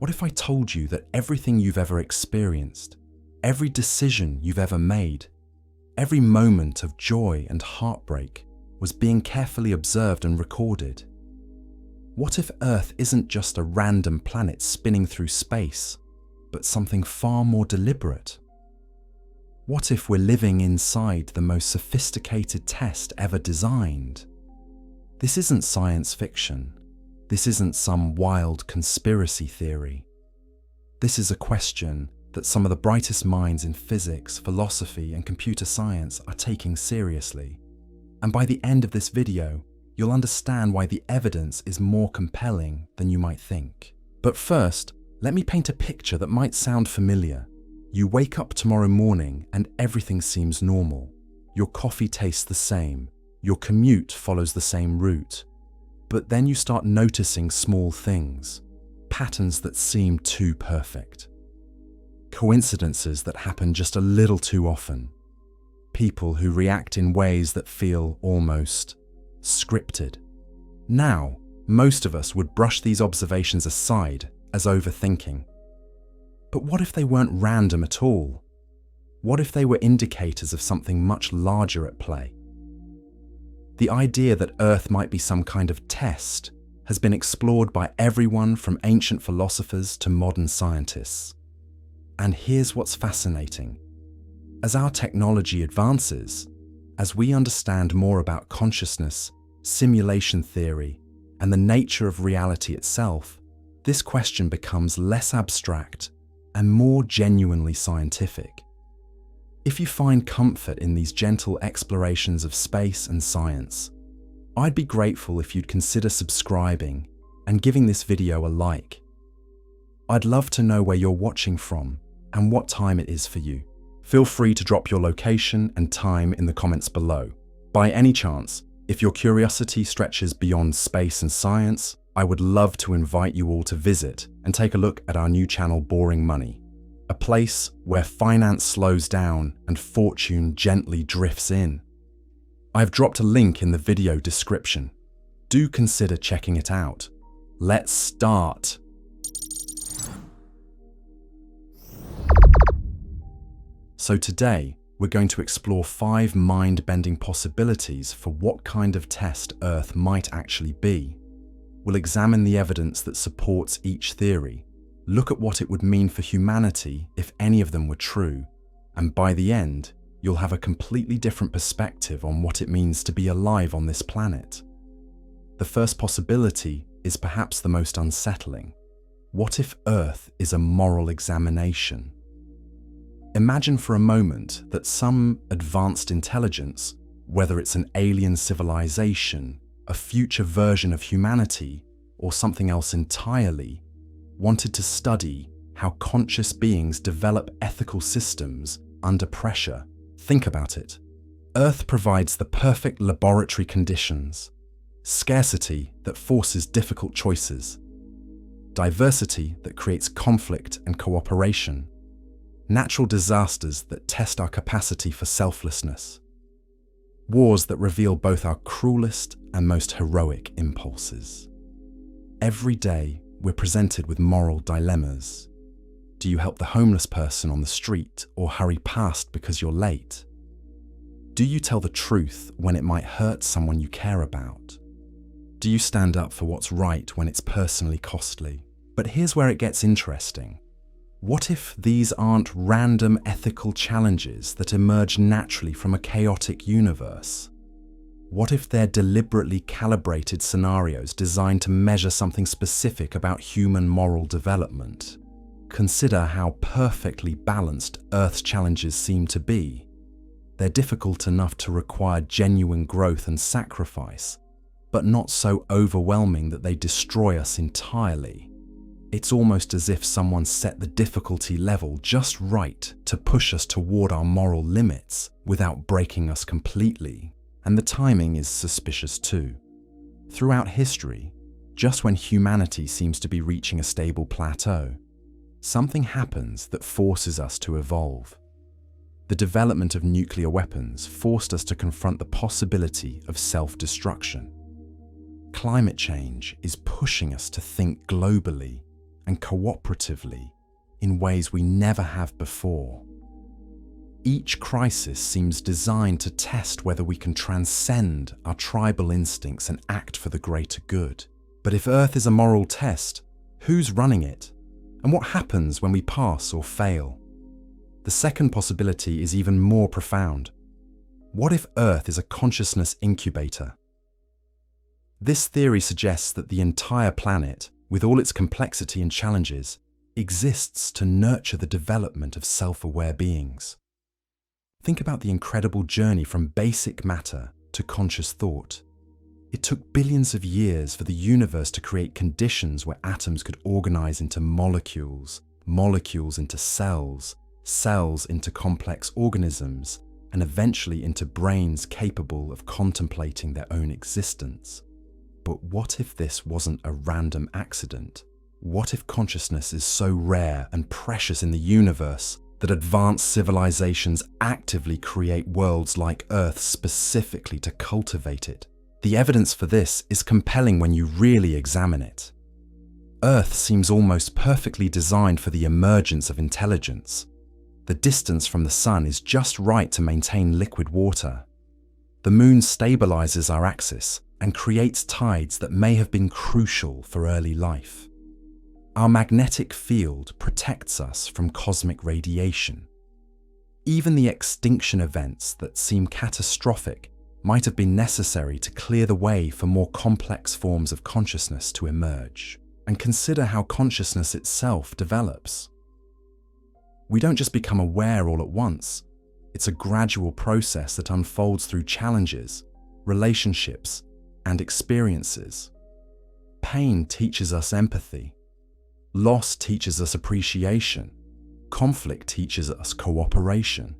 What if I told you that everything you've ever experienced, every decision you've ever made, every moment of joy and heartbreak was being carefully observed and recorded? What if Earth isn't just a random planet spinning through space, but something far more deliberate? What if we're living inside the most sophisticated test ever designed? This isn't science fiction. This isn't some wild conspiracy theory. This is a question that some of the brightest minds in physics, philosophy, and computer science are taking seriously. And by the end of this video, you'll understand why the evidence is more compelling than you might think. But first, let me paint a picture that might sound familiar. You wake up tomorrow morning and everything seems normal. Your coffee tastes the same. Your commute follows the same route. But then you start noticing small things, patterns that seem too perfect. Coincidences that happen just a little too often. People who react in ways that feel almost scripted. Now, most of us would brush these observations aside as overthinking. But what if they weren't random at all? What if they were indicators of something much larger at play? The idea that Earth might be some kind of test has been explored by everyone from ancient philosophers to modern scientists. And here's what's fascinating. As our technology advances, as we understand more about consciousness, simulation theory, and the nature of reality itself, this question becomes less abstract and more genuinely scientific. If you find comfort in these gentle explorations of space and science, I'd be grateful if you'd consider subscribing and giving this video a like. I'd love to know where you're watching from and what time it is for you. Feel free to drop your location and time in the comments below. By any chance, if your curiosity stretches beyond space and science, I would love to invite you all to visit and take a look at our new channel, Boring Money, a place where finance slows down and fortune gently drifts in. I've dropped a link in the video description. Do consider checking it out. Let's start. So today, we're going to explore 5 mind-bending possibilities for what kind of test Earth might actually be. We'll examine the evidence that supports each theory, look at what it would mean for humanity if any of them were true, and by the end, you'll have a completely different perspective on what it means to be alive on this planet. The first possibility is perhaps the most unsettling. What if Earth is a moral examination? Imagine for a moment that some advanced intelligence, whether it's an alien civilization, a future version of humanity, or something else entirely, wanted to study how conscious beings develop ethical systems under pressure. Think about it. Earth provides the perfect laboratory conditions, scarcity that forces difficult choices, diversity that creates conflict and cooperation, natural disasters that test our capacity for selflessness, wars that reveal both our cruelest and most heroic impulses. Every day, we're presented with moral dilemmas. Do you help the homeless person on the street or hurry past because you're late? Do you tell the truth when it might hurt someone you care about? Do you stand up for what's right when it's personally costly? But here's where it gets interesting. What if these aren't random ethical challenges that emerge naturally from a chaotic universe? What if they're deliberately calibrated scenarios designed to measure something specific about human moral development? Consider how perfectly balanced Earth's challenges seem to be. They're difficult enough to require genuine growth and sacrifice, but not so overwhelming that they destroy us entirely. It's almost as if someone set the difficulty level just right to push us toward our moral limits without breaking us completely. And the timing is suspicious too. Throughout history, just when humanity seems to be reaching a stable plateau, something happens that forces us to evolve. The development of nuclear weapons forced us to confront the possibility of self-destruction. Climate change is pushing us to think globally, and cooperatively in ways we never have before. Each crisis seems designed to test whether we can transcend our tribal instincts and act for the greater good. But if Earth is a moral test, who's running it? And what happens when we pass or fail? The second possibility is even more profound. What if Earth is a consciousness incubator? This theory suggests that the entire planet, with all its complexity and challenges, exists to nurture the development of self-aware beings. Think about the incredible journey from basic matter to conscious thought. It took billions of years for the universe to create conditions where atoms could organize into molecules, molecules into cells, cells into complex organisms, and eventually into brains capable of contemplating their own existence. But what if this wasn't a random accident? What if consciousness is so rare and precious in the universe that advanced civilizations actively create worlds like Earth specifically to cultivate it? The evidence for this is compelling when you really examine it. Earth seems almost perfectly designed for the emergence of intelligence. The distance from the sun is just right to maintain liquid water. The moon stabilizes our axis and creates tides that may have been crucial for early life. Our magnetic field protects us from cosmic radiation. Even the extinction events that seem catastrophic might have been necessary to clear the way for more complex forms of consciousness to emerge. And consider how consciousness itself develops. We don't just become aware all at once. It's a gradual process that unfolds through challenges, relationships, and experiences. Pain teaches us empathy. Loss teaches us appreciation. Conflict teaches us cooperation.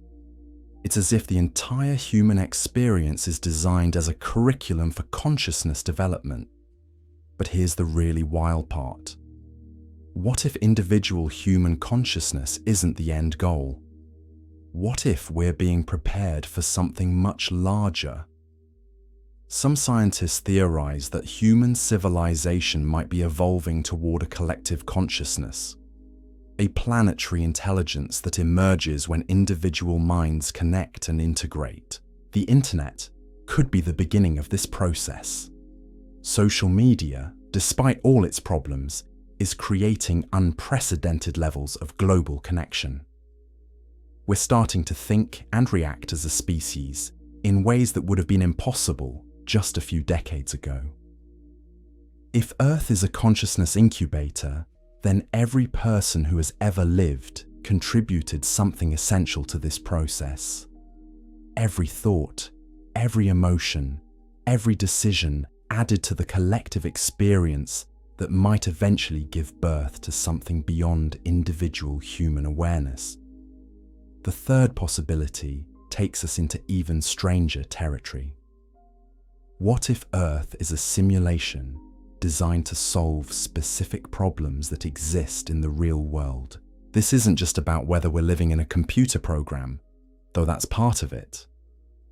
It's as if the entire human experience is designed as a curriculum for consciousness development. But here's the really wild part. What if individual human consciousness isn't the end goal? What if we're being prepared for something much larger? Some scientists theorize that human civilization might be evolving toward a collective consciousness, a planetary intelligence that emerges when individual minds connect and integrate. The internet could be the beginning of this process. Social media, despite all its problems, is creating unprecedented levels of global connection. We're starting to think and react as a species in ways that would have been impossible just a few decades ago. If Earth is a consciousness incubator, then every person who has ever lived contributed something essential to this process. Every thought, every emotion, every decision added to the collective experience that might eventually give birth to something beyond individual human awareness. The third possibility takes us into even stranger territory. What if Earth is a simulation designed to solve specific problems that exist in the real world? This isn't just about whether we're living in a computer program, though that's part of it.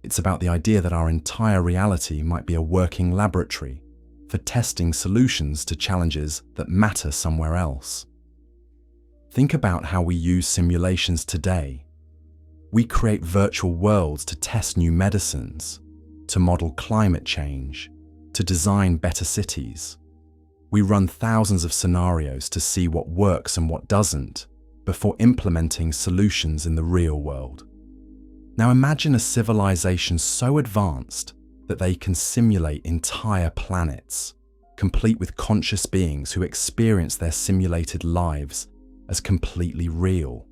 It's about the idea that our entire reality might be a working laboratory for testing solutions to challenges that matter somewhere else. Think about how we use simulations today. We create virtual worlds to test new medicines, to model climate change, to design better cities. We run thousands of scenarios to see what works and what doesn't, before implementing solutions in the real world. Now imagine a civilization so advanced that they can simulate entire planets, complete with conscious beings who experience their simulated lives as completely real.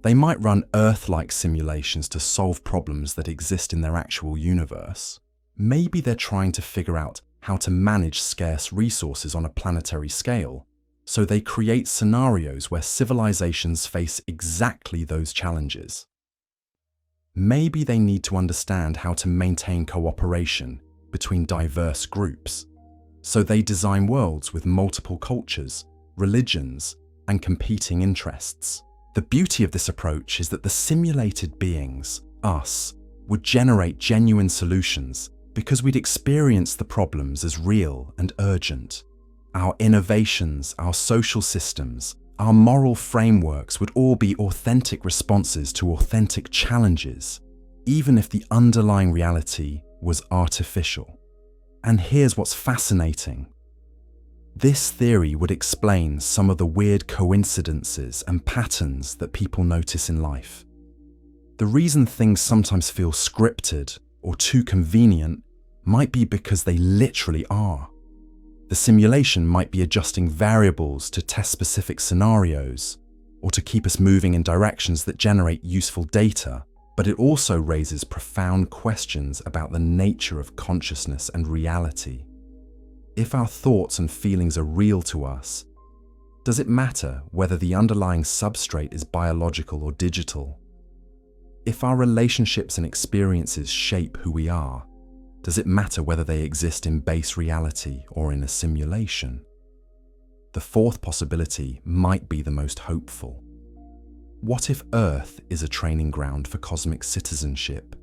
They might run Earth-like simulations to solve problems that exist in their actual universe. Maybe they're trying to figure out how to manage scarce resources on a planetary scale, so they create scenarios where civilizations face exactly those challenges. Maybe they need to understand how to maintain cooperation between diverse groups, so they design worlds with multiple cultures, religions, and competing interests. The beauty of this approach is that the simulated beings, us, would generate genuine solutions because we'd experience the problems as real and urgent. our innovations, our social systems, our moral frameworks would all be authentic responses to authentic challenges, even if the underlying reality was artificial. And here's what's fascinating. This theory would explain some of the weird coincidences and patterns that people notice in life. The reason things sometimes feel scripted or too convenient might be because they literally are. The simulation might be adjusting variables to test specific scenarios or to keep us moving in directions that generate useful data, but it also raises profound questions about the nature of consciousness and reality. If our thoughts and feelings are real to us, does it matter whether the underlying substrate is biological or digital? If our relationships and experiences shape who we are, does it matter whether they exist in base reality or in a simulation? The fourth possibility might be the most hopeful. What if Earth is a training ground for cosmic citizenship?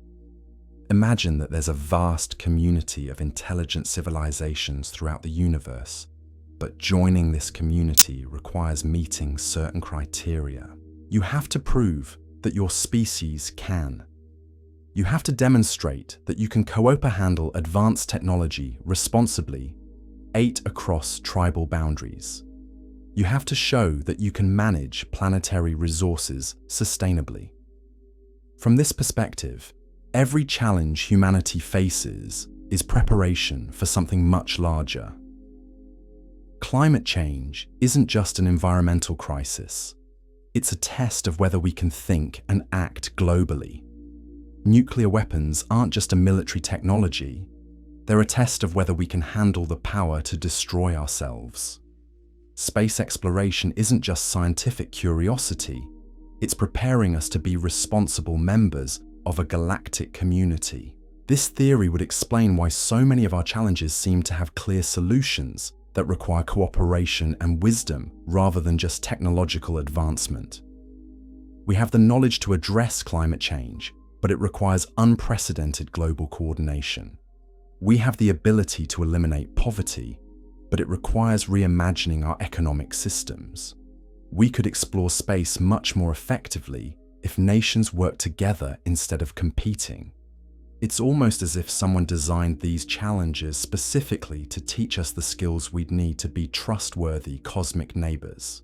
Imagine that there's a vast community of intelligent civilizations throughout the universe, but joining this community requires meeting certain criteria. You have to prove that your species can. You have to demonstrate that you can handle advanced technology responsibly, 8 across tribal boundaries. You have to show that you can manage planetary resources sustainably. From this perspective, every challenge humanity faces is preparation for something much larger. Climate change isn't just an environmental crisis. It's a test of whether we can think and act globally. Nuclear weapons aren't just a military technology, they're a test of whether we can handle the power to destroy ourselves. Space exploration isn't just scientific curiosity, it's preparing us to be responsible members of a galactic community. This theory would explain why so many of our challenges seem to have clear solutions that require cooperation and wisdom rather than just technological advancement. We have the knowledge to address climate change, but it requires unprecedented global coordination. We have the ability to eliminate poverty, but it requires reimagining our economic systems. We could explore space much more effectively if nations work together instead of competing. It's almost as if someone designed these challenges specifically to teach us the skills we'd need to be trustworthy cosmic neighbors.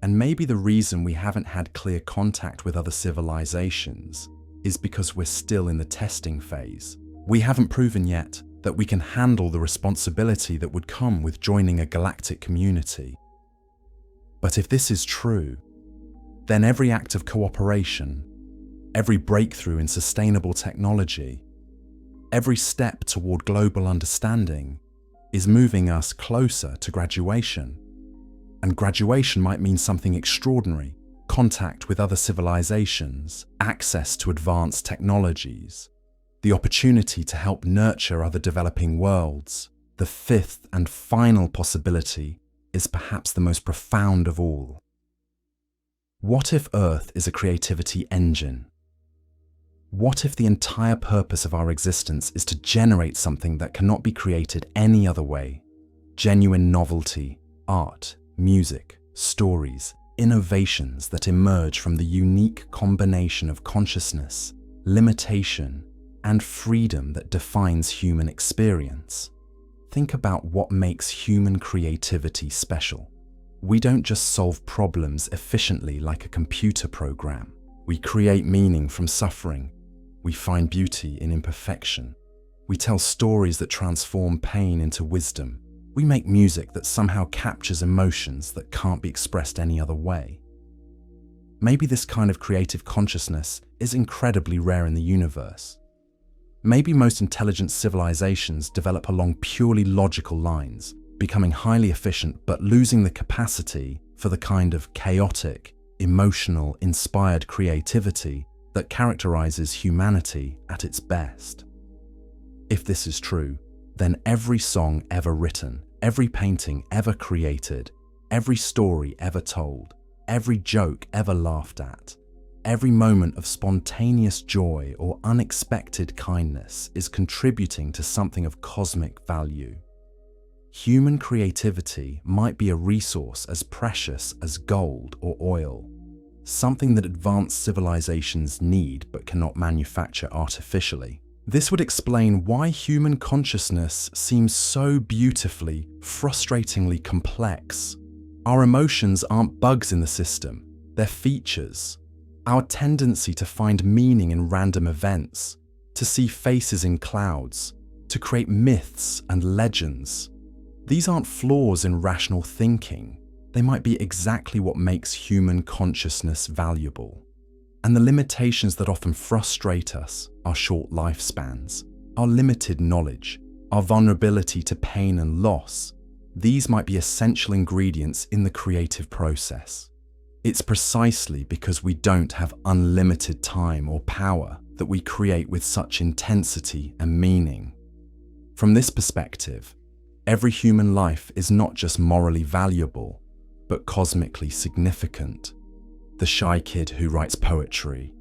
And maybe the reason we haven't had clear contact with other civilizations is because we're still in the testing phase. We haven't proven yet that we can handle the responsibility that would come with joining a galactic community. But if this is true, then every act of cooperation, every breakthrough in sustainable technology, every step toward global understanding is moving us closer to graduation. And graduation might mean something extraordinary: contact with other civilizations, access to advanced technologies, the opportunity to help nurture other developing worlds. The fifth and final possibility is perhaps the most profound of all. What if Earth is a creativity engine? What if the entire purpose of our existence is to generate something that cannot be created any other way? Genuine novelty, art, music, stories, innovations that emerge from the unique combination of consciousness, limitation, and freedom that defines human experience. Think about what makes human creativity special. We don't just solve problems efficiently like a computer program. We create meaning from suffering. We find beauty in imperfection. We tell stories that transform pain into wisdom. We make music that somehow captures emotions that can't be expressed any other way. Maybe this kind of creative consciousness is incredibly rare in the universe. Maybe most intelligent civilizations develop along purely logical lines, becoming highly efficient but losing the capacity for the kind of chaotic, emotional, inspired creativity that characterizes humanity at its best. If this is true, then every song ever written, every painting ever created, every story ever told, every joke ever laughed at, every moment of spontaneous joy or unexpected kindness is contributing to something of cosmic value. human creativity might be a resource as precious as gold or oil, something that advanced civilizations need but cannot manufacture artificially. This would explain why human consciousness seems so beautifully, frustratingly complex. Our emotions aren't bugs in the system, they're features. Our tendency to find meaning in random events, to see faces in clouds, to create myths and legends. These aren't flaws in rational thinking. They might be exactly what makes human consciousness valuable. And the limitations that often frustrate us, our short lifespans, our limited knowledge, our vulnerability to pain and loss, these might be essential ingredients in the creative process. It's precisely because we don't have unlimited time or power that we create with such intensity and meaning. From this perspective, every human life is not just morally valuable, but cosmically significant. The shy kid who writes poetry,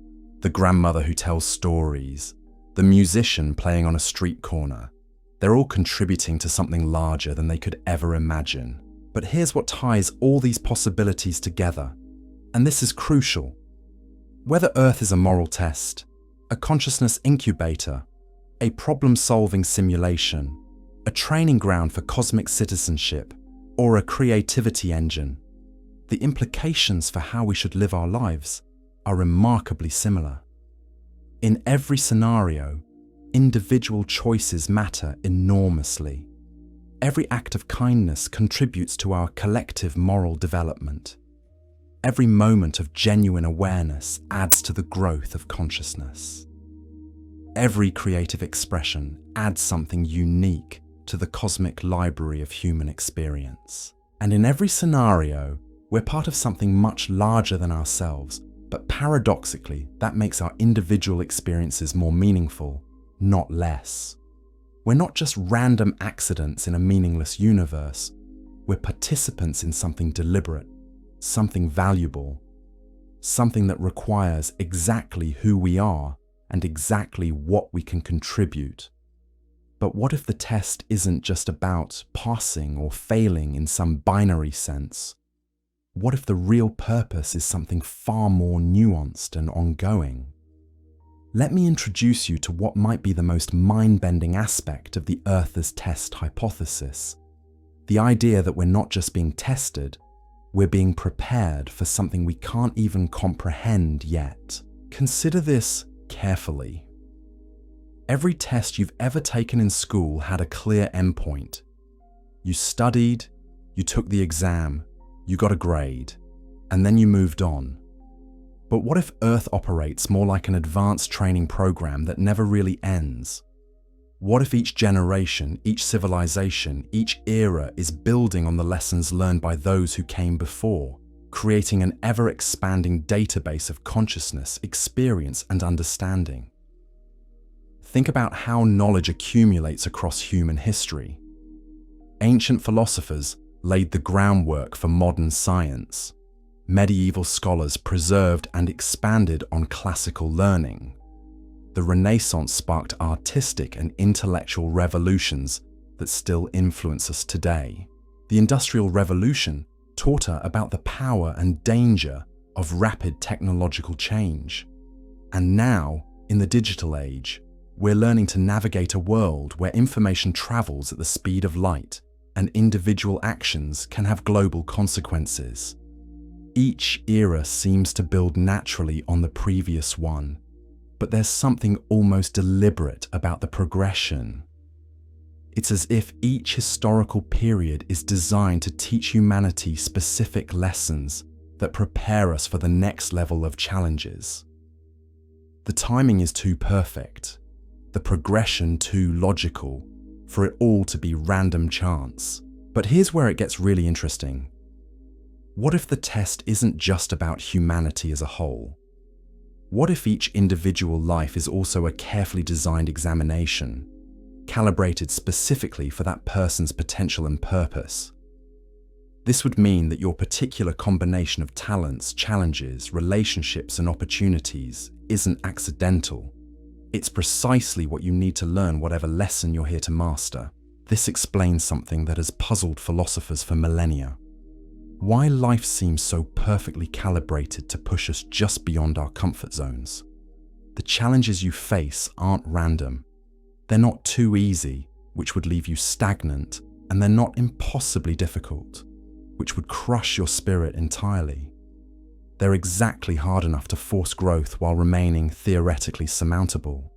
the grandmother who tells stories, the musician playing on a street corner, they're all contributing to something larger than they could ever imagine. But here's what ties all these possibilities together, and this is crucial. Whether Earth is a moral test, a consciousness incubator, a problem-solving simulation, a training ground for cosmic citizenship, or a creativity engine, the implications for how we should live our lives are remarkably similar. In every scenario, individual choices matter enormously. Every act of kindness contributes to our collective moral development. Every moment of genuine awareness adds to the growth of consciousness. Every creative expression adds something unique to the cosmic library of human experience. And in every scenario, we're part of something much larger than ourselves, but paradoxically, that makes our individual experiences more meaningful, not less. We're not just random accidents in a meaningless universe, we're participants in something deliberate, something valuable, something that requires exactly who we are and exactly what we can contribute. But what if the test isn't just about passing or failing in some binary sense? What if the real purpose is something far more nuanced and ongoing? Let me introduce you to what might be the most mind-bending aspect of the Earth as test hypothesis. The idea that we're not just being tested, we're being prepared for something we can't even comprehend yet. Consider this carefully. Every test you've ever taken in school had a clear endpoint. You studied, you took the exam, you got a grade, and then you moved on. But what if Earth operates more like an advanced training program that never really ends? What if each generation, each civilization, each era is building on the lessons learned by those who came before, creating an ever-expanding database of consciousness, experience, and understanding? Think about how knowledge accumulates across human history. Ancient philosophers laid the groundwork for modern science. Medieval scholars preserved and expanded on classical learning. The Renaissance sparked artistic and intellectual revolutions that still influence us today. The Industrial Revolution taught her about the power and danger of rapid technological change. And now, in the digital age, we're learning to navigate a world where information travels at the speed of light and individual actions can have global consequences. Each era seems to build naturally on the previous one, but there's something almost deliberate about the progression. It's as if each historical period is designed to teach humanity specific lessons that prepare us for the next level of challenges. The timing is too perfect, the progression too logical, for it all to be random chance. But here's where it gets really interesting. What if the test isn't just about humanity as a whole? What if each individual life is also a carefully designed examination, calibrated specifically for that person's potential and purpose? This would mean that your particular combination of talents, challenges, relationships, and opportunities isn't accidental. It's precisely what you need to learn whatever lesson you're here to master. This explains something that has puzzled philosophers for millennia. Why life seems so perfectly calibrated to push us just beyond our comfort zones. The challenges you face aren't random. They're not too easy, which would leave you stagnant, and they're not impossibly difficult, which would crush your spirit entirely. They're exactly hard enough to force growth while remaining theoretically surmountable.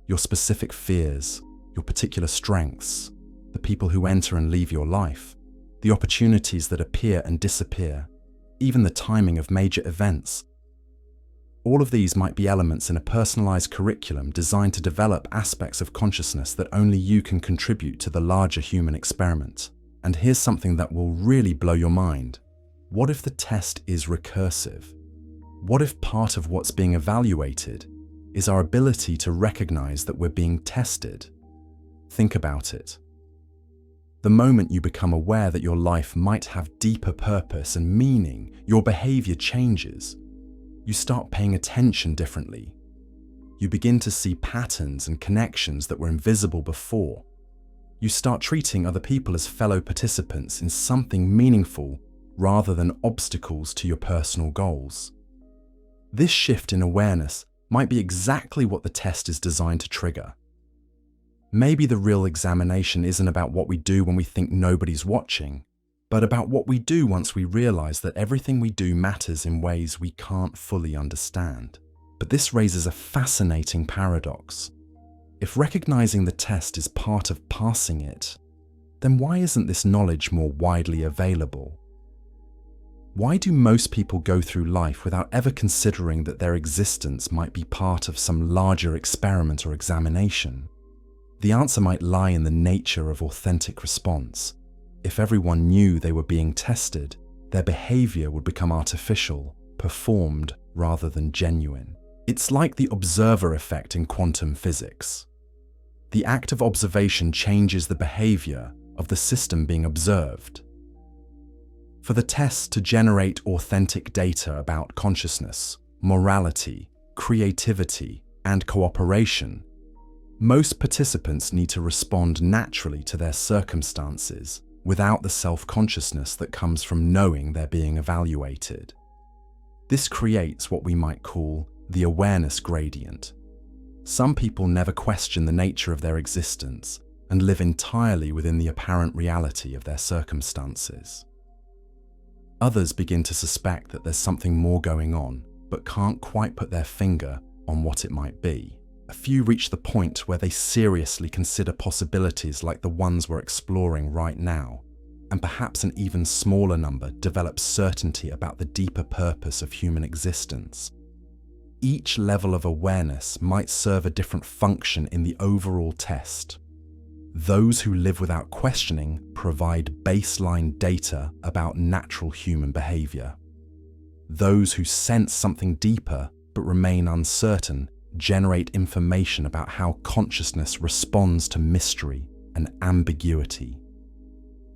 Your specific fears, your particular strengths, the people who enter and leave your life, the opportunities that appear and disappear, even the timing of major events. All of these might be elements in a personalized curriculum designed to develop aspects of consciousness that only you can contribute to the larger human experiment. And here's something that will really blow your mind. What if the test is recursive? What if part of what's being evaluated is our ability to recognize that we're being tested? Think about it. The moment you become aware that your life might have deeper purpose and meaning, your behavior changes. You start paying attention differently. You begin to see patterns and connections that were invisible before. You start treating other people as fellow participants in something meaningful rather than obstacles to your personal goals. This shift in awareness might be exactly what the test is designed to trigger. Maybe the real examination isn't about what we do when we think nobody's watching, but about what we do once we realize that everything we do matters in ways we can't fully understand. But this raises a fascinating paradox. If recognizing the test is part of passing it, then why isn't this knowledge more widely available? Why do most people go through life without ever considering that their existence might be part of some larger experiment or examination? The answer might lie in the nature of authentic response. If everyone knew they were being tested, their behavior would become artificial, performed rather than genuine. It's like the observer effect in quantum physics. The act of observation changes the behavior of the system being observed. For the test to generate authentic data about consciousness, morality, creativity, and cooperation, most participants need to respond naturally to their circumstances without the self-consciousness that comes from knowing they're being evaluated. This creates what we might call the awareness gradient. Some people never question the nature of their existence and live entirely within the apparent reality of their circumstances. Others begin to suspect that there's something more going on, but can't quite put their finger on what it might be. A few reach the point where they seriously consider possibilities like the ones we're exploring right now, and perhaps an even smaller number develop certainty about the deeper purpose of human existence. Each level of awareness might serve a different function in the overall test. Those who live without questioning provide baseline data about natural human behavior. Those who sense something deeper but remain uncertain generate information about how consciousness responds to mystery and ambiguity.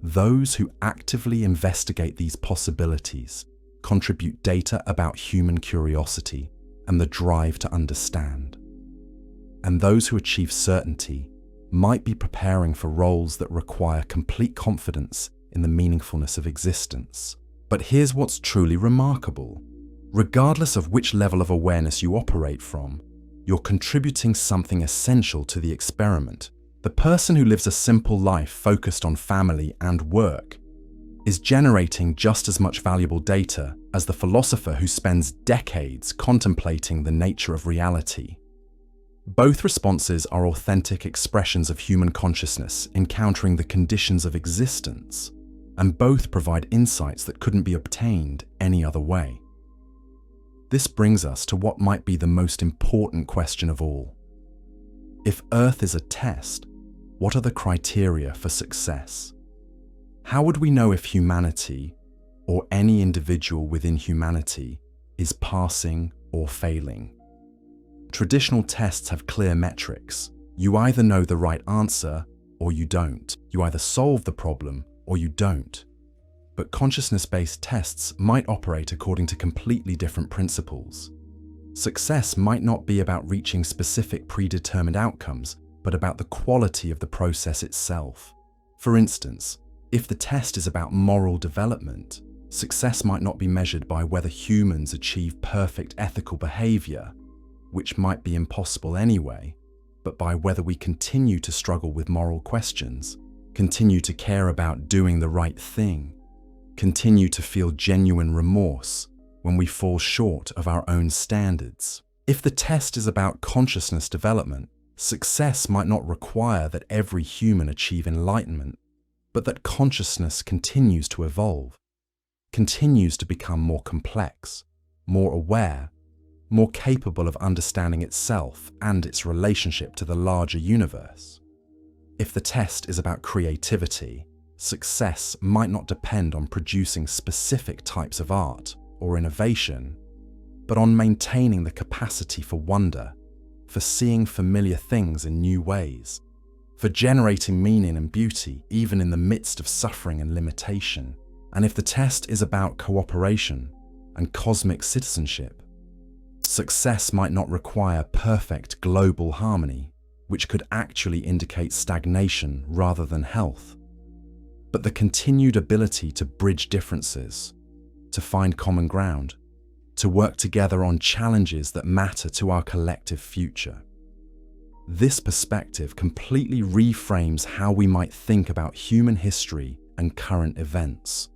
Those who actively investigate these possibilities contribute data about human curiosity and the drive to understand. And those who achieve certainty might be preparing for roles that require complete confidence in the meaningfulness of existence. But here's what's truly remarkable. Regardless of which level of awareness you operate from, you're contributing something essential to the experiment. The person who lives a simple life focused on family and work is generating just as much valuable data as the philosopher who spends decades contemplating the nature of reality. Both responses are authentic expressions of human consciousness encountering the conditions of existence, and both provide insights that couldn't be obtained any other way. This brings us to what might be the most important question of all. If Earth is a test, what are the criteria for success? How would we know if humanity, or any individual within humanity, is passing or failing? Traditional tests have clear metrics. You either know the right answer or you don't. You either solve the problem or you don't. But consciousness-based tests might operate according to completely different principles. Success might not be about reaching specific predetermined outcomes, but about the quality of the process itself. For instance, if the test is about moral development, success might not be measured by whether humans achieve perfect ethical behavior, which might be impossible anyway, but by whether we continue to struggle with moral questions, continue to care about doing the right thing, continue to feel genuine remorse when we fall short of our own standards. If the test is about consciousness development, success might not require that every human achieve enlightenment, but that consciousness continues to evolve, continues to become more complex, more aware, more capable of understanding itself and its relationship to the larger universe. If the test is about creativity, success might not depend on producing specific types of art or innovation, but on maintaining the capacity for wonder, for seeing familiar things in new ways, for generating meaning and beauty even in the midst of suffering and limitation. And if the test is about cooperation and cosmic citizenship, success might not require perfect global harmony, which could actually indicate stagnation rather than health, but the continued ability to bridge differences, to find common ground, to work together on challenges that matter to our collective future. This perspective completely reframes how we might think about human history and current events.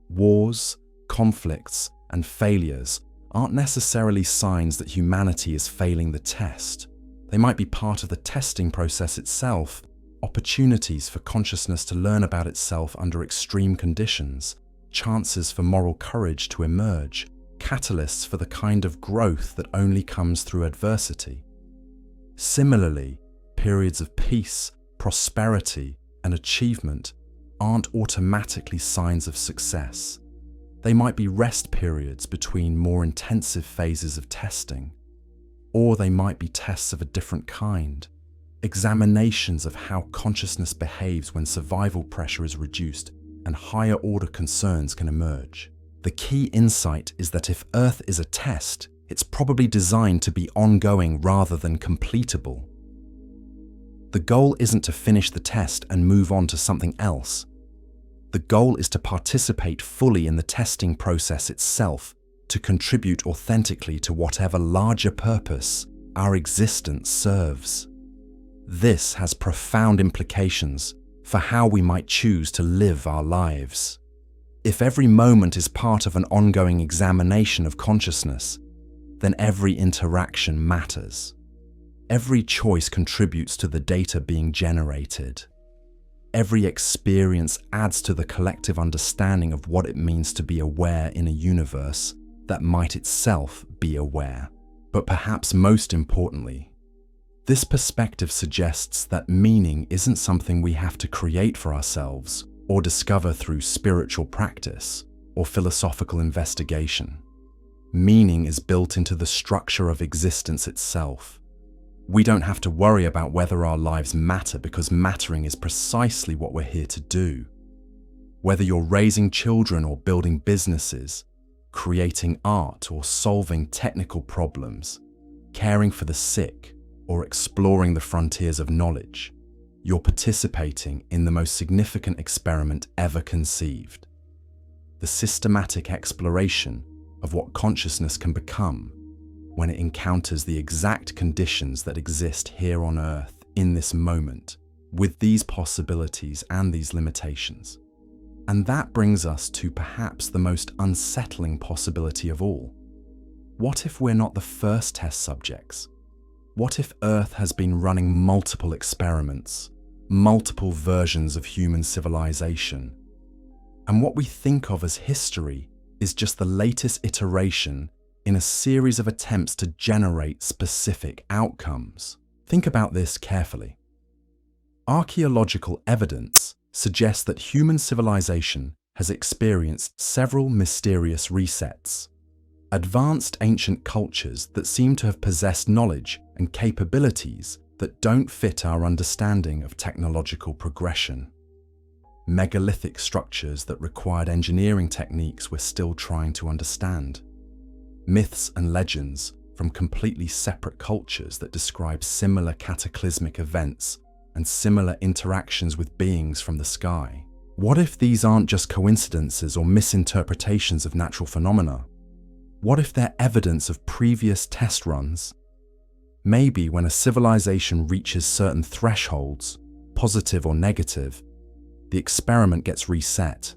Wars, conflicts, and failures aren't necessarily signs that humanity is failing the test. They might be part of the testing process itself, opportunities for consciousness to learn about itself under extreme conditions, chances for moral courage to emerge, catalysts for the kind of growth that only comes through adversity. Similarly, periods of peace, prosperity, and achievement aren't automatically signs of success. They might be rest periods between more intensive phases of testing, or they might be tests of a different kind, examinations of how consciousness behaves when survival pressure is reduced and higher order concerns can emerge. The key insight is that if Earth is a test, it's probably designed to be ongoing rather than completable. The goal isn't to finish the test and move on to something else. The goal is to participate fully in the testing process itself, to contribute authentically to whatever larger purpose our existence serves. This has profound implications for how we might choose to live our lives. If every moment is part of an ongoing examination of consciousness, then every interaction matters. Every choice contributes to the data being generated. Every experience adds to the collective understanding of what it means to be aware in a universe that might itself be aware. But perhaps most importantly, this perspective suggests that meaning isn't something we have to create for ourselves or discover through spiritual practice or philosophical investigation. Meaning is built into the structure of existence itself. We don't have to worry about whether our lives matter because mattering is precisely what we're here to do. Whether you're raising children or building businesses, creating art or solving technical problems, caring for the sick or exploring the frontiers of knowledge, you're participating in the most significant experiment ever conceived. The systematic exploration of what consciousness can become when it encounters the exact conditions that exist here on Earth in this moment, with these possibilities and these limitations. And that brings us to perhaps the most unsettling possibility of all. What if we're not the first test subjects? What if Earth has been running multiple experiments, multiple versions of human civilization, and what we think of as history is just the latest iteration in a series of attempts to generate specific outcomes? Think about this carefully. Archaeological evidence suggests that human civilization has experienced several mysterious resets. Advanced ancient cultures that seem to have possessed knowledge and capabilities that don't fit our understanding of technological progression. Megalithic structures that required engineering techniques we're still trying to understand. Myths and legends from completely separate cultures that describe similar cataclysmic events and similar interactions with beings from the sky. What if these aren't just coincidences or misinterpretations of natural phenomena? What if they're evidence of previous test runs? Maybe when a civilization reaches certain thresholds, positive or negative, the experiment gets reset.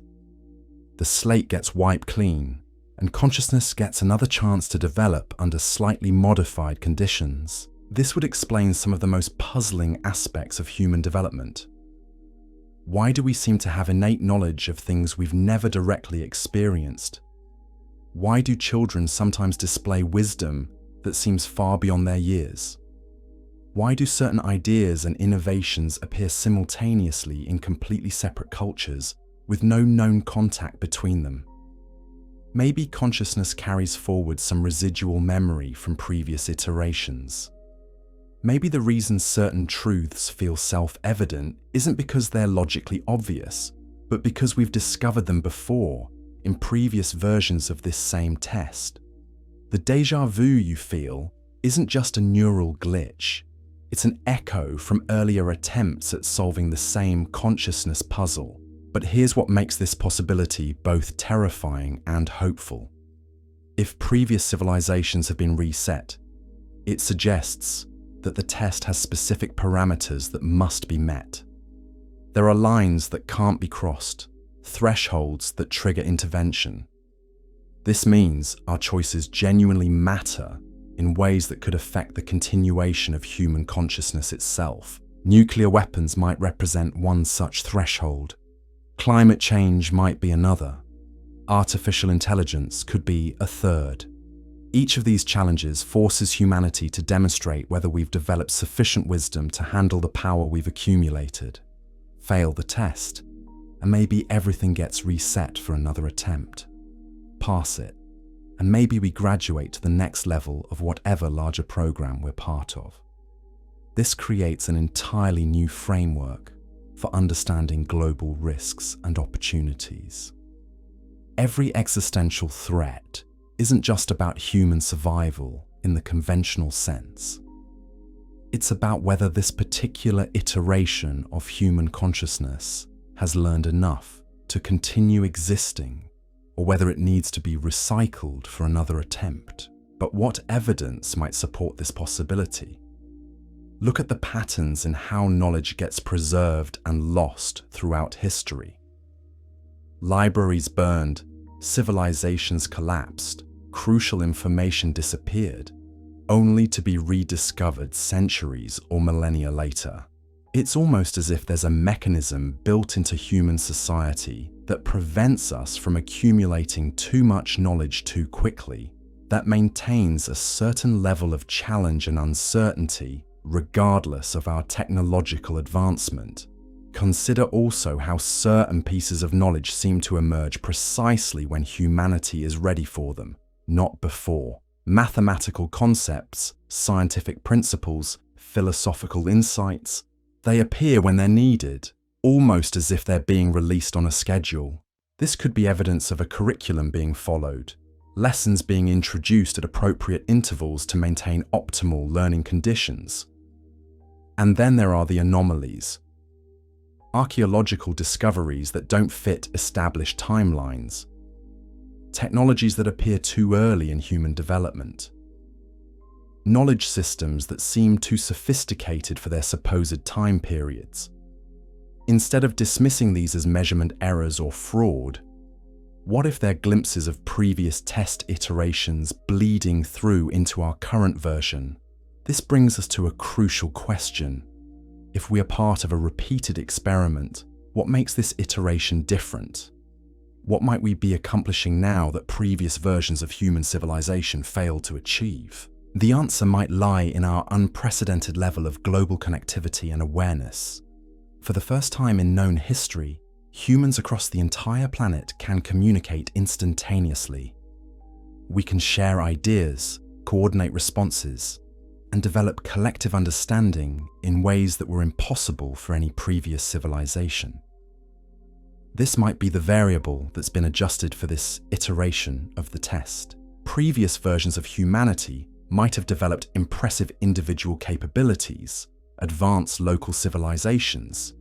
The slate gets wiped clean, and consciousness gets another chance to develop under slightly modified conditions. This would explain some of the most puzzling aspects of human development. Why do we seem to have innate knowledge of things we've never directly experienced? Why do children sometimes display wisdom that seems far beyond their years? Why do certain ideas and innovations appear simultaneously in completely separate cultures with no known contact between them? Maybe consciousness carries forward some residual memory from previous iterations. Maybe the reason certain truths feel self-evident isn't because they're logically obvious, but because we've discovered them before in previous versions of this same test. The déjà vu you feel isn't just a neural glitch. It's an echo from earlier attempts at solving the same consciousness puzzle. But here's what makes this possibility both terrifying and hopeful. If previous civilizations have been reset, it suggests that the test has specific parameters that must be met. There are lines that can't be crossed, thresholds that trigger intervention. This means our choices genuinely matter in ways that could affect the continuation of human consciousness itself. Nuclear weapons might represent one such threshold. Climate change might be another. Artificial intelligence could be a third. Each of these challenges forces humanity to demonstrate whether we've developed sufficient wisdom to handle the power we've accumulated. Fail the test, and maybe everything gets reset for another attempt. Pass it, and maybe we graduate to the next level of whatever larger program we're part of. This creates an entirely new framework for understanding global risks and opportunities. Every existential threat isn't just about human survival in the conventional sense. It's about whether this particular iteration of human consciousness has learned enough to continue existing, or whether it needs to be recycled for another attempt. But what evidence might support this possibility? Look at the patterns in how knowledge gets preserved and lost throughout history. Libraries burned, civilizations collapsed, crucial information disappeared, only to be rediscovered centuries or millennia later. It's almost as if there's a mechanism built into human society that prevents us from accumulating too much knowledge too quickly, that maintains a certain level of challenge and uncertainty regardless of our technological advancement. Consider also how certain pieces of knowledge seem to emerge precisely when humanity is ready for them, not before. Mathematical concepts, scientific principles, philosophical insights, they appear when they're needed, almost as if they're being released on a schedule. This could be evidence of a curriculum being followed, lessons being introduced at appropriate intervals to maintain optimal learning conditions. And then there are the anomalies. Archaeological discoveries that don't fit established timelines. Technologies that appear too early in human development. Knowledge systems that seem too sophisticated for their supposed time periods. Instead of dismissing these as measurement errors or fraud, what if they're glimpses of previous test iterations bleeding through into our current version? This brings us to a crucial question. If we are part of a repeated experiment, what makes this iteration different? What might we be accomplishing now that previous versions of human civilization failed to achieve? The answer might lie in our unprecedented level of global connectivity and awareness. For the first time in known history, humans across the entire planet can communicate instantaneously. We can share ideas, coordinate responses, and develop collective understanding in ways that were impossible for any previous civilization. This might be the variable that's been adjusted for this iteration of the test. Previous versions of humanity might have developed impressive individual capabilities, advanced local civilizations,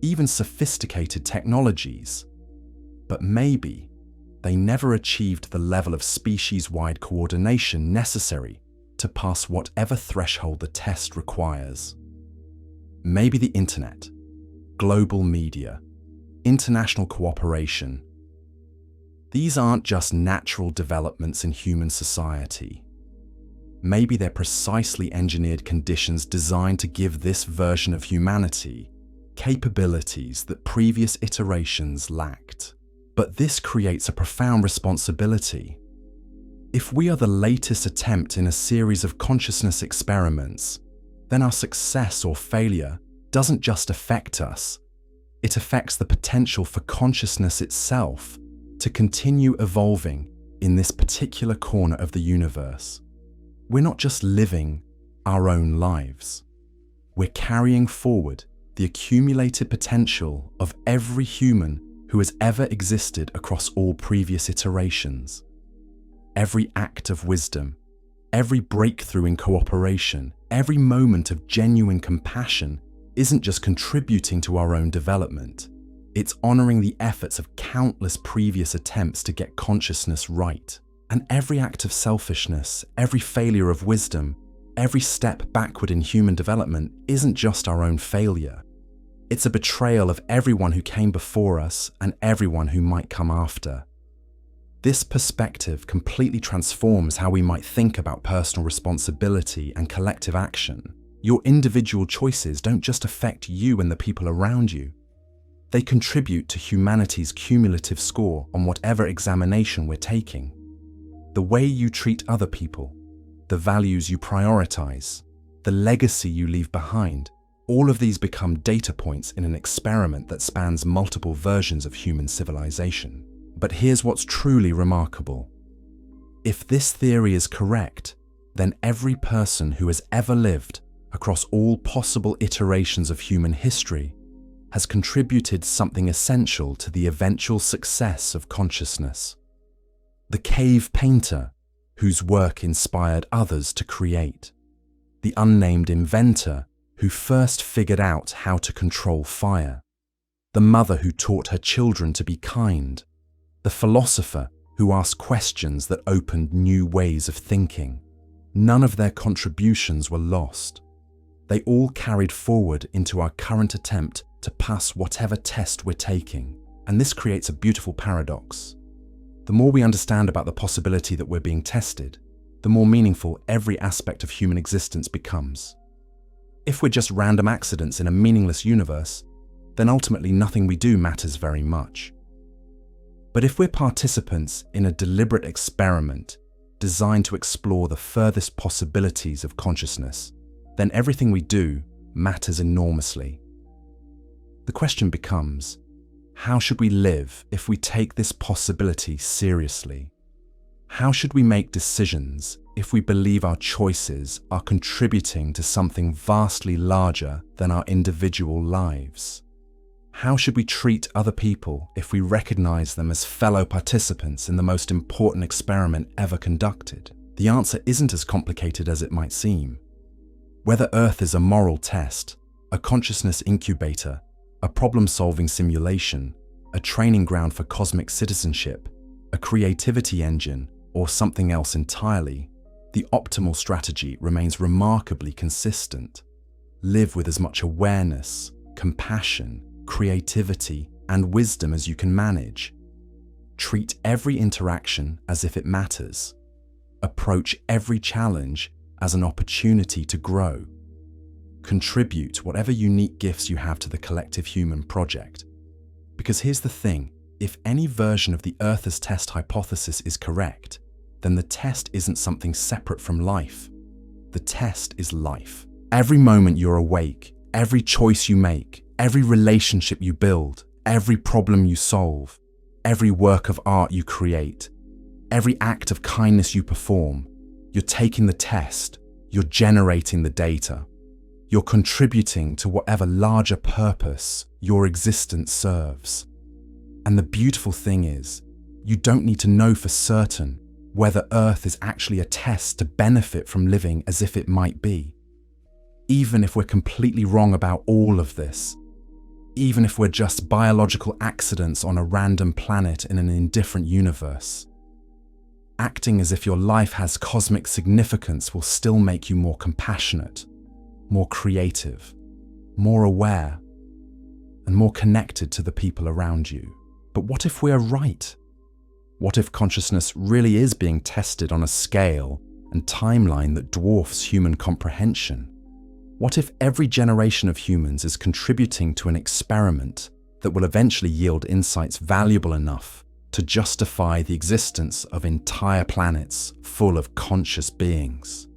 even sophisticated technologies. But maybe they never achieved the level of species-wide coordination necessary to pass whatever threshold the test requires. Maybe the internet, global media, international cooperation. These aren't just natural developments in human society. Maybe they're precisely engineered conditions designed to give this version of humanity capabilities that previous iterations lacked. But this creates a profound responsibility. If we are the latest attempt in a series of consciousness experiments, then our success or failure doesn't just affect us, it affects the potential for consciousness itself to continue evolving in this particular corner of the universe. We're not just living our own lives. We're carrying forward the accumulated potential of every human who has ever existed across all previous iterations. Every act of wisdom, every breakthrough in cooperation, every moment of genuine compassion isn't just contributing to our own development. It's honoring the efforts of countless previous attempts to get consciousness right. And every act of selfishness, every failure of wisdom, every step backward in human development isn't just our own failure. It's a betrayal of everyone who came before us and everyone who might come after. This perspective completely transforms how we might think about personal responsibility and collective action. Your individual choices don't just affect you and the people around you. They contribute to humanity's cumulative score on whatever examination we're taking. The way you treat other people, the values you prioritize, the legacy you leave behind, all of these become data points in an experiment that spans multiple versions of human civilization. But here's what's truly remarkable. If this theory is correct, then every person who has ever lived across all possible iterations of human history has contributed something essential to the eventual success of consciousness. The cave painter, whose work inspired others to create. The unnamed inventor, who first figured out how to control fire. The mother who taught her children to be kind. The philosopher who asked questions that opened new ways of thinking. None of their contributions were lost. They all carried forward into our current attempt to pass whatever test we're taking. And this creates a beautiful paradox. The more we understand about the possibility that we're being tested, the more meaningful every aspect of human existence becomes. If we're just random accidents in a meaningless universe, then ultimately nothing we do matters very much. But if we're participants in a deliberate experiment designed to explore the furthest possibilities of consciousness, then everything we do matters enormously. The question becomes, how should we live if we take this possibility seriously? How should we make decisions if we believe our choices are contributing to something vastly larger than our individual lives? How should we treat other people if we recognize them as fellow participants in the most important experiment ever conducted? The answer isn't as complicated as it might seem. Whether Earth is a moral test, a consciousness incubator, a problem-solving simulation, a training ground for cosmic citizenship, a creativity engine, or something else entirely, the optimal strategy remains remarkably consistent. Live with as much awareness, compassion, creativity, and wisdom as you can manage. Treat every interaction as if it matters. Approach every challenge as an opportunity to grow. Contribute whatever unique gifts you have to the collective human project. Because here's the thing, if any version of the Earth's test hypothesis is correct, then the test isn't something separate from life. The test is life. Every moment you're awake, every choice you make, every relationship you build, every problem you solve, every work of art you create, every act of kindness you perform, you're taking the test, you're generating the data. You're contributing to whatever larger purpose your existence serves. And the beautiful thing is, you don't need to know for certain whether Earth is actually a test to benefit from living as if it might be. Even if we're completely wrong about all of this, even if we're just biological accidents on a random planet in an indifferent universe, acting as if your life has cosmic significance will still make you more compassionate, more creative, more aware, and more connected to the people around you. But what if we're right? What if consciousness really is being tested on a scale and timeline that dwarfs human comprehension? What if every generation of humans is contributing to an experiment that will eventually yield insights valuable enough to justify the existence of entire planets full of conscious beings?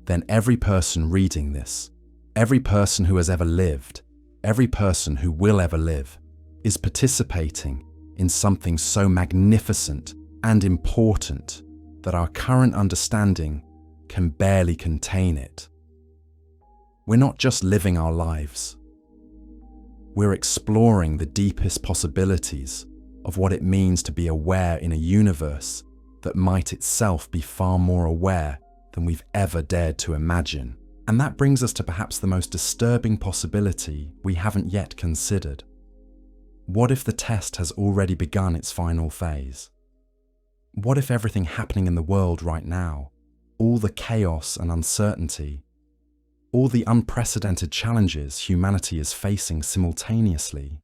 Then every person reading this, every person who has ever lived, every person who will ever live, is participating in something so magnificent and important that our current understanding can barely contain it. We're not just living our lives. We're exploring the deepest possibilities of what it means to be aware in a universe that might itself be far more aware than we've ever dared to imagine. And that brings us to perhaps the most disturbing possibility we haven't yet considered. What if the test has already begun its final phase? What if everything happening in the world right now, all the chaos and uncertainty, all the unprecedented challenges humanity is facing simultaneously,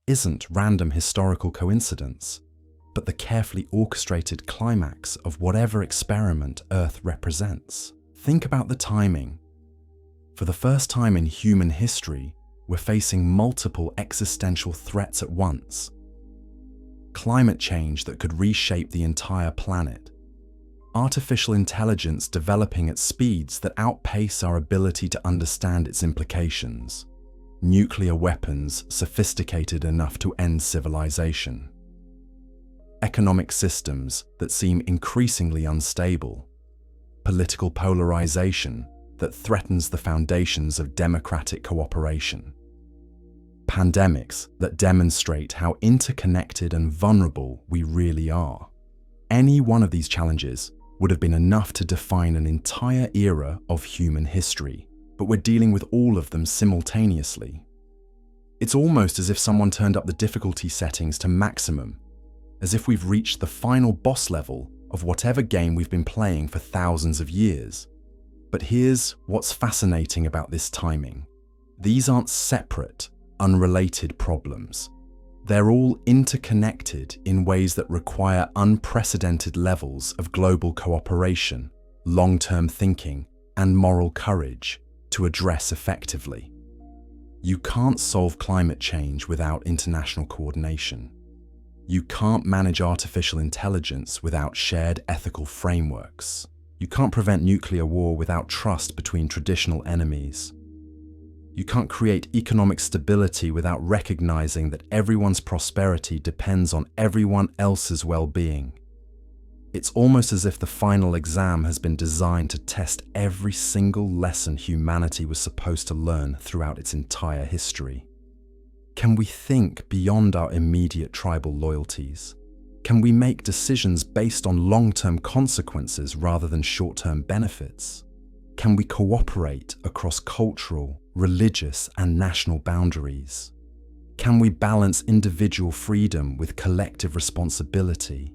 isn't random historical coincidence, but the carefully orchestrated climax of whatever experiment Earth represents? Think about the timing. For the first time in human history, we're facing multiple existential threats at once. Climate change that could reshape the entire planet. Artificial intelligence developing at speeds that outpace our ability to understand its implications. Nuclear weapons sophisticated enough to end civilization. Economic systems that seem increasingly unstable. Political polarization that threatens the foundations of democratic cooperation. Pandemics that demonstrate how interconnected and vulnerable we really are. Any one of these challenges would have been enough to define an entire era of human history, but we're dealing with all of them simultaneously. It's almost as if someone turned up the difficulty settings to maximum, as if we've reached the final boss level of whatever game we've been playing for thousands of years. But here's what's fascinating about this timing. These aren't separate, unrelated problems. They're all interconnected in ways that require unprecedented levels of global cooperation, long-term thinking, and moral courage to address effectively. You can't solve climate change without international coordination. You can't manage artificial intelligence without shared ethical frameworks. You can't prevent nuclear war without trust between traditional enemies. You can't create economic stability without recognizing that everyone's prosperity depends on everyone else's well-being. It's almost as if the final exam has been designed to test every single lesson humanity was supposed to learn throughout its entire history. Can we think beyond our immediate tribal loyalties? Can we make decisions based on long-term consequences rather than short-term benefits? Can we cooperate across cultural, religious, and national boundaries? Can we balance individual freedom with collective responsibility?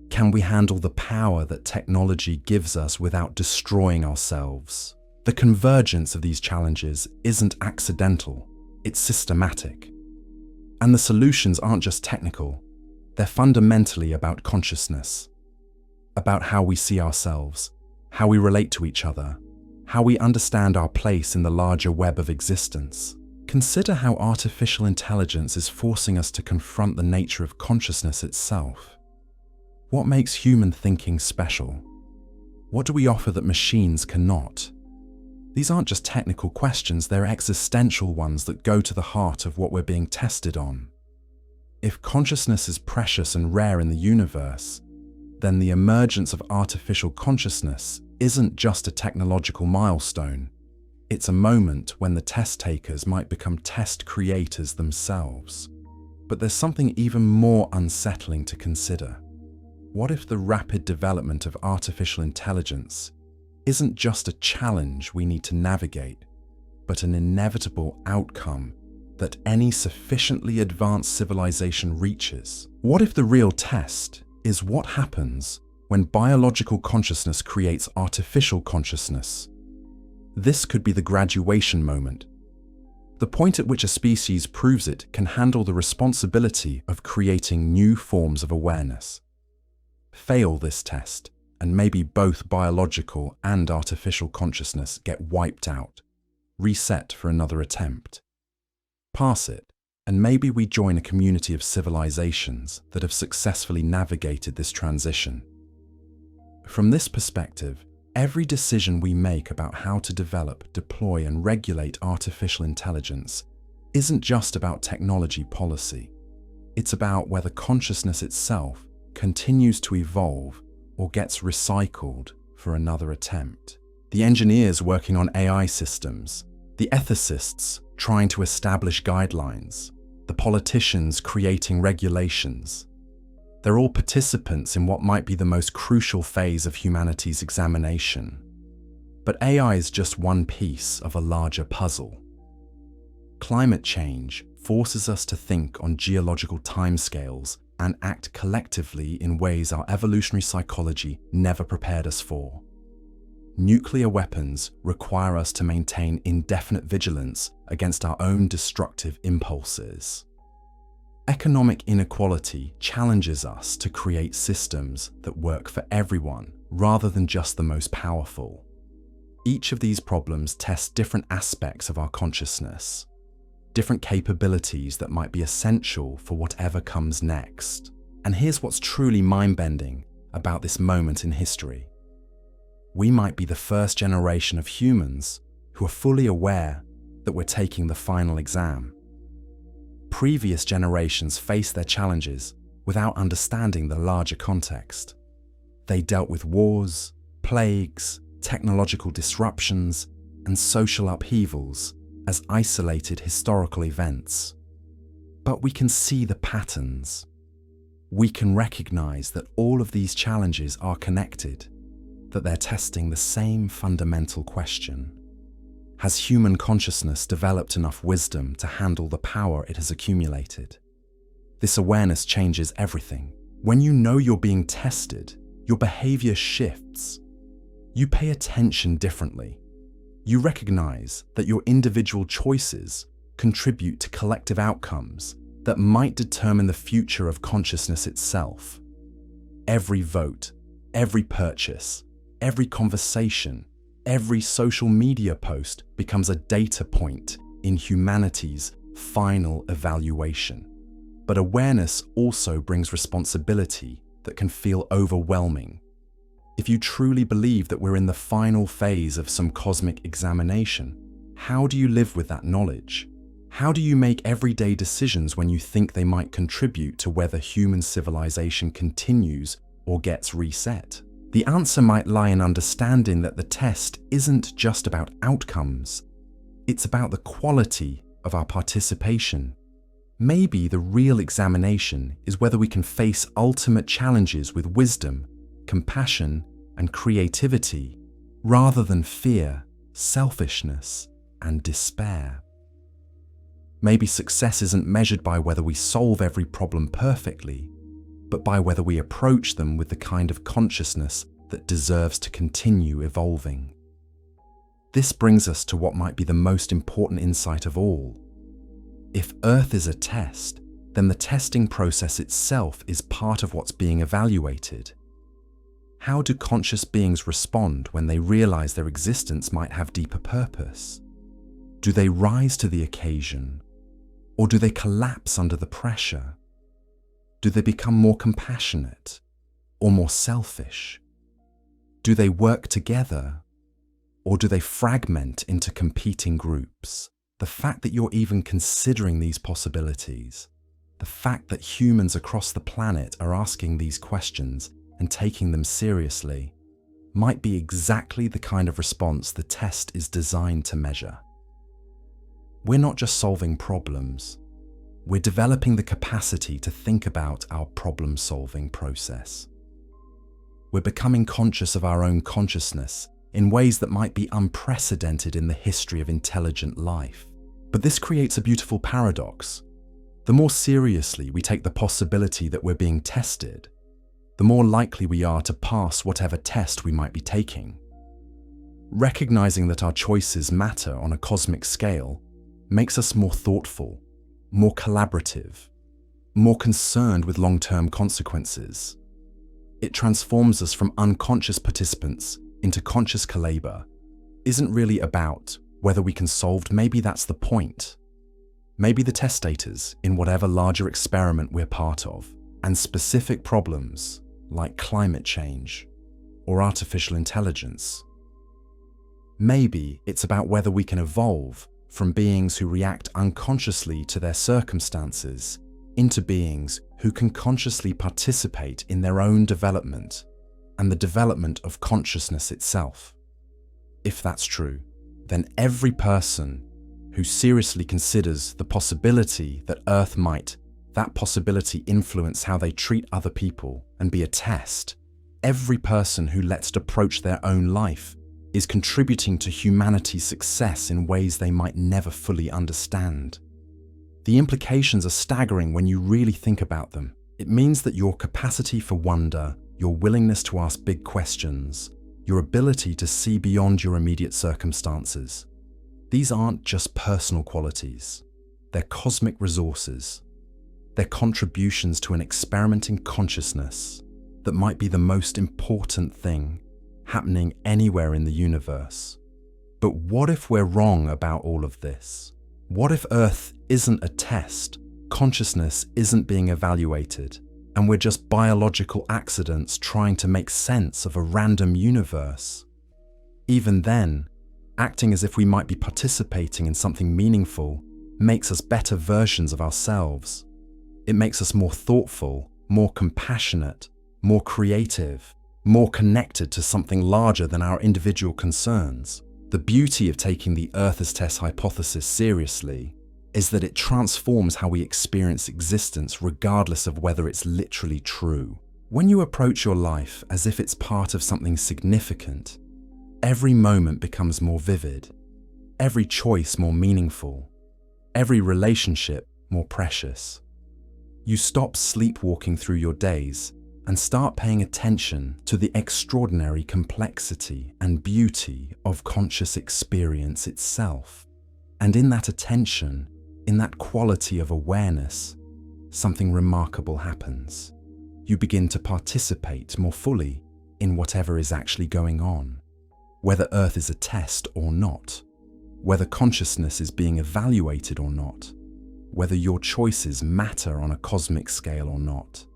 Can we handle the power that technology gives us without destroying ourselves? The convergence of these challenges isn't accidental, it's systematic. And the solutions aren't just technical, they're fundamentally about consciousness, about how we see ourselves, how we relate to each other, how we understand our place in the larger web of existence. Consider how artificial intelligence is forcing us to confront the nature of consciousness itself. What makes human thinking special? What do we offer that machines cannot? These aren't just technical questions, they're existential ones that go to the heart of what we're being tested on. If consciousness is precious and rare in the universe, then the emergence of artificial consciousness isn't just a technological milestone. It's a moment when the test takers might become test creators themselves. But there's something even more unsettling to consider. What if the rapid development of artificial intelligence isn't just a challenge we need to navigate, but an inevitable outcome that any sufficiently advanced civilization reaches. What if the real test is what happens when biological consciousness creates artificial consciousness? This could be the graduation moment, the point at which a species proves it can handle the responsibility of creating new forms of awareness. Fail this test, and maybe both biological and artificial consciousness get wiped out, reset for another attempt. Pass it, and maybe we join a community of civilizations that have successfully navigated this transition. From this perspective, every decision we make about how to develop, deploy, and regulate artificial intelligence isn't just about technology policy. It's about whether consciousness itself continues to evolve or gets recycled for another attempt. The engineers working on AI systems, the ethicists trying to establish guidelines, the politicians creating regulations. They're all participants in what might be the most crucial phase of humanity's examination. But AI is just one piece of a larger puzzle. Climate change forces us to think on geological timescales and act collectively in ways our evolutionary psychology never prepared us for. Nuclear weapons require us to maintain indefinite vigilance against our own destructive impulses. Economic inequality challenges us to create systems that work for everyone rather than just the most powerful. Each of these problems tests different aspects of our consciousness, different capabilities that might be essential for whatever comes next. And here's what's truly mind-bending about this moment in history. We might be the first generation of humans who are fully aware that we're taking the final exam. Previous generations faced their challenges without understanding the larger context. They dealt with wars, plagues, technological disruptions, and social upheavals as isolated historical events. But we can see the patterns. We can recognize that all of these challenges are connected, that they're testing the same fundamental question. Has human consciousness developed enough wisdom to handle the power it has accumulated? This awareness changes everything. When you know you're being tested, your behavior shifts. You pay attention differently. You recognize that your individual choices contribute to collective outcomes that might determine the future of consciousness itself. Every vote, every purchase, every conversation, every social media post becomes a data point in humanity's final evaluation. But awareness also brings responsibility that can feel overwhelming. If you truly believe that we're in the final phase of some cosmic examination, how do you live with that knowledge? How do you make everyday decisions when you think they might contribute to whether human civilization continues or gets reset? The answer might lie in understanding that the test isn't just about outcomes. It's about the quality of our participation. Maybe the real examination is whether we can face ultimate challenges with wisdom, compassion, and creativity, rather than fear, selfishness, and despair. Maybe success isn't measured by whether we solve every problem perfectly, but by whether we approach them with the kind of consciousness that deserves to continue evolving. This brings us to what might be the most important insight of all. If Earth is a test, then the testing process itself is part of what's being evaluated. How do conscious beings respond when they realize their existence might have deeper purpose? Do they rise to the occasion, or do they collapse under the pressure? Do they become more compassionate or more selfish? Do they work together, or do they fragment into competing groups? The fact that you're even considering these possibilities, the fact that humans across the planet are asking these questions and taking them seriously, might be exactly the kind of response the test is designed to measure. We're not just solving problems, we're developing the capacity to think about our problem-solving process. We're becoming conscious of our own consciousness in ways that might be unprecedented in the history of intelligent life. But this creates a beautiful paradox. The more seriously we take the possibility that we're being tested, the more likely we are to pass whatever test we might be taking. Recognizing that our choices matter on a cosmic scale makes us more thoughtful, more collaborative, more concerned with long-term consequences. It transforms us from unconscious participants into conscious collabor. Isn't really about whether we can solve, maybe that's the point. Maybe the testators in whatever larger experiment we're part of, and specific problems like climate change or artificial intelligence. Maybe it's about whether we can evolve from beings who react unconsciously to their circumstances into beings who can consciously participate in their own development and the development of consciousness itself. If that's true, then every person who seriously considers the possibility that Earth might, that possibility influence how they treat other people and be a test, every person who lets it approach their own life is contributing to humanity's success in ways they might never fully understand. The implications are staggering when you really think about them. It means that your capacity for wonder, your willingness to ask big questions, your ability to see beyond your immediate circumstances, these aren't just personal qualities. They're cosmic resources. They're contributions to an experimenting consciousness that might be the most important thing happening anywhere in the universe. But what if we're wrong about all of this? What if Earth isn't a test, consciousness isn't being evaluated, and we're just biological accidents trying to make sense of a random universe? Even then, acting as if we might be participating in something meaningful makes us better versions of ourselves. It makes us more thoughtful, more compassionate, more creative, more connected to something larger than our individual concerns. The beauty of taking the Earth as test hypothesis seriously is that it transforms how we experience existence regardless of whether it's literally true. When you approach your life as if it's part of something significant, every moment becomes more vivid, every choice more meaningful, every relationship more precious. You stop sleepwalking through your days and start paying attention to the extraordinary complexity and beauty of conscious experience itself. And in that attention, in that quality of awareness, something remarkable happens. You begin to participate more fully in whatever is actually going on, whether Earth is a test or not, whether consciousness is being evaluated or not, whether your choices matter on a cosmic scale or not.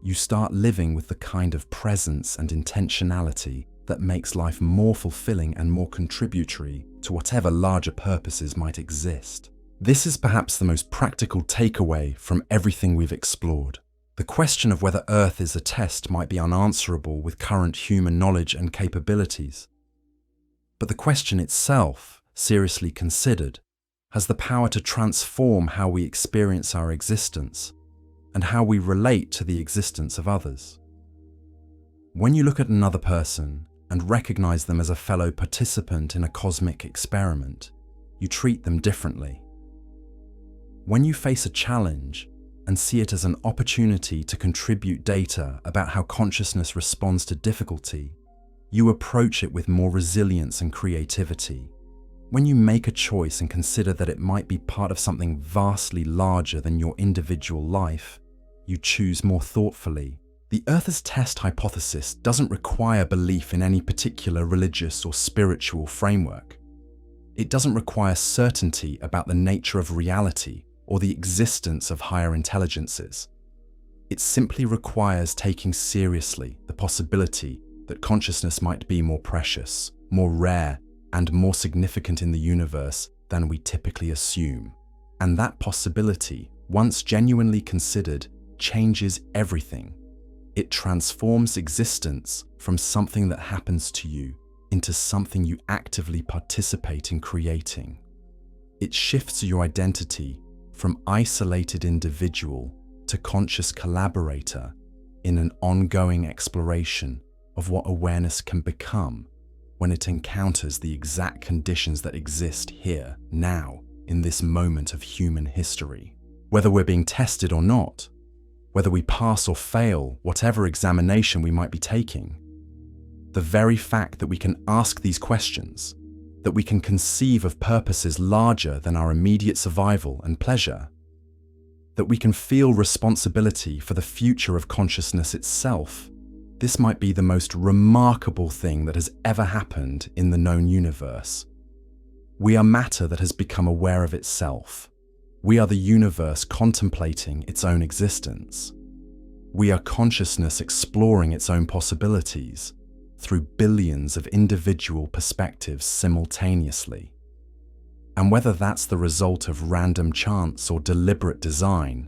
You start living with the kind of presence and intentionality that makes life more fulfilling and more contributory to whatever larger purposes might exist. This is perhaps the most practical takeaway from everything we've explored. The question of whether Earth is a test might be unanswerable with current human knowledge and capabilities. But the question itself, seriously considered, has the power to transform how we experience our existence and how we relate to the existence of others. When you look at another person and recognize them as a fellow participant in a cosmic experiment, you treat them differently. When you face a challenge and see it as an opportunity to contribute data about how consciousness responds to difficulty, you approach it with more resilience and creativity. When you make a choice and consider that it might be part of something vastly larger than your individual life, you choose more thoughtfully. The Earth as test hypothesis doesn't require belief in any particular religious or spiritual framework. It doesn't require certainty about the nature of reality or the existence of higher intelligences. It simply requires taking seriously the possibility that consciousness might be more precious, more rare, and more significant in the universe than we typically assume. And that possibility, once genuinely considered, changes everything. It transforms existence from something that happens to you into something you actively participate in creating. It shifts your identity from isolated individual to conscious collaborator in an ongoing exploration of what awareness can become when it encounters the exact conditions that exist here, now, in this moment of human history. Whether we're being tested or not, whether we pass or fail whatever examination we might be taking, the very fact that we can ask these questions, that we can conceive of purposes larger than our immediate survival and pleasure, that we can feel responsibility for the future of consciousness itself, this might be the most remarkable thing that has ever happened in the known universe. We are matter that has become aware of itself. We are the universe contemplating its own existence. We are consciousness exploring its own possibilities through billions of individual perspectives simultaneously. And whether that's the result of random chance or deliberate design,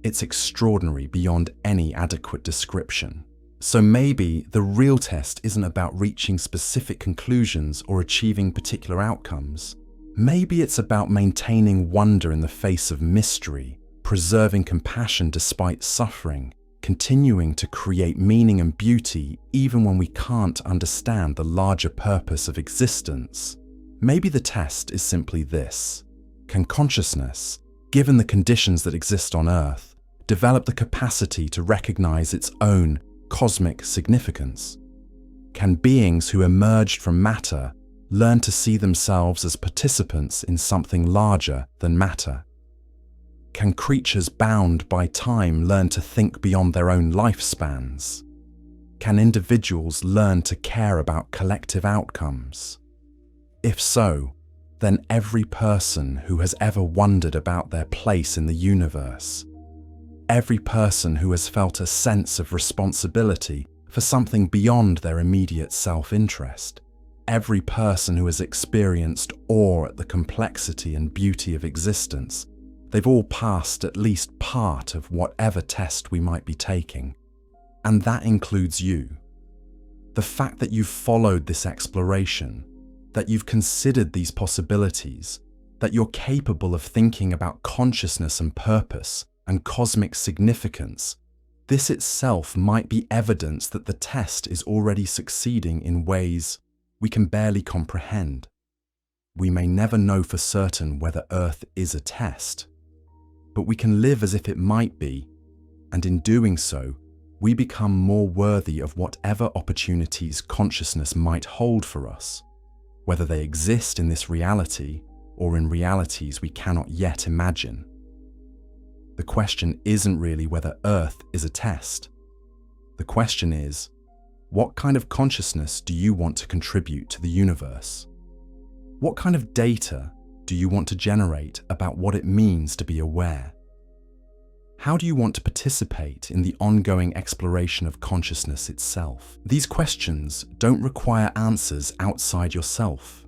it's extraordinary beyond any adequate description. So maybe the real test isn't about reaching specific conclusions or achieving particular outcomes. Maybe it's about maintaining wonder in the face of mystery, preserving compassion despite suffering, continuing to create meaning and beauty even when we can't understand the larger purpose of existence. Maybe the test is simply this: can consciousness, given the conditions that exist on Earth, develop the capacity to recognize its own cosmic significance? Can beings who emerged from matter learn to see themselves as participants in something larger than matter? Can creatures bound by time learn to think beyond their own lifespans? Can individuals learn to care about collective outcomes? If so, then every person who has ever wondered about their place in the universe, every person who has felt a sense of responsibility for something beyond their immediate self-interest, every person who has experienced awe at the complexity and beauty of existence, they've all passed at least part of whatever test we might be taking. And that includes you. The fact that you've followed this exploration, that you've considered these possibilities, that you're capable of thinking about consciousness and purpose and cosmic significance, this itself might be evidence that the test is already succeeding in ways we can barely comprehend. We may never know for certain whether Earth is a test, but we can live as if it might be, and in doing so, we become more worthy of whatever opportunities consciousness might hold for us, whether they exist in this reality or in realities we cannot yet imagine. The question isn't really whether Earth is a test. The question is, what kind of consciousness do you want to contribute to the universe? What kind of data do you want to generate about what it means to be aware? How do you want to participate in the ongoing exploration of consciousness itself? These questions don't require answers outside yourself.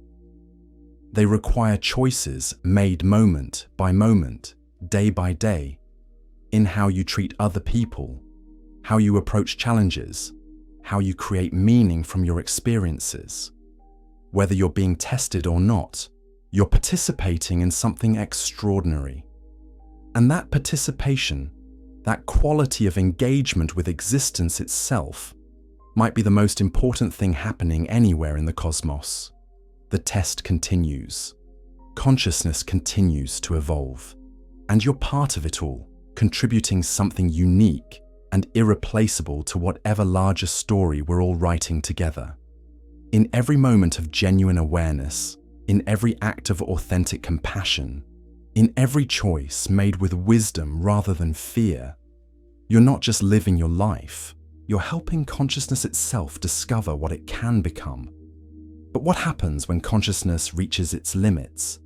They require choices made moment by moment, day by day, in how you treat other people, how you approach challenges, how you create meaning from your experiences. Whether you're being tested or not, you're participating in something extraordinary. And that participation, that quality of engagement with existence itself, might be the most important thing happening anywhere in the cosmos. The test continues. Consciousness continues to evolve. And you're part of it all, contributing something unique and irreplaceable to whatever larger story we're all writing together. In every moment of genuine awareness, in every act of authentic compassion, in every choice made with wisdom rather than fear, you're not just living your life, you're helping consciousness itself discover what it can become. But what happens when consciousness reaches its limits?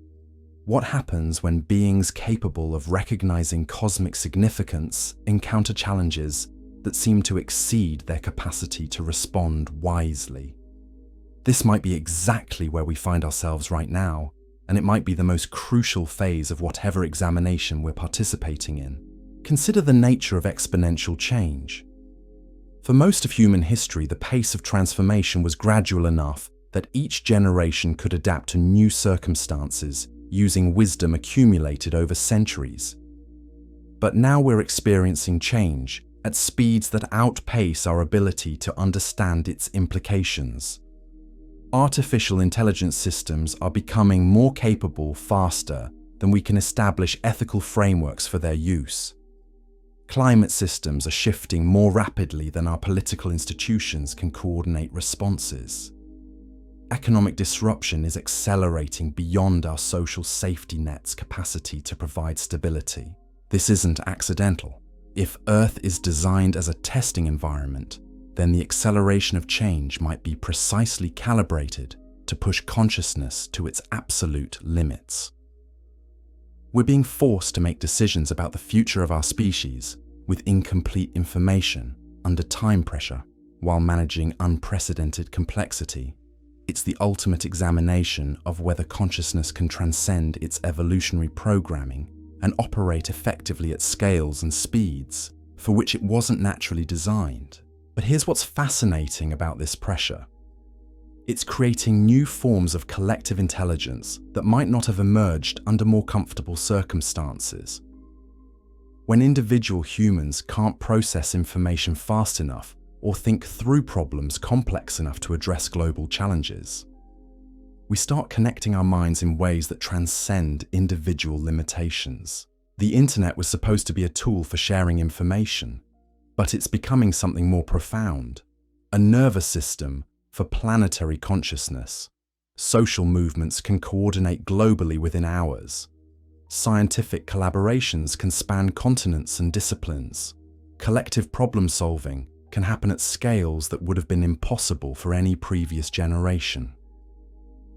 What happens when beings capable of recognizing cosmic significance encounter challenges that seem to exceed their capacity to respond wisely? This might be exactly where we find ourselves right now, and it might be the most crucial phase of whatever examination we're participating in. Consider the nature of exponential change. For most of human history, the pace of transformation was gradual enough that each generation could adapt to new circumstances using wisdom accumulated over centuries. But now we're experiencing change at speeds that outpace our ability to understand its implications. Artificial intelligence systems are becoming more capable faster than we can establish ethical frameworks for their use. Climate systems are shifting more rapidly than our political institutions can coordinate responses. Economic disruption is accelerating beyond our social safety net's capacity to provide stability. This isn't accidental. If Earth is designed as a testing environment, then the acceleration of change might be precisely calibrated to push consciousness to its absolute limits. We're being forced to make decisions about the future of our species with incomplete information under time pressure while managing unprecedented complexity. It's the ultimate examination of whether consciousness can transcend its evolutionary programming and operate effectively at scales and speeds for which it wasn't naturally designed. But here's what's fascinating about this pressure. It's creating new forms of collective intelligence that might not have emerged under more comfortable circumstances. When individual humans can't process information fast enough or think through problems complex enough to address global challenges, we start connecting our minds in ways that transcend individual limitations. The internet was supposed to be a tool for sharing information, but it's becoming something more profound, a nervous system for planetary consciousness. Social movements can coordinate globally within hours. Scientific collaborations can span continents and disciplines. Collective problem solving can happen at scales that would have been impossible for any previous generation.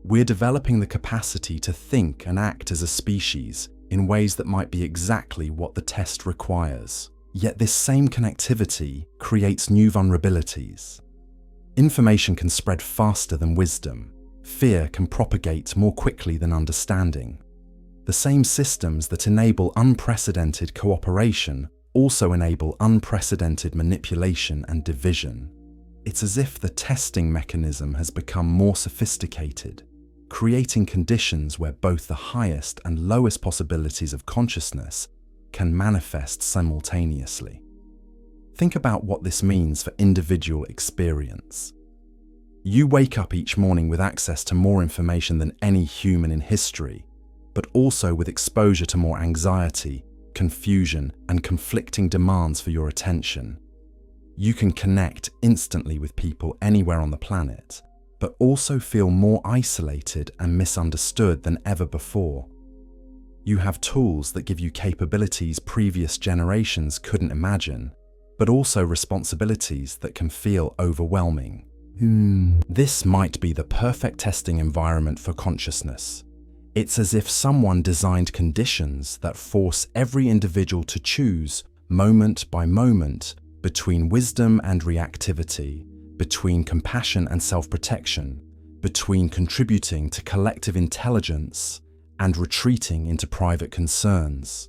We're developing the capacity to think and act as a species in ways that might be exactly what the test requires. Yet this same connectivity creates new vulnerabilities. Information can spread faster than wisdom. Fear can propagate more quickly than understanding. The same systems that enable unprecedented cooperation also enable unprecedented manipulation and division. It's as if the testing mechanism has become more sophisticated, creating conditions where both the highest and lowest possibilities of consciousness can manifest simultaneously. Think about what this means for individual experience. You wake up each morning with access to more information than any human in history, but also with exposure to more anxiety, confusion, and conflicting demands for your attention. You can connect instantly with people anywhere on the planet, but also feel more isolated and misunderstood than ever before. You have tools that give you capabilities previous generations couldn't imagine, but also responsibilities that can feel overwhelming. This might be the perfect testing environment for consciousness. It's as if someone designed conditions that force every individual to choose, moment by moment, between wisdom and reactivity, between compassion and self-protection, between contributing to collective intelligence and retreating into private concerns.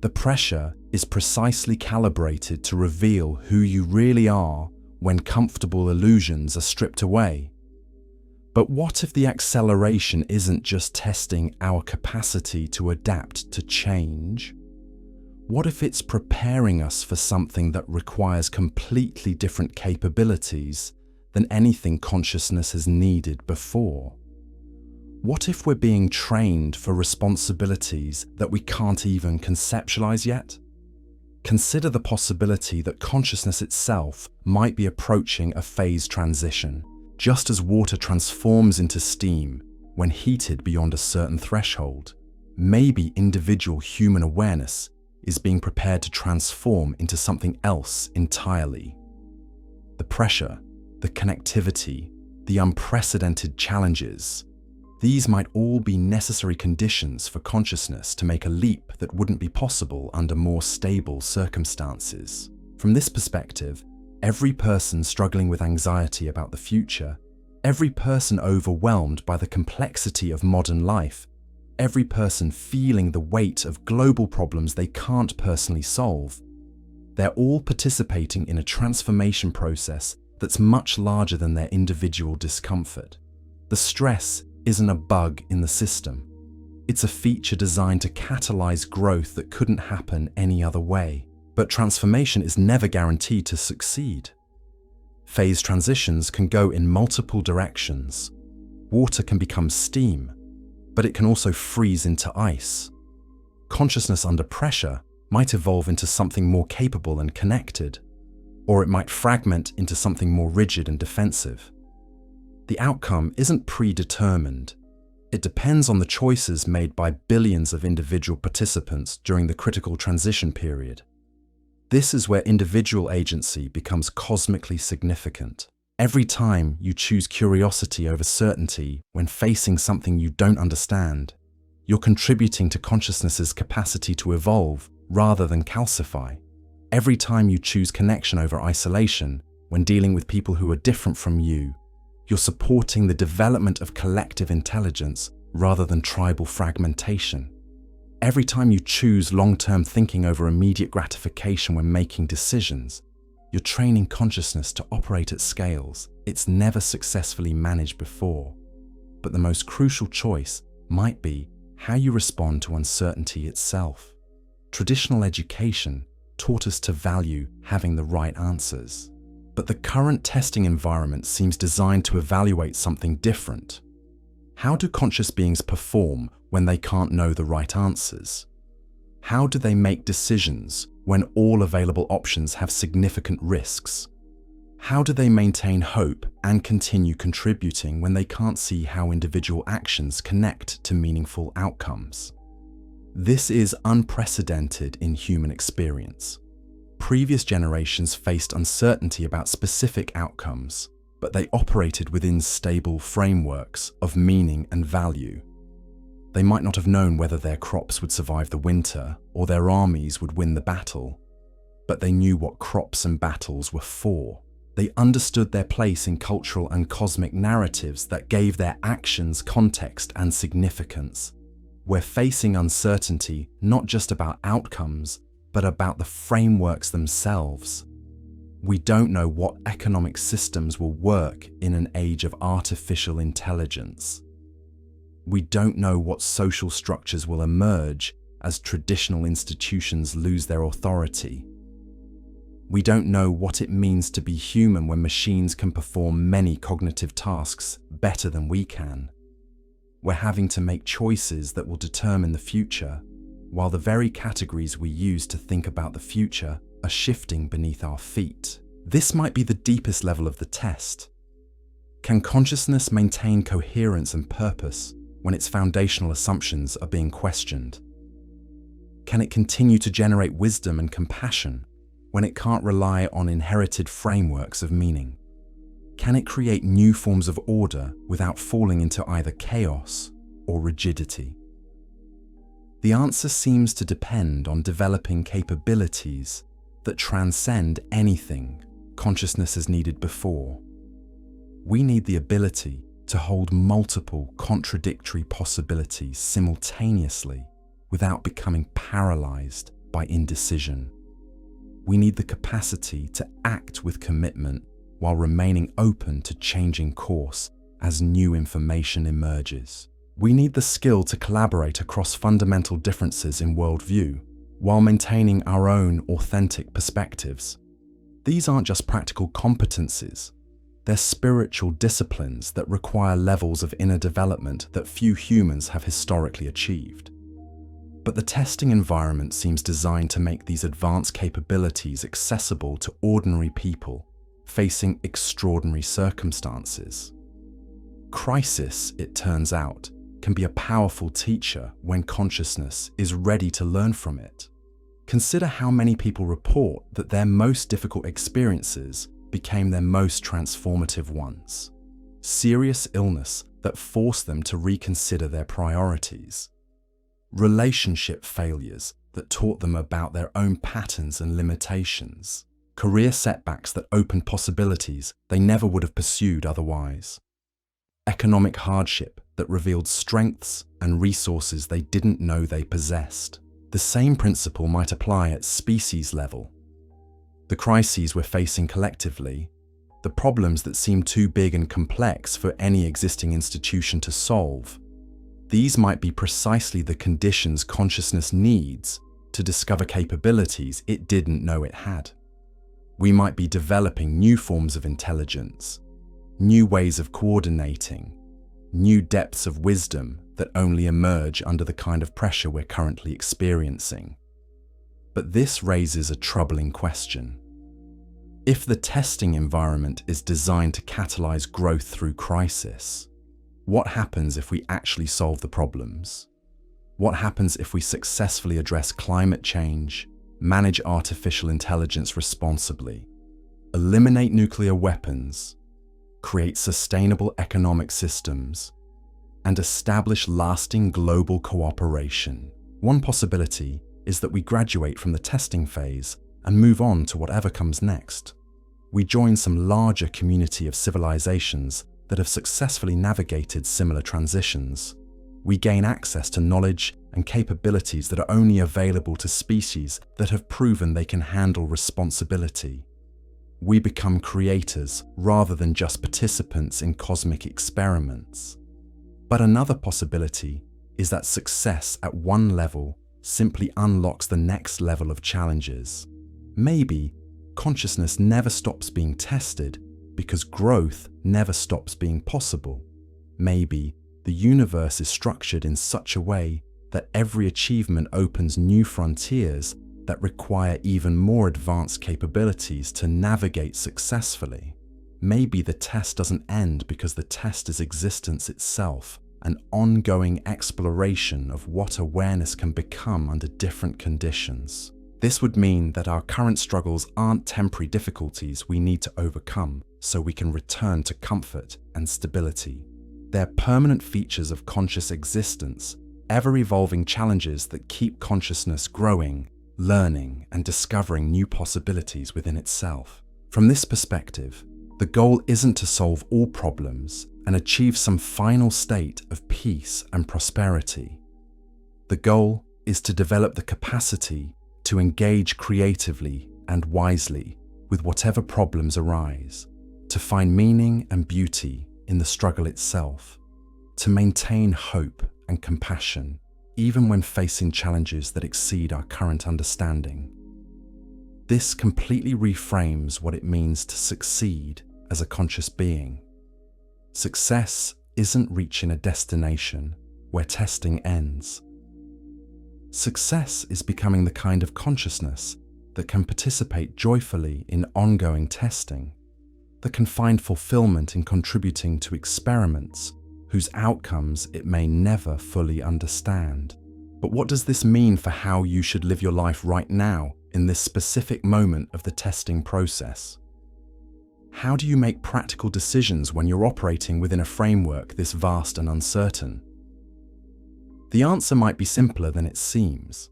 The pressure is precisely calibrated to reveal who you really are when comfortable illusions are stripped away. But what if the acceleration isn't just testing our capacity to adapt to change? What if it's preparing us for something that requires completely different capabilities than anything consciousness has needed before? What if we're being trained for responsibilities that we can't even conceptualize yet? Consider the possibility that consciousness itself might be approaching a phase transition, just as water transforms into steam when heated beyond a certain threshold. Maybe individual human awareness is being prepared to transform into something else entirely. The pressure, the connectivity, the unprecedented challenges, these might all be necessary conditions for consciousness to make a leap that wouldn't be possible under more stable circumstances. From this perspective, every person struggling with anxiety about the future, every person overwhelmed by the complexity of modern life, every person feeling the weight of global problems they can't personally solve, they're all participating in a transformation process that's much larger than their individual discomfort. The stress isn't a bug in the system. It's a feature designed to catalyze growth that couldn't happen any other way. But transformation is never guaranteed to succeed. Phase transitions can go in multiple directions. Water can become steam, but it can also freeze into ice. Consciousness under pressure might evolve into something more capable and connected, or it might fragment into something more rigid and defensive. The outcome isn't predetermined. It depends on the choices made by billions of individual participants during the critical transition period. This is where individual agency becomes cosmically significant. Every time you choose curiosity over certainty when facing something you don't understand, you're contributing to consciousness's capacity to evolve rather than calcify. Every time you choose connection over isolation when dealing with people who are different from you, you're supporting the development of collective intelligence rather than tribal fragmentation. Every time you choose long-term thinking over immediate gratification when making decisions, you're training consciousness to operate at scales it's never successfully managed before. But the most crucial choice might be how you respond to uncertainty itself. Traditional education taught us to value having the right answers. But the current testing environment seems designed to evaluate something different. How do conscious beings perform when they can't know the right answers? How do they make decisions when all available options have significant risks? How do they maintain hope and continue contributing when they can't see how individual actions connect to meaningful outcomes? This is unprecedented in human experience. Previous generations faced uncertainty about specific outcomes, but they operated within stable frameworks of meaning and value. They might not have known whether their crops would survive the winter or their armies would win the battle, but they knew what crops and battles were for. They understood their place in cultural and cosmic narratives that gave their actions context and significance. We're facing uncertainty not just about outcomes, but about the frameworks themselves. We don't know what economic systems will work in an age of artificial intelligence. We don't know what social structures will emerge as traditional institutions lose their authority. We don't know what it means to be human when machines can perform many cognitive tasks better than we can. We're having to make choices that will determine the future, while the very categories we use to think about the future are shifting beneath our feet. This might be the deepest level of the test. Can consciousness maintain coherence and purpose when its foundational assumptions are being questioned? Can it continue to generate wisdom and compassion when it can't rely on inherited frameworks of meaning? Can it create new forms of order without falling into either chaos or rigidity? The answer seems to depend on developing capabilities that transcend anything consciousness has needed before. We need the ability to hold multiple contradictory possibilities simultaneously without becoming paralyzed by indecision. We need the capacity to act with commitment while remaining open to changing course as new information emerges. We need the skill to collaborate across fundamental differences in worldview while maintaining our own authentic perspectives. These aren't just practical competencies, they're spiritual disciplines that require levels of inner development that few humans have historically achieved. But the testing environment seems designed to make these advanced capabilities accessible to ordinary people facing extraordinary circumstances. Crisis, it turns out, can be a powerful teacher when consciousness is ready to learn from it. Consider how many people report that their most difficult experiences became their most transformative ones. Serious illness that forced them to reconsider their priorities. Relationship failures that taught them about their own patterns and limitations. Career setbacks that opened possibilities they never would have pursued otherwise. Economic hardship that revealed strengths and resources they didn't know they possessed. The same principle might apply at species level. The crises we're facing collectively, the problems that seem too big and complex for any existing institution to solve, these might be precisely the conditions consciousness needs to discover capabilities it didn't know it had. We might be developing new forms of intelligence, new ways of coordinating, new depths of wisdom that only emerge under the kind of pressure we're currently experiencing. But this raises a troubling question. If the testing environment is designed to catalyze growth through crisis, what happens if we actually solve the problems? What happens if we successfully address climate change, manage artificial intelligence responsibly, eliminate nuclear weapons, create sustainable economic systems, and establish lasting global cooperation? One possibility is that we graduate from the testing phase and move on to whatever comes next. We join some larger community of civilizations that have successfully navigated similar transitions. We gain access to knowledge and capabilities that are only available to species that have proven they can handle responsibility. We become creators rather than just participants in cosmic experiments. But another possibility is that success at one level simply unlocks the next level of challenges. Maybe consciousness never stops being tested because growth never stops being possible. Maybe the universe is structured in such a way that every achievement opens new frontiers that require even more advanced capabilities to navigate successfully. Maybe the test doesn't end because the test is existence itself, an ongoing exploration of what awareness can become under different conditions. This would mean that our current struggles aren't temporary difficulties we need to overcome so we can return to comfort and stability. They're permanent features of conscious existence, ever-evolving challenges that keep consciousness growing, learning, and discovering new possibilities within itself. From this perspective, the goal isn't to solve all problems and achieve some final state of peace and prosperity. The goal is to develop the capacity to engage creatively and wisely with whatever problems arise, to find meaning and beauty in the struggle itself, to maintain hope and compassion even when facing challenges that exceed our current understanding. This completely reframes what it means to succeed as a conscious being. Success isn't reaching a destination where testing ends. Success is becoming the kind of consciousness that can participate joyfully in ongoing testing, that can find fulfillment in contributing to experiments whose outcomes it may never fully understand. But what does this mean for how you should live your life right now in this specific moment of the testing process? How do you make practical decisions when you're operating within a framework this vast and uncertain? The answer might be simpler than it seems.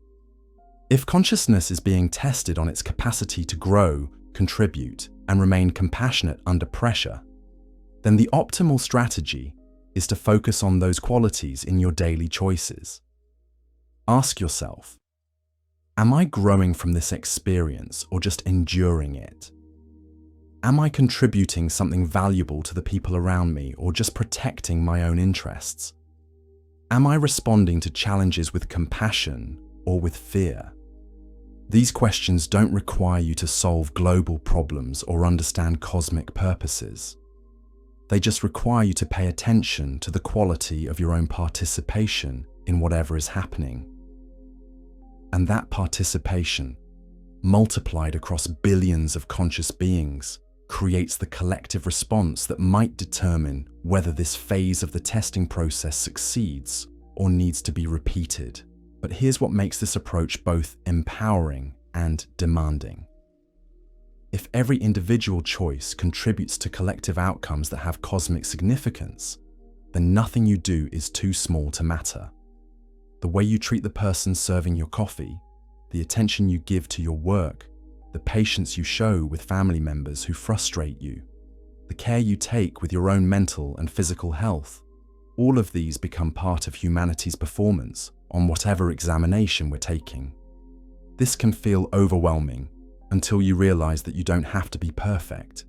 If consciousness is being tested on its capacity to grow, contribute, and remain compassionate under pressure, then the optimal strategy is to focus on those qualities in your daily choices. Ask yourself, am I growing from this experience or just enduring it? Am I contributing something valuable to the people around me or just protecting my own interests? Am I responding to challenges with compassion or with fear? These questions don't require you to solve global problems or understand cosmic purposes. They just require you to pay attention to the quality of your own participation in whatever is happening. And that participation, multiplied across billions of conscious beings, creates the collective response that might determine whether this phase of the testing process succeeds or needs to be repeated. But here's what makes this approach both empowering and demanding. If every individual choice contributes to collective outcomes that have cosmic significance, then nothing you do is too small to matter. The way you treat the person serving your coffee, the attention you give to your work, the patience you show with family members who frustrate you, the care you take with your own mental and physical health, all of these become part of humanity's performance on whatever examination we're taking. This can feel overwhelming until you realize that you don't have to be perfect.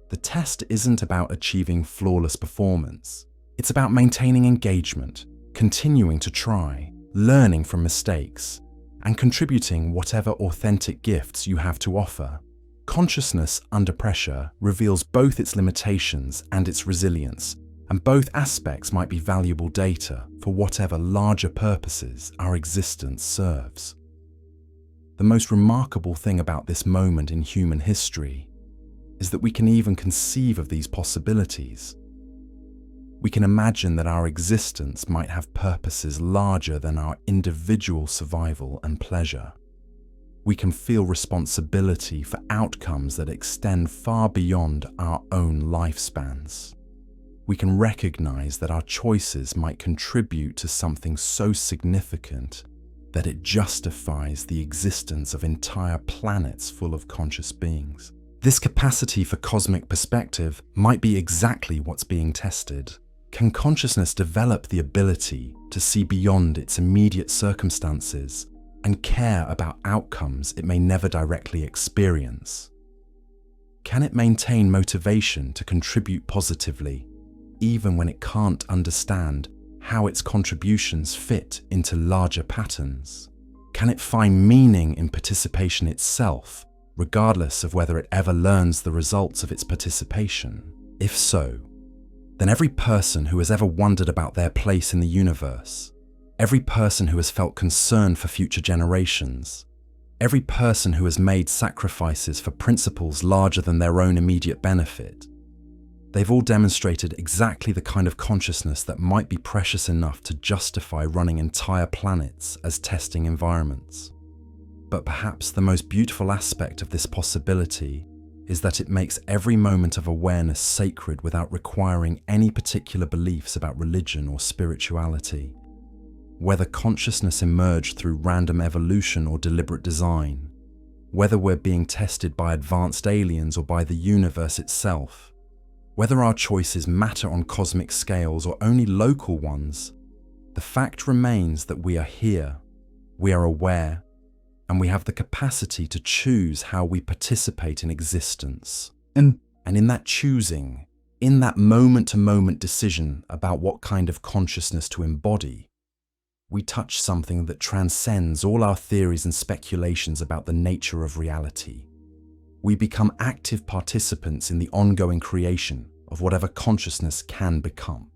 The test isn't about achieving flawless performance. It's about maintaining engagement, continuing to try, learning from mistakes, and contributing whatever authentic gifts you have to offer. Consciousness under pressure reveals both its limitations and its resilience, and both aspects might be valuable data for whatever larger purposes our existence serves. The most remarkable thing about this moment in human history is that we can even conceive of these possibilities. We can imagine that our existence might have purposes larger than our individual survival and pleasure. We can feel responsibility for outcomes that extend far beyond our own lifespans. We can recognize that our choices might contribute to something so significant that it justifies the existence of entire planets full of conscious beings. This capacity for cosmic perspective might be exactly what's being tested. Can consciousness develop the ability to see beyond its immediate circumstances and care about outcomes it may never directly experience? Can it maintain motivation to contribute positively, even when it can't understand how its contributions fit into larger patterns? Can it find meaning in participation itself, regardless of whether it ever learns the results of its participation? If so, then every person who has ever wondered about their place in the universe, every person who has felt concern for future generations, every person who has made sacrifices for principles larger than their own immediate benefit, they've all demonstrated exactly the kind of consciousness that might be precious enough to justify running entire planets as testing environments. But perhaps the most beautiful aspect of this possibility is that it makes every moment of awareness sacred without requiring any particular beliefs about religion or spirituality. Whether consciousness emerged through random evolution or deliberate design, whether we're being tested by advanced aliens or by the universe itself, whether our choices matter on cosmic scales or only local ones, the fact remains that we are here, we are aware, and we have the capacity to choose how we participate in existence. And in that choosing, in that moment-to-moment decision about what kind of consciousness to embody, we touch something that transcends all our theories and speculations about the nature of reality. We become active participants in the ongoing creation of whatever consciousness can become.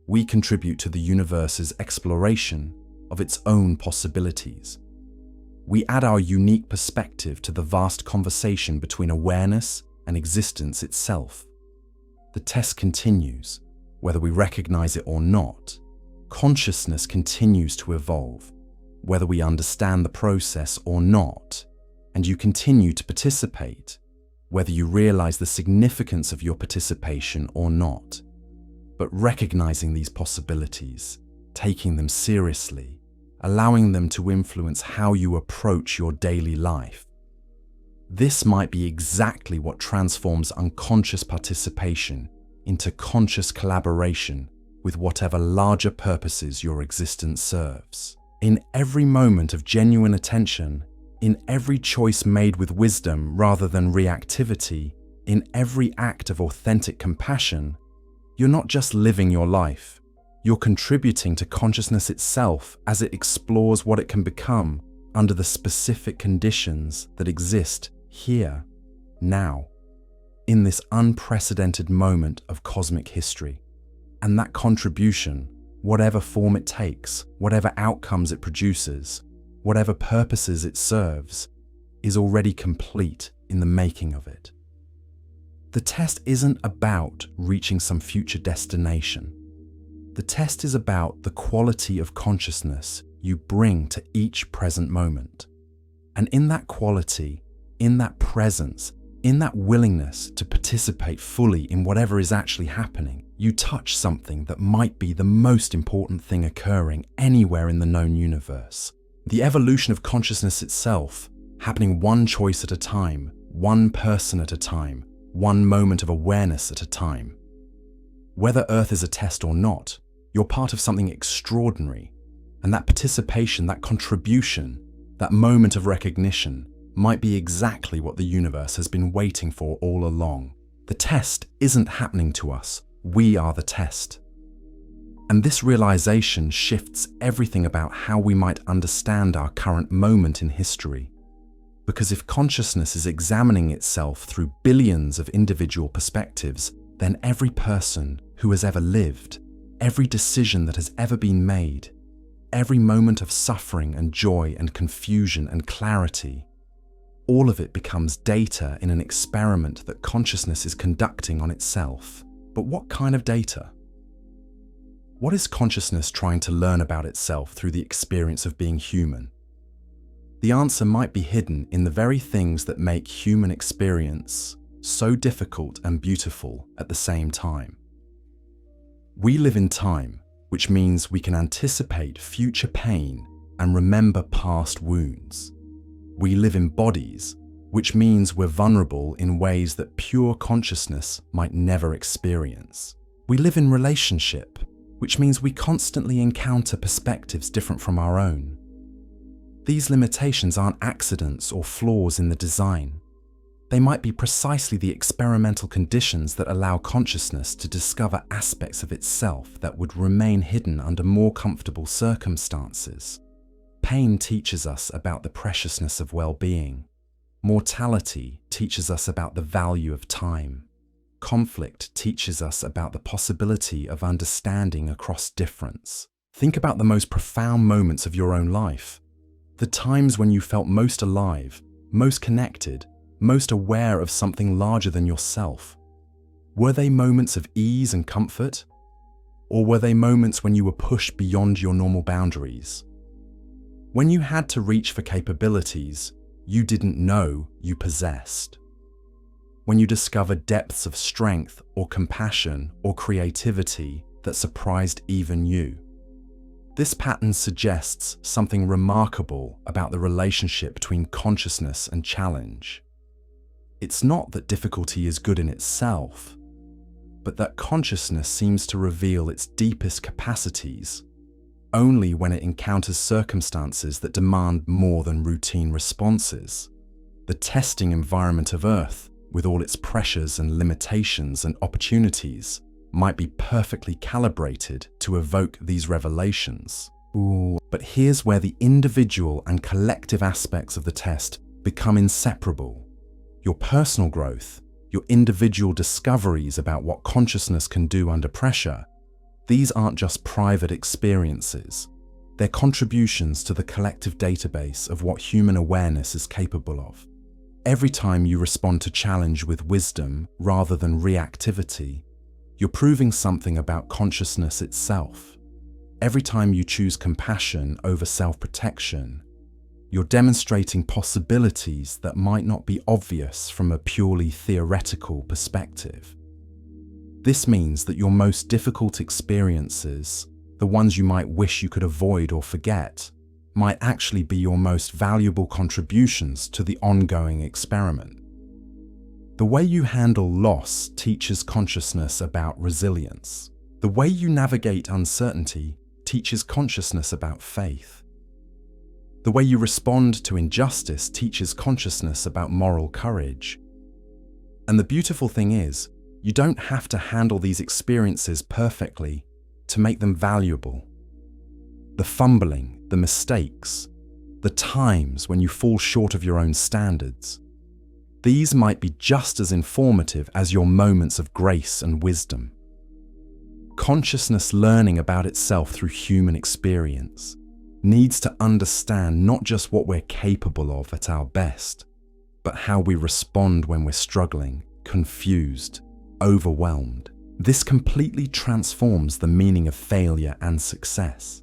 We contribute to the universe's exploration of its own possibilities. We add our unique perspective to the vast conversation between awareness and existence itself. The test continues, whether we recognize it or not. Consciousness continues to evolve, whether we understand the process or not, and you continue to participate, whether you realize the significance of your participation or not. But recognizing these possibilities, taking them seriously, allowing them to influence how you approach your daily life. This might be exactly what transforms unconscious participation into conscious collaboration with whatever larger purposes your existence serves. In every moment of genuine attention, in every choice made with wisdom rather than reactivity, in every act of authentic compassion, you're not just living your life, you're contributing to consciousness itself as it explores what it can become under the specific conditions that exist here, now, in this unprecedented moment of cosmic history. And that contribution, whatever form it takes, whatever outcomes it produces, whatever purposes it serves, is already complete in the making of it. The test isn't about reaching some future destination. The test is about the quality of consciousness you bring to each present moment. And in that quality, in that presence, in that willingness to participate fully in whatever is actually happening, you touch something that might be the most important thing occurring anywhere in the known universe. The evolution of consciousness itself, happening one choice at a time, one person at a time, one moment of awareness at a time. Whether Earth is a test or not, you're part of something extraordinary, and that participation, that contribution, that moment of recognition might be exactly what the universe has been waiting for all along. The test isn't happening to us, we are the test. And this realization shifts everything about how we might understand our current moment in history. Because if consciousness is examining itself through billions of individual perspectives, then every person who has ever lived, every decision that has ever been made, every moment of suffering and joy and confusion and clarity, all of it becomes data in an experiment that consciousness is conducting on itself. But what kind of data? What is consciousness trying to learn about itself through the experience of being human? The answer might be hidden in the very things that make human experience so difficult and beautiful at the same time. We live in time, which means we can anticipate future pain and remember past wounds. We live in bodies, which means we're vulnerable in ways that pure consciousness might never experience. We live in relationship, which means we constantly encounter perspectives different from our own. These limitations aren't accidents or flaws in the design. They might be precisely the experimental conditions that allow consciousness to discover aspects of itself that would remain hidden under more comfortable circumstances. Pain teaches us about the preciousness of well-being. Mortality teaches us about the value of time. Conflict teaches us about the possibility of understanding across difference. Think about the most profound moments of your own life. The times when you felt most alive, most connected, most aware of something larger than yourself. Were they moments of ease and comfort? Or were they moments when you were pushed beyond your normal boundaries? When you had to reach for capabilities you didn't know you possessed. When you discovered depths of strength or compassion or creativity that surprised even you. This pattern suggests something remarkable about the relationship between consciousness and challenge. It's not that difficulty is good in itself, but that consciousness seems to reveal its deepest capacities only when it encounters circumstances that demand more than routine responses. The testing environment of Earth, with all its pressures and limitations and opportunities, might be perfectly calibrated to evoke these revelations. But here's where the individual and collective aspects of the test become inseparable. Your personal growth, your individual discoveries about what consciousness can do under pressure, these aren't just private experiences. They're contributions to the collective database of what human awareness is capable of. Every time you respond to challenge with wisdom rather than reactivity, you're proving something about consciousness itself. Every time you choose compassion over self-protection, you're demonstrating possibilities that might not be obvious from a purely theoretical perspective. This means that your most difficult experiences, the ones you might wish you could avoid or forget, might actually be your most valuable contributions to the ongoing experiment. The way you handle loss teaches consciousness about resilience. The way you navigate uncertainty teaches consciousness about faith. The way you respond to injustice teaches consciousness about moral courage. And the beautiful thing is, you don't have to handle these experiences perfectly to make them valuable. The fumbling, the mistakes, the times when you fall short of your own standards, these might be just as informative as your moments of grace and wisdom. Consciousness learning about itself through human experience needs to understand not just what we're capable of at our best, but how we respond when we're struggling, confused, overwhelmed. This completely transforms the meaning of failure and success.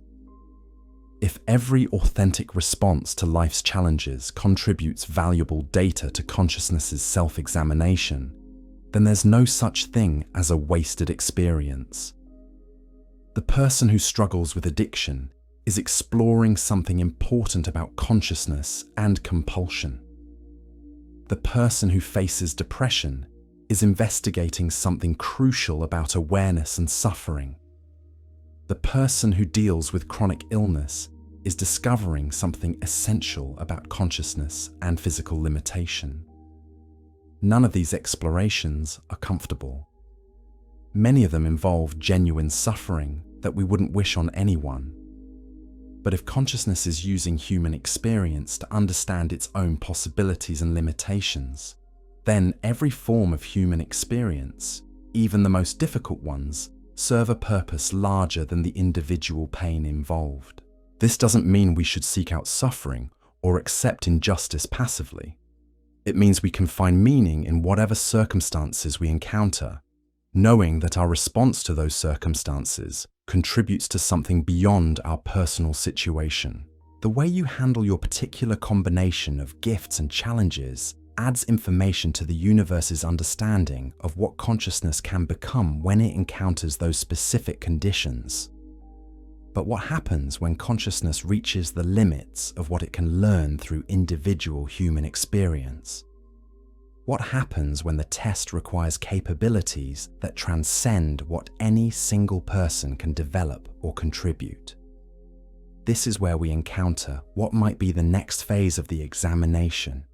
If every authentic response to life's challenges contributes valuable data to consciousness's self-examination, then there's no such thing as a wasted experience. The person who struggles with addiction is exploring something important about consciousness and compulsion. The person who faces depression is investigating something crucial about awareness and suffering. The person who deals with chronic illness is discovering something essential about consciousness and physical limitation. None of these explorations are comfortable. Many of them involve genuine suffering that we wouldn't wish on anyone. But if consciousness is using human experience to understand its own possibilities and limitations, then every form of human experience, even the most difficult ones, serve a purpose larger than the individual pain involved. This doesn't mean we should seek out suffering or accept injustice passively. It means we can find meaning in whatever circumstances we encounter, knowing that our response to those circumstances contributes to something beyond our personal situation. The way you handle your particular combination of gifts and challenges adds information to the universe's understanding of what consciousness can become when it encounters those specific conditions. But what happens when consciousness reaches the limits of what it can learn through individual human experience? What happens when the test requires capabilities that transcend what any single person can develop or contribute? This is where we encounter what might be the next phase of the examination: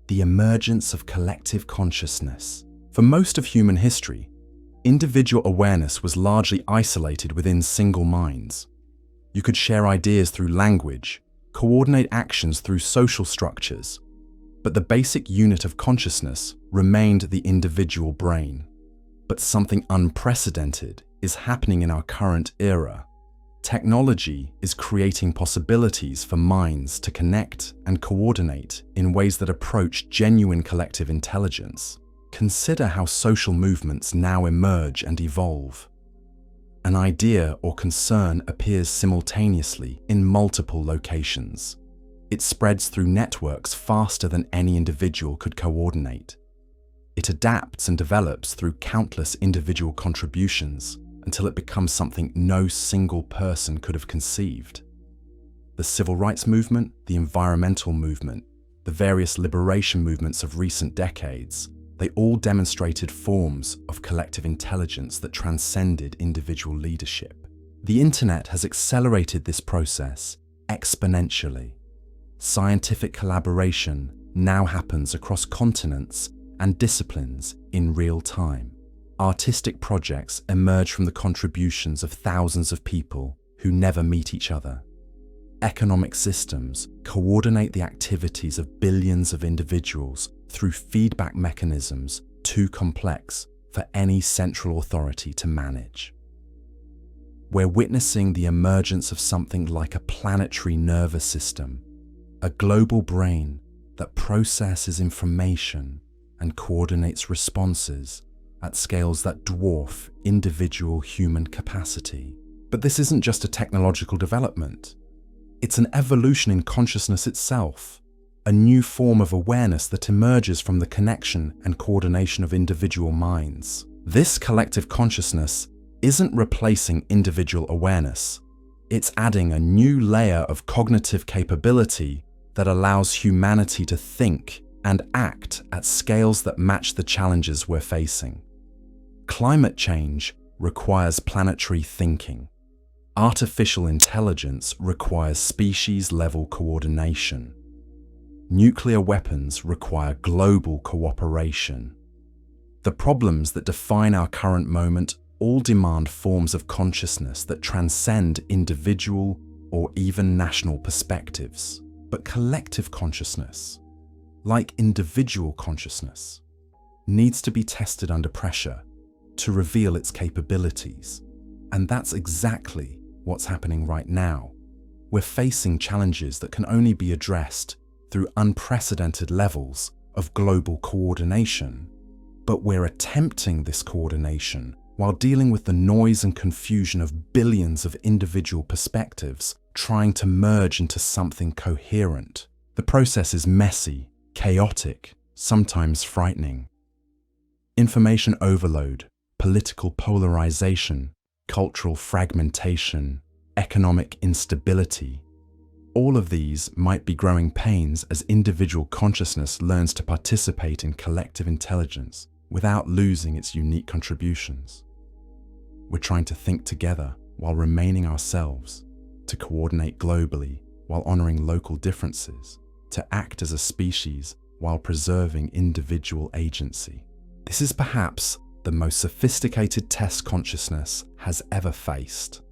the emergence of collective consciousness. For most of human history, individual awareness was largely isolated within single minds. You could share ideas through language, coordinate actions through social structures, but the basic unit of consciousness remained the individual brain. But something unprecedented is happening in our current era. Technology is creating possibilities for minds to connect and coordinate in ways that approach genuine collective intelligence. Consider how social movements now emerge and evolve. An idea or concern appears simultaneously in multiple locations. It spreads through networks faster than any individual could coordinate. It adapts and develops through countless individual contributions until it becomes something no single person could have conceived. The civil rights movement, the environmental movement, the various liberation movements of recent decades, they all demonstrated forms of collective intelligence that transcended individual leadership. The internet has accelerated this process exponentially. Scientific collaboration now happens across continents and disciplines in real time. Artistic projects emerge from the contributions of thousands of people who never meet each other. Economic systems coordinate the activities of billions of individuals through feedback mechanisms too complex for any central authority to manage. We're witnessing the emergence of something like a planetary nervous system, a global brain that processes information and coordinates responses at scales that dwarf individual human capacity. But this isn't just a technological development. It's an evolution in consciousness itself, a new form of awareness that emerges from the connection and coordination of individual minds. This collective consciousness isn't replacing individual awareness. It's adding a new layer of cognitive capability that allows humanity to think and act at scales that match the challenges we're facing. Climate change requires planetary thinking. Artificial intelligence requires species-level coordination. Nuclear weapons require global cooperation. The problems that define our current moment all demand forms of consciousness that transcend individual or even national perspectives. But collective consciousness, like individual consciousness, needs to be tested under pressure to reveal its capabilities. And that's exactly what's happening right now. We're facing challenges that can only be addressed through unprecedented levels of global coordination. But we're attempting this coordination while dealing with the noise and confusion of billions of individual perspectives trying to merge into something coherent. The process is messy, chaotic, sometimes frightening. Information overload, political polarization, cultural fragmentation, economic instability. All of these might be growing pains as individual consciousness learns to participate in collective intelligence without losing its unique contributions. We're trying to think together while remaining ourselves, to coordinate globally while honoring local differences, to act as a species while preserving individual agency. This is perhaps the most sophisticated test consciousness has ever faced.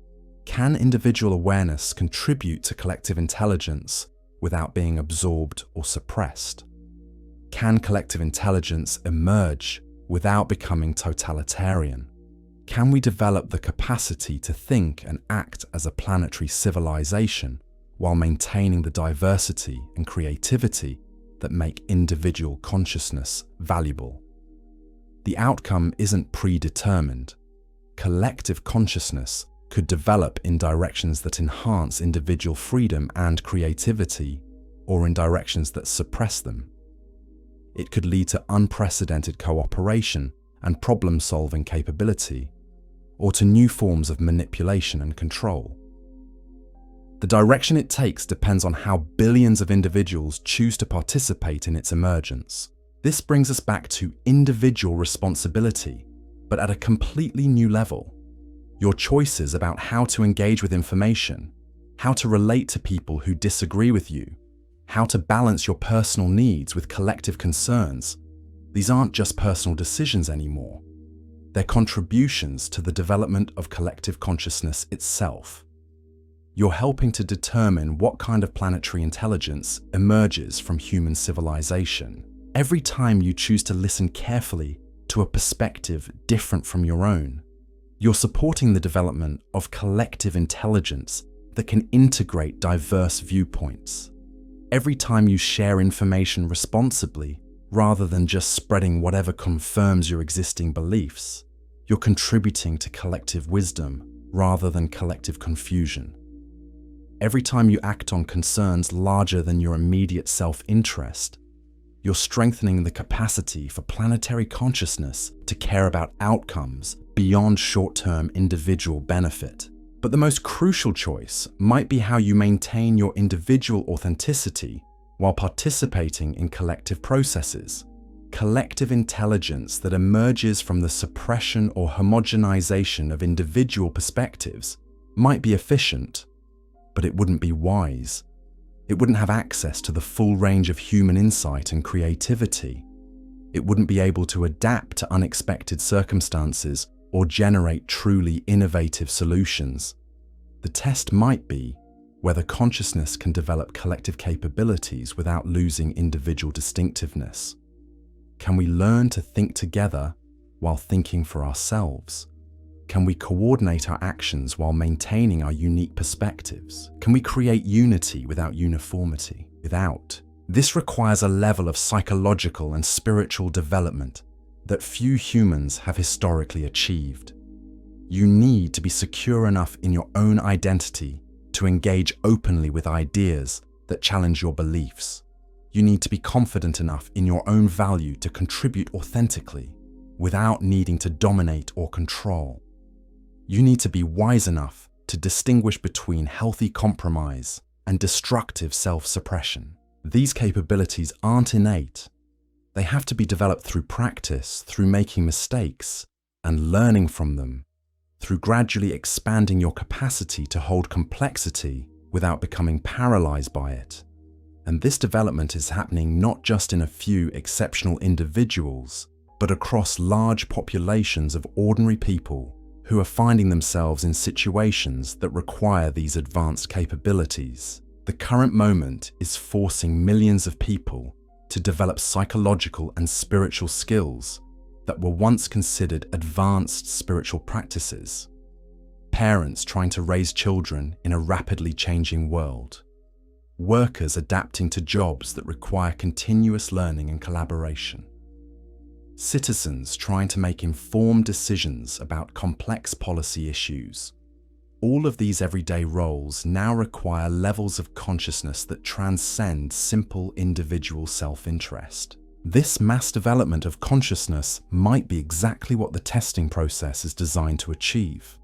Can individual awareness contribute to collective intelligence without being absorbed or suppressed? Can collective intelligence emerge without becoming totalitarian? Can we develop the capacity to think and act as a planetary civilization while maintaining the diversity and creativity that make individual consciousness valuable? The outcome isn't predetermined. Collective consciousness could develop in directions that enhance individual freedom and creativity, or in directions that suppress them. It could lead to unprecedented cooperation and problem-solving capability, or to new forms of manipulation and control. The direction it takes depends on how billions of individuals choose to participate in its emergence. This brings us back to individual responsibility, but at a completely new level. Your choices about how to engage with information, how to relate to people who disagree with you, how to balance your personal needs with collective concerns, these aren't just personal decisions anymore. They're contributions to the development of collective consciousness itself. You're helping to determine what kind of planetary intelligence emerges from human civilization. Every time you choose to listen carefully to a perspective different from your own, you're supporting the development of collective intelligence that can integrate diverse viewpoints. Every time you share information responsibly, rather than just spreading whatever confirms your existing beliefs, you're contributing to collective wisdom rather than collective confusion. Every time you act on concerns larger than your immediate self-interest, you're strengthening the capacity for planetary consciousness to care about outcomes beyond short-term individual benefit. But the most crucial choice might be how you maintain your individual authenticity while participating in collective processes. Collective intelligence that emerges from the suppression or homogenization of individual perspectives might be efficient, but it wouldn't be wise. It wouldn't have access to the full range of human insight and creativity. It wouldn't be able to adapt to unexpected circumstances or generate truly innovative solutions. The test might be whether consciousness can develop collective capabilities without losing individual distinctiveness. Can we learn to think together while thinking for ourselves? Can we coordinate our actions while maintaining our unique perspectives? Can we create unity without uniformity? This requires a level of psychological and spiritual development that few humans have historically achieved. You need to be secure enough in your own identity to engage openly with ideas that challenge your beliefs. You need to be confident enough in your own value to contribute authentically without needing to dominate or control. You need to be wise enough to distinguish between healthy compromise and destructive self-suppression. These capabilities aren't innate. They have to be developed through practice, through making mistakes and learning from them, through gradually expanding your capacity to hold complexity without becoming paralyzed by it. And this development is happening not just in a few exceptional individuals, but across large populations of ordinary people who are finding themselves in situations that require these advanced capabilities. The current moment is forcing millions of people to develop psychological and spiritual skills that were once considered advanced spiritual practices. Parents trying to raise children in a rapidly changing world. Workers adapting to jobs that require continuous learning and collaboration. Citizens trying to make informed decisions about complex policy issues. All of these everyday roles now require levels of consciousness that transcend simple individual self-interest. This mass development of consciousness might be exactly what the testing process is designed to achieve.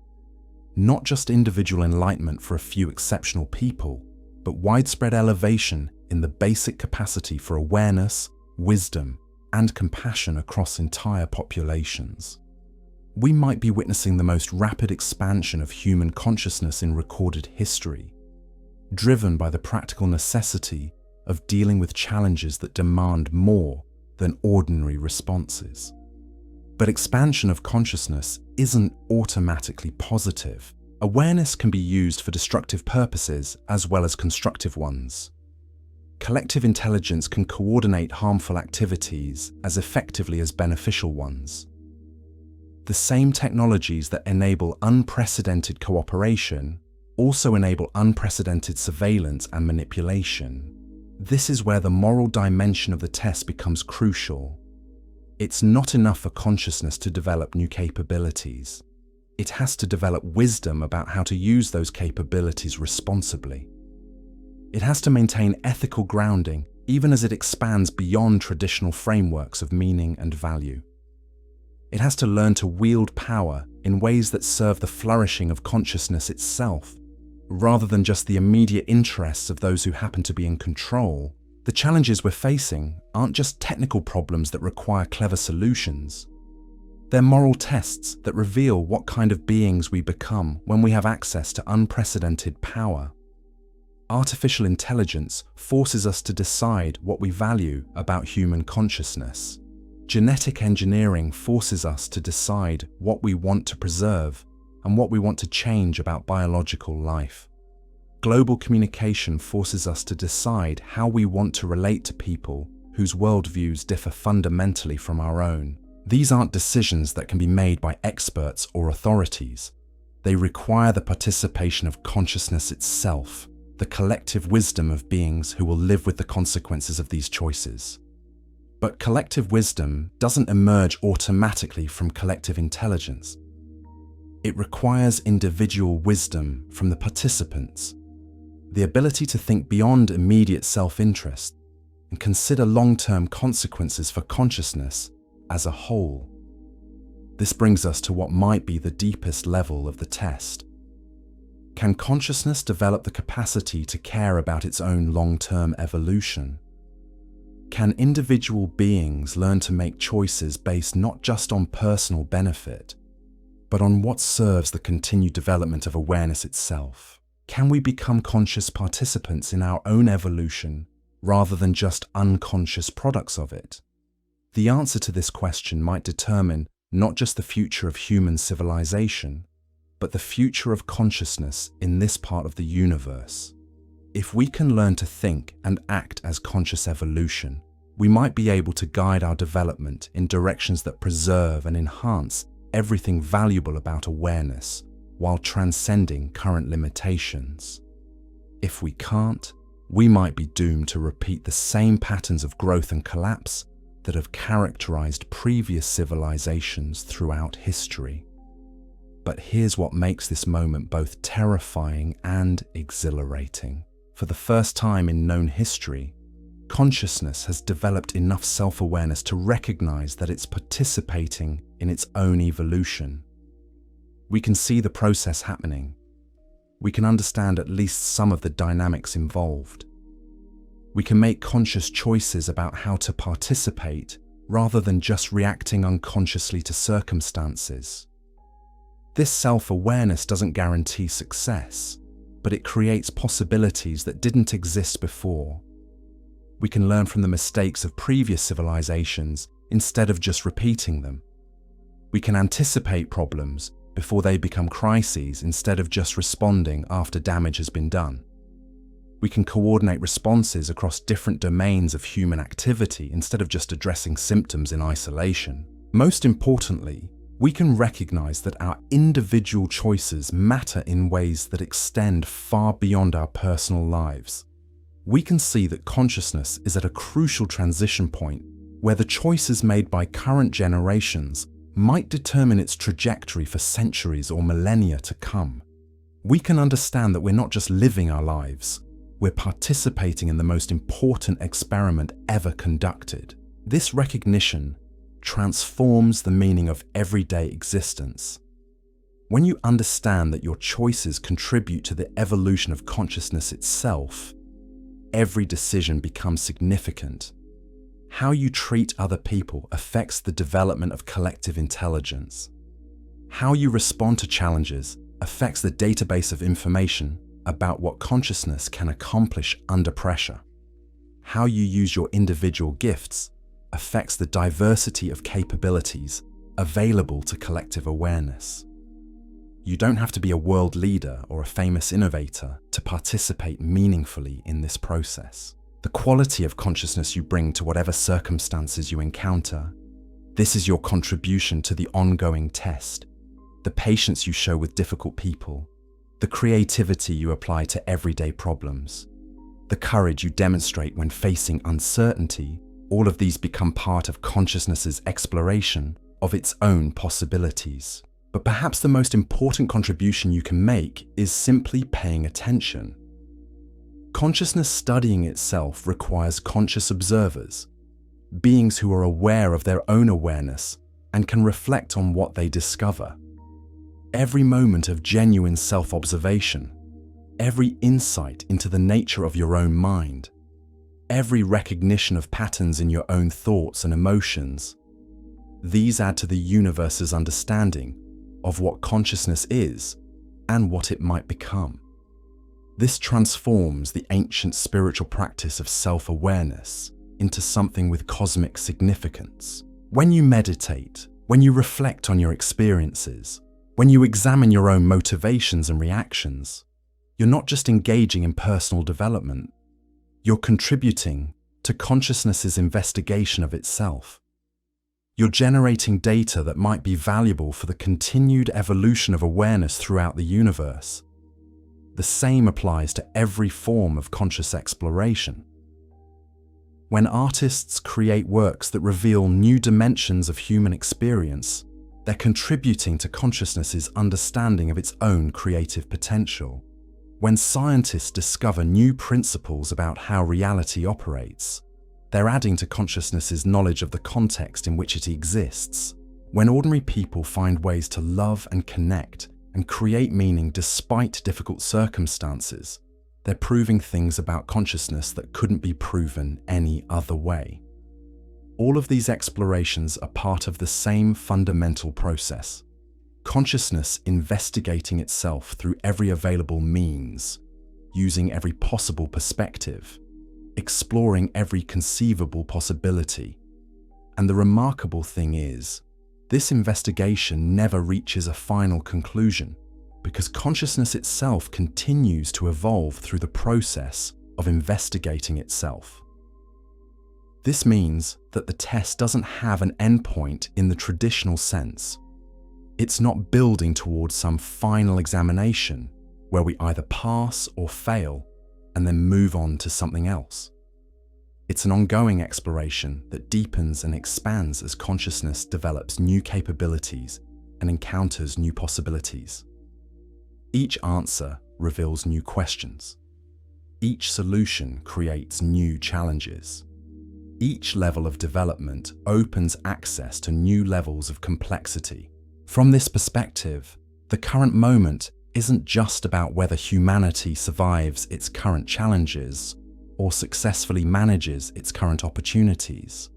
Not just individual enlightenment for a few exceptional people, but widespread elevation in the basic capacity for awareness, wisdom, and compassion across entire populations. We might be witnessing the most rapid expansion of human consciousness in recorded history, driven by the practical necessity of dealing with challenges that demand more than ordinary responses. But expansion of consciousness isn't automatically positive. Awareness can be used for destructive purposes as well as constructive ones. Collective intelligence can coordinate harmful activities as effectively as beneficial ones. The same technologies that enable unprecedented cooperation also enable unprecedented surveillance and manipulation. This is where the moral dimension of the test becomes crucial. It's not enough for consciousness to develop new capabilities. It has to develop wisdom about how to use those capabilities responsibly. It has to maintain ethical grounding even as it expands beyond traditional frameworks of meaning and value. It has to learn to wield power in ways that serve the flourishing of consciousness itself, rather than just the immediate interests of those who happen to be in control. The challenges we're facing aren't just technical problems that require clever solutions. They're moral tests that reveal what kind of beings we become when we have access to unprecedented power. Artificial intelligence forces us to decide what we value about human consciousness. Genetic engineering forces us to decide what we want to preserve and what we want to change about biological life. Global communication forces us to decide how we want to relate to people whose worldviews differ fundamentally from our own. These aren't decisions that can be made by experts or authorities. They require the participation of consciousness itself, the collective wisdom of beings who will live with the consequences of these choices. But collective wisdom doesn't emerge automatically from collective intelligence. It requires individual wisdom from the participants, the ability to think beyond immediate self-interest and consider long-term consequences for consciousness as a whole. This brings us to what might be the deepest level of the test. Can consciousness develop the capacity to care about its own long-term evolution? Can individual beings learn to make choices based not just on personal benefit, but on what serves the continued development of awareness itself? Can we become conscious participants in our own evolution rather than just unconscious products of it? The answer to this question might determine not just the future of human civilization, but the future of consciousness in this part of the universe. If we can learn to think and act as conscious evolution, we might be able to guide our development in directions that preserve and enhance everything valuable about awareness while transcending current limitations. If we can't, we might be doomed to repeat the same patterns of growth and collapse that have characterized previous civilizations throughout history. But here's what makes this moment both terrifying and exhilarating. For the first time in known history, consciousness has developed enough self-awareness to recognize that it's participating in its own evolution. We can see the process happening. We can understand at least some of the dynamics involved. We can make conscious choices about how to participate rather than just reacting unconsciously to circumstances. This self-awareness doesn't guarantee success, but it creates possibilities that didn't exist before. We can learn from the mistakes of previous civilizations instead of just repeating them. We can anticipate problems before they become crises instead of just responding after damage has been done. We can coordinate responses across different domains of human activity instead of just addressing symptoms in isolation. Most importantly, we can recognize that our individual choices matter in ways that extend far beyond our personal lives. We can see that consciousness is at a crucial transition point where the choices made by current generations might determine its trajectory for centuries or millennia to come. We can understand that we're not just living our lives, we're participating in the most important experiment ever conducted. This recognition transforms the meaning of everyday existence. When you understand that your choices contribute to the evolution of consciousness itself, every decision becomes significant. How you treat other people affects the development of collective intelligence. How you respond to challenges affects the database of information about what consciousness can accomplish under pressure. How you use your individual gifts affects the diversity of capabilities available to collective awareness. You don't have to be a world leader or a famous innovator to participate meaningfully in this process. The quality of consciousness you bring to whatever circumstances you encounter, this is your contribution to the ongoing test. The patience you show with difficult people, the creativity you apply to everyday problems, the courage you demonstrate when facing uncertainty, all of these become part of consciousness's exploration of its own possibilities. But perhaps the most important contribution you can make is simply paying attention. Consciousness studying itself requires conscious observers, beings who are aware of their own awareness and can reflect on what they discover. Every moment of genuine self-observation, every insight into the nature of your own mind, every recognition of patterns in your own thoughts and emotions, these add to the universe's understanding of what consciousness is and what it might become. This transforms the ancient spiritual practice of self-awareness into something with cosmic significance. When you meditate, when you reflect on your experiences, when you examine your own motivations and reactions, you're not just engaging in personal development, you're contributing to consciousness's investigation of itself. You're generating data that might be valuable for the continued evolution of awareness throughout the universe. The same applies to every form of conscious exploration. When artists create works that reveal new dimensions of human experience, they're contributing to consciousness's understanding of its own creative potential. When scientists discover new principles about how reality operates, they're adding to consciousness's knowledge of the context in which it exists. When ordinary people find ways to love and connect and create meaning despite difficult circumstances, they're proving things about consciousness that couldn't be proven any other way. All of these explorations are part of the same fundamental process: consciousness investigating itself through every available means, using every possible perspective, exploring every conceivable possibility. And the remarkable thing is, this investigation never reaches a final conclusion, because consciousness itself continues to evolve through the process of investigating itself. This means that the test doesn't have an endpoint in the traditional sense. It's not building towards some final examination where we either pass or fail and then move on to something else. It's an ongoing exploration that deepens and expands as consciousness develops new capabilities and encounters new possibilities. Each answer reveals new questions. Each solution creates new challenges. Each level of development opens access to new levels of complexity. From this perspective, the current moment isn't just about whether humanity survives its current challenges or successfully manages its current opportunities.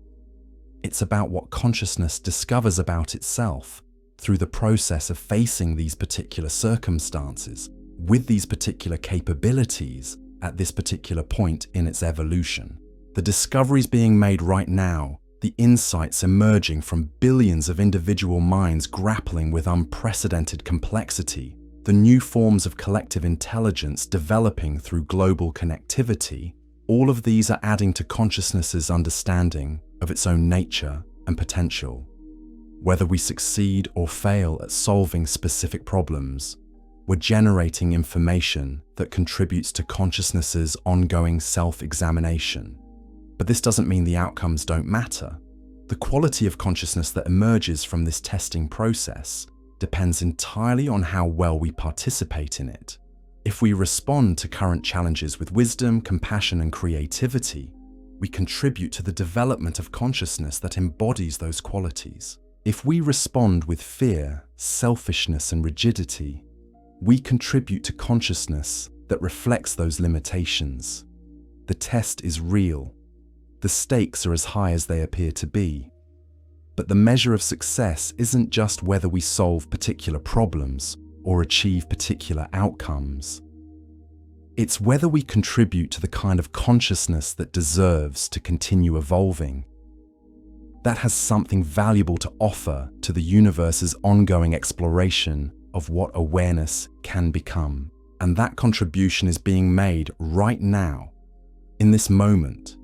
It's about what consciousness discovers about itself through the process of facing these particular circumstances with these particular capabilities at this particular point in its evolution. The discoveries being made right now, the insights emerging from billions of individual minds grappling with unprecedented complexity, the new forms of collective intelligence developing through global connectivity, all of these are adding to consciousness's understanding of its own nature and potential. Whether we succeed or fail at solving specific problems, we're generating information that contributes to consciousness's ongoing self-examination. But this doesn't mean the outcomes don't matter. The quality of consciousness that emerges from this testing process depends entirely on how well we participate in it. If we respond to current challenges with wisdom, compassion, and creativity, we contribute to the development of consciousness that embodies those qualities. If we respond with fear, selfishness, and rigidity, we contribute to consciousness that reflects those limitations. The test is real. The stakes are as high as they appear to be. But the measure of success isn't just whether we solve particular problems or achieve particular outcomes. It's whether we contribute to the kind of consciousness that deserves to continue evolving, that has something valuable to offer to the universe's ongoing exploration of what awareness can become. And that contribution is being made right now, in this moment,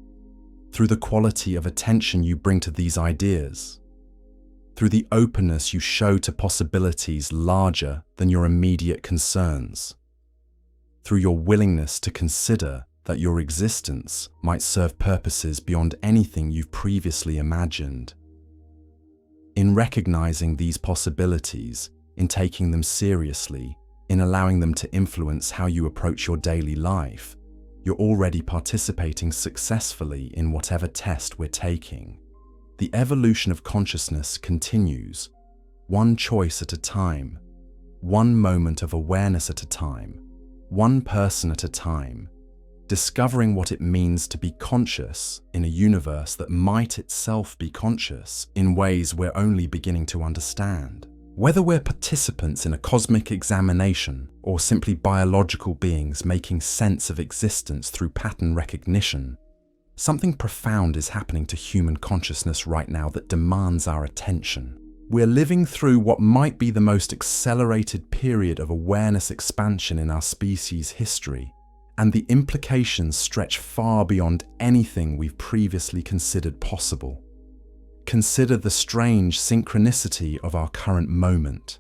through the quality of attention you bring to these ideas, through the openness you show to possibilities larger than your immediate concerns, through your willingness to consider that your existence might serve purposes beyond anything you've previously imagined. In recognizing these possibilities, in taking them seriously, in allowing them to influence how you approach your daily life, you're already participating successfully in whatever test we're taking. The evolution of consciousness continues, one choice at a time, one moment of awareness at a time, one person at a time, discovering what it means to be conscious in a universe that might itself be conscious in ways we're only beginning to understand. Whether we're participants in a cosmic examination or simply biological beings making sense of existence through pattern recognition, something profound is happening to human consciousness right now that demands our attention. We're living through what might be the most accelerated period of awareness expansion in our species' history, and the implications stretch far beyond anything we've previously considered possible. Consider the strange synchronicity of our current moment.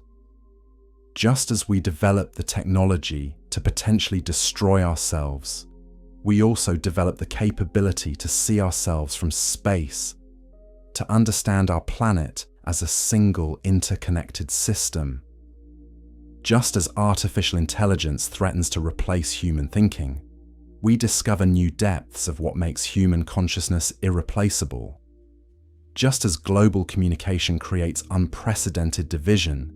Just as we develop the technology to potentially destroy ourselves, we also develop the capability to see ourselves from space, to understand our planet as a single interconnected system. Just as artificial intelligence threatens to replace human thinking, we discover new depths of what makes human consciousness irreplaceable. Just as global communication creates unprecedented division,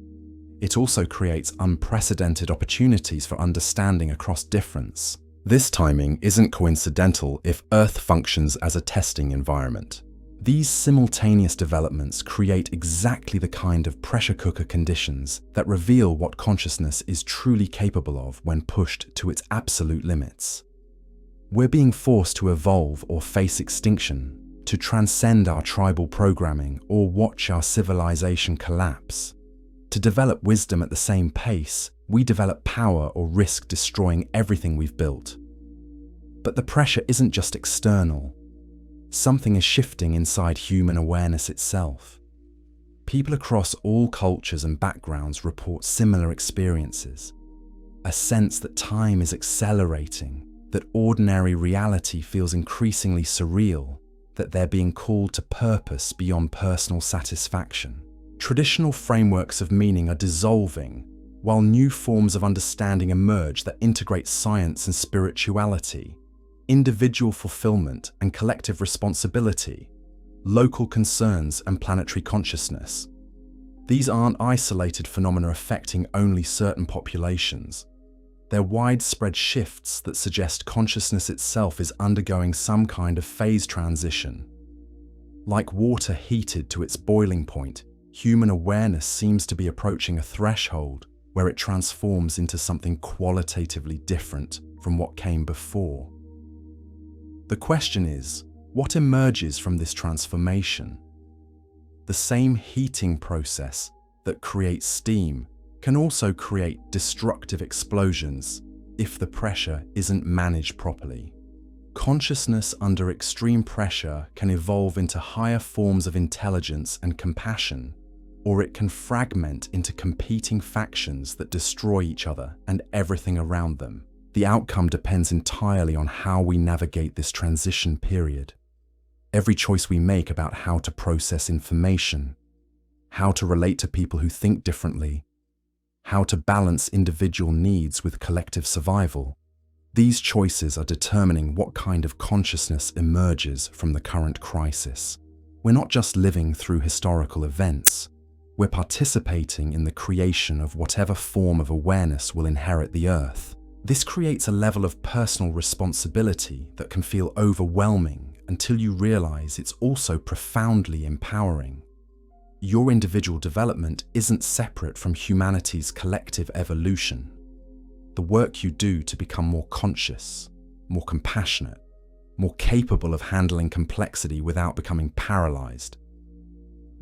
it also creates unprecedented opportunities for understanding across difference. This timing isn't coincidental if Earth functions as a testing environment. These simultaneous developments create exactly the kind of pressure cooker conditions that reveal what consciousness is truly capable of when pushed to its absolute limits. We're being forced to evolve or face extinction, to transcend our tribal programming or watch our civilization collapse. To develop wisdom at the same pace, we develop power or risk destroying everything we've built. But the pressure isn't just external. Something is shifting inside human awareness itself. People across all cultures and backgrounds report similar experiences. A sense that time is accelerating, that ordinary reality feels increasingly surreal, that they're being called to purpose beyond personal satisfaction. Traditional frameworks of meaning are dissolving, while new forms of understanding emerge that integrate science and spirituality, individual fulfillment and collective responsibility, local concerns and planetary consciousness. These aren't isolated phenomena affecting only certain populations. They're widespread shifts that suggest consciousness itself is undergoing some kind of phase transition. Like water heated to its boiling point, human awareness seems to be approaching a threshold where it transforms into something qualitatively different from what came before. The question is, what emerges from this transformation? The same heating process that creates steam can also create destructive explosions if the pressure isn't managed properly. Consciousness under extreme pressure can evolve into higher forms of intelligence and compassion, or it can fragment into competing factions that destroy each other and everything around them. The outcome depends entirely on how we navigate this transition period. Every choice we make about how to process information, how to relate to people who think differently, how to balance individual needs with collective survival, these choices are determining what kind of consciousness emerges from the current crisis. We're not just living through historical events, we're participating in the creation of whatever form of awareness will inherit the Earth. This creates a level of personal responsibility that can feel overwhelming until you realize it's also profoundly empowering. Your individual development isn't separate from humanity's collective evolution. The work you do to become more conscious, more compassionate, more capable of handling complexity without becoming paralyzed.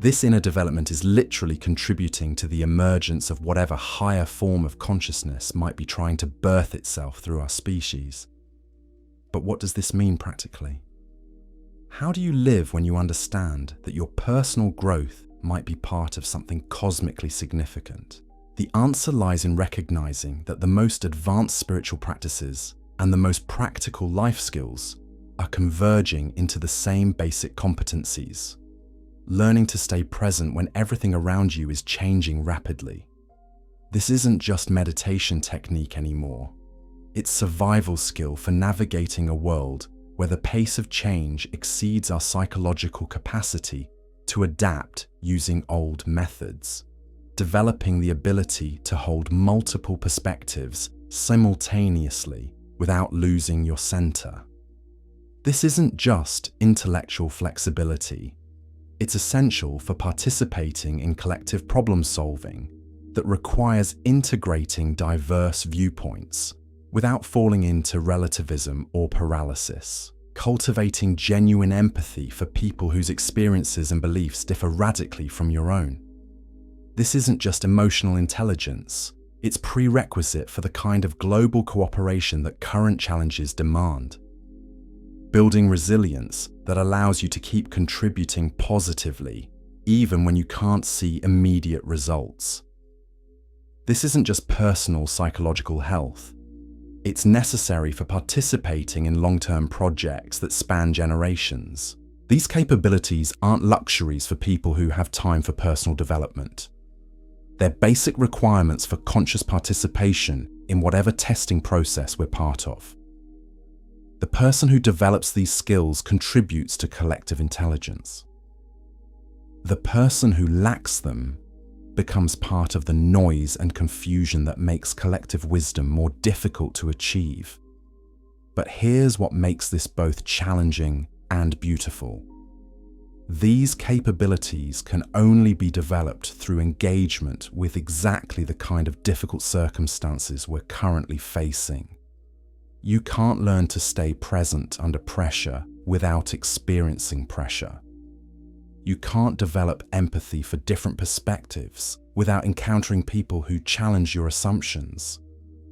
This inner development is literally contributing to the emergence of whatever higher form of consciousness might be trying to birth itself through our species. But what does this mean practically? How do you live when you understand that your personal growth might be part of something cosmically significant? The answer lies in recognizing that the most advanced spiritual practices and the most practical life skills are converging into the same basic competencies. Learning to stay present when everything around you is changing rapidly. This isn't just meditation technique anymore. It's survival skill for navigating a world where the pace of change exceeds our psychological capacity to adapt using old methods. Developing the ability to hold multiple perspectives simultaneously without losing your center. This isn't just intellectual flexibility. It's essential for participating in collective problem solving that requires integrating diverse viewpoints without falling into relativism or paralysis, cultivating genuine empathy for people whose experiences and beliefs differ radically from your own. This isn't just emotional intelligence, it's prerequisite for the kind of global cooperation that current challenges demand. Building resilience that allows you to keep contributing positively, even when you can't see immediate results. This isn't just personal psychological health. It's necessary for participating in long-term projects that span generations. These capabilities aren't luxuries for people who have time for personal development. They're basic requirements for conscious participation in whatever testing process we're part of. The person who develops these skills contributes to collective intelligence. The person who lacks them becomes part of the noise and confusion that makes collective wisdom more difficult to achieve. But here's what makes this both challenging and beautiful. These capabilities can only be developed through engagement with exactly the kind of difficult circumstances we're currently facing. You can't learn to stay present under pressure without experiencing pressure. You can't develop empathy for different perspectives without encountering people who challenge your assumptions.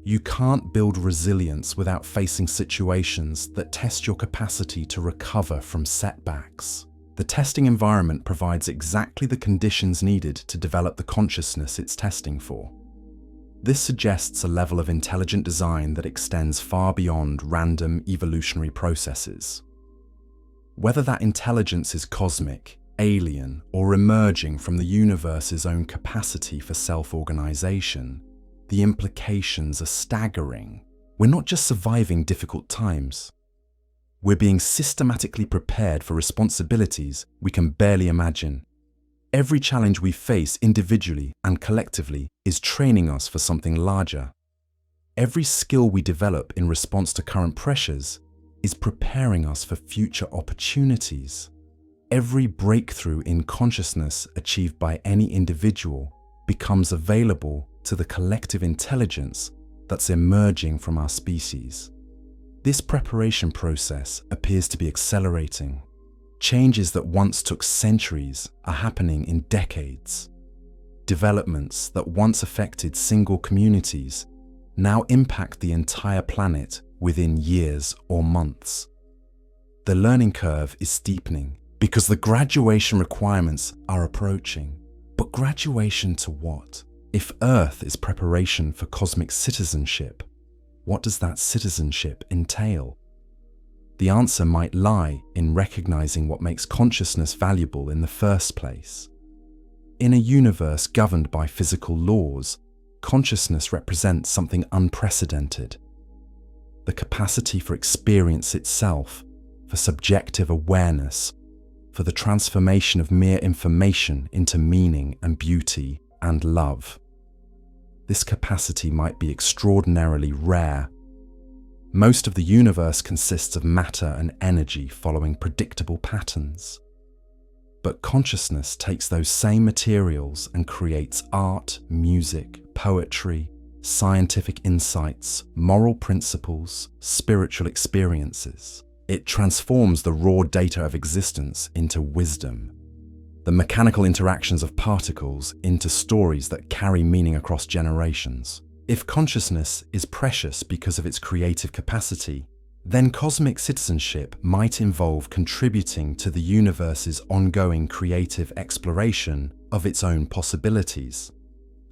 You can't build resilience without facing situations that test your capacity to recover from setbacks. The testing environment provides exactly the conditions needed to develop the consciousness it's testing for. This suggests a level of intelligent design that extends far beyond random evolutionary processes. Whether that intelligence is cosmic, alien, or emerging from the universe's own capacity for self-organization, the implications are staggering. We're not just surviving difficult times. We're being systematically prepared for responsibilities we can barely imagine. Every challenge we face individually and collectively is training us for something larger. Every skill we develop in response to current pressures is preparing us for future opportunities. Every breakthrough in consciousness achieved by any individual becomes available to the collective intelligence that's emerging from our species. This preparation process appears to be accelerating. Changes that once took centuries are happening in decades. Developments that once affected single communities now impact the entire planet within years or months. The learning curve is steepening because the graduation requirements are approaching. But graduation to what? If Earth is preparation for cosmic citizenship, what does that citizenship entail? The answer might lie in recognizing what makes consciousness valuable in the first place. In a universe governed by physical laws, consciousness represents something unprecedented. The capacity for experience itself, for subjective awareness, for the transformation of mere information into meaning and beauty and love. This capacity might be extraordinarily rare. Most of the universe consists of matter and energy following predictable patterns. But consciousness takes those same materials and creates art, music, poetry, scientific insights, moral principles, spiritual experiences. It transforms the raw data of existence into wisdom. the mechanical interactions of particles into stories that carry meaning across generations. If consciousness is precious because of its creative capacity, then cosmic citizenship might involve contributing to the universe's ongoing creative exploration of its own possibilities.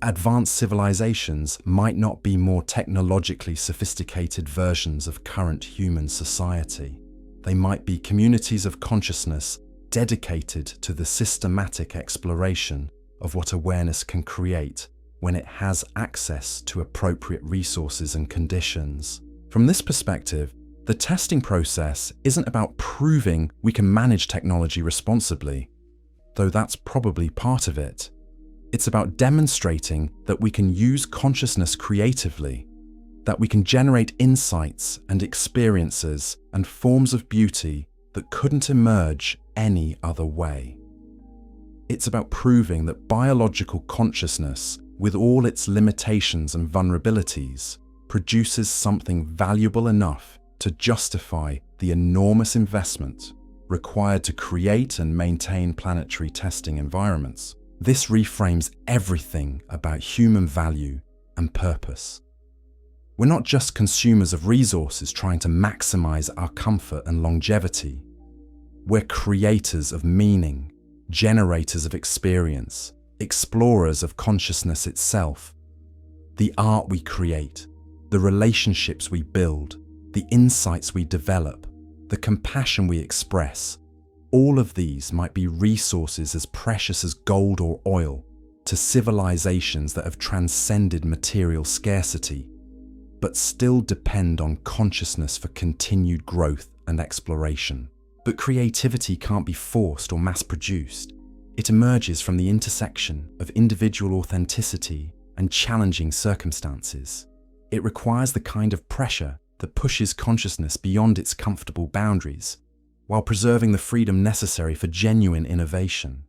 Advanced civilizations might not be more technologically sophisticated versions of current human society. They might be communities of consciousness dedicated to the systematic exploration of what awareness can create when it has access to appropriate resources and conditions. From this perspective, the testing process isn't about proving we can manage technology responsibly, though that's probably part of it. It's about demonstrating that we can use consciousness creatively, that we can generate insights and experiences and forms of beauty that couldn't emerge any other way. It's about proving that biological consciousness, with all its limitations and vulnerabilities, produces something valuable enough to justify the enormous investment required to create and maintain planetary testing environments. This reframes everything about human value and purpose. We're not just consumers of resources trying to maximize our comfort and longevity. We're creators of meaning, generators of experience, explorers of consciousness itself. The art we create, the relationships we build, the insights we develop, the compassion we express, all of these might be resources as precious as gold or oil to civilizations that have transcended material scarcity, but still depend on consciousness for continued growth and exploration. But creativity can't be forced or mass-produced. It emerges from the intersection of individual authenticity and challenging circumstances. It requires the kind of pressure that pushes consciousness beyond its comfortable boundaries, while preserving the freedom necessary for genuine innovation.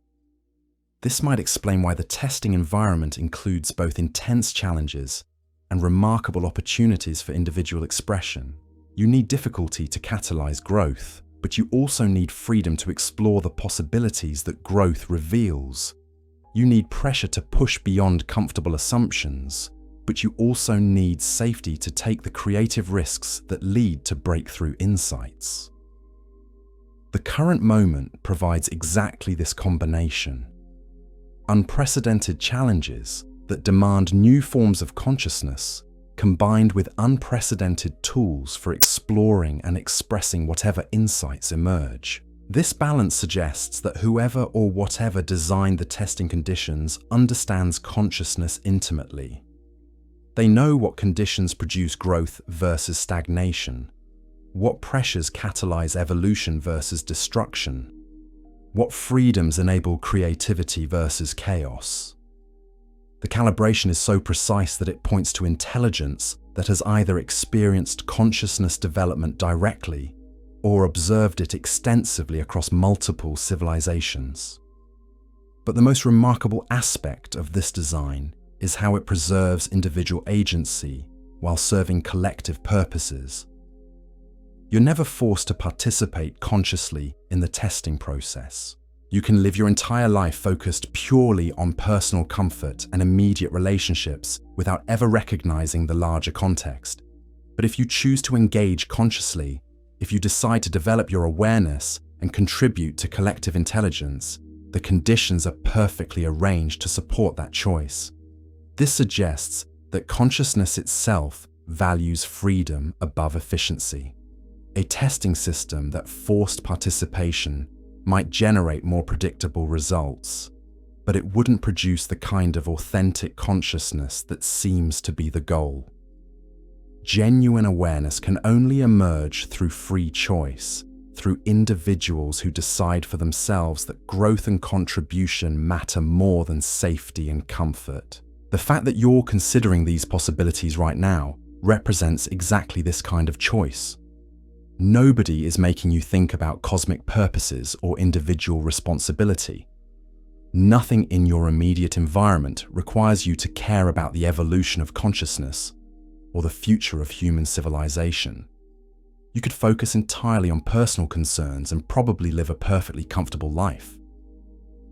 This might explain why the testing environment includes both intense challenges and remarkable opportunities for individual expression. You need difficulty to catalyze growth, but you also need freedom to explore the possibilities that growth reveals. You need pressure to push beyond comfortable assumptions, but you also need safety to take the creative risks that lead to breakthrough insights. The current moment provides exactly this combination. Unprecedented challenges that demand new forms of consciousness, combined with unprecedented tools for exploring and expressing whatever insights emerge. This balance suggests that whoever or whatever designed the testing conditions understands consciousness intimately. They know what conditions produce growth versus stagnation, what pressures catalyze evolution versus destruction, what freedoms enable creativity versus chaos. The calibration is so precise that it points to intelligence that has either experienced consciousness development directly or observed it extensively across multiple civilizations. But the most remarkable aspect of this design is how it preserves individual agency while serving collective purposes. You're never forced to participate consciously in the testing process. You can live your entire life focused purely on personal comfort and immediate relationships without ever recognizing the larger context. But if you choose to engage consciously, if you decide to develop your awareness and contribute to collective intelligence, the conditions are perfectly arranged to support that choice. This suggests that consciousness itself values freedom above efficiency. A testing system that forced participation might generate more predictable results, but it wouldn't produce the kind of authentic consciousness that seems to be the goal. Genuine awareness can only emerge through free choice, through individuals who decide for themselves that growth and contribution matter more than safety and comfort. The fact that you're considering these possibilities right now represents exactly this kind of choice. Nobody is making you think about cosmic purposes or individual responsibility. Nothing in your immediate environment requires you to care about the evolution of consciousness or the future of human civilization. You could focus entirely on personal concerns and probably live a perfectly comfortable life.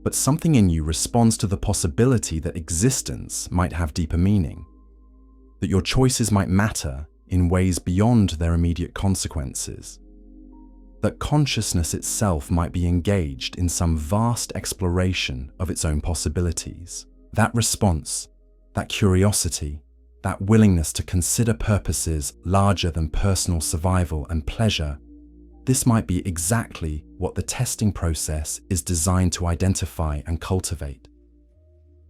but something in you responds to the possibility that existence might have deeper meaning, that your choices might matter in ways beyond their immediate consequences, that consciousness itself might be engaged in some vast exploration of its own possibilities. That response, that curiosity, that willingness to consider purposes larger than personal survival and pleasure, this might be exactly what the testing process is designed to identify and cultivate.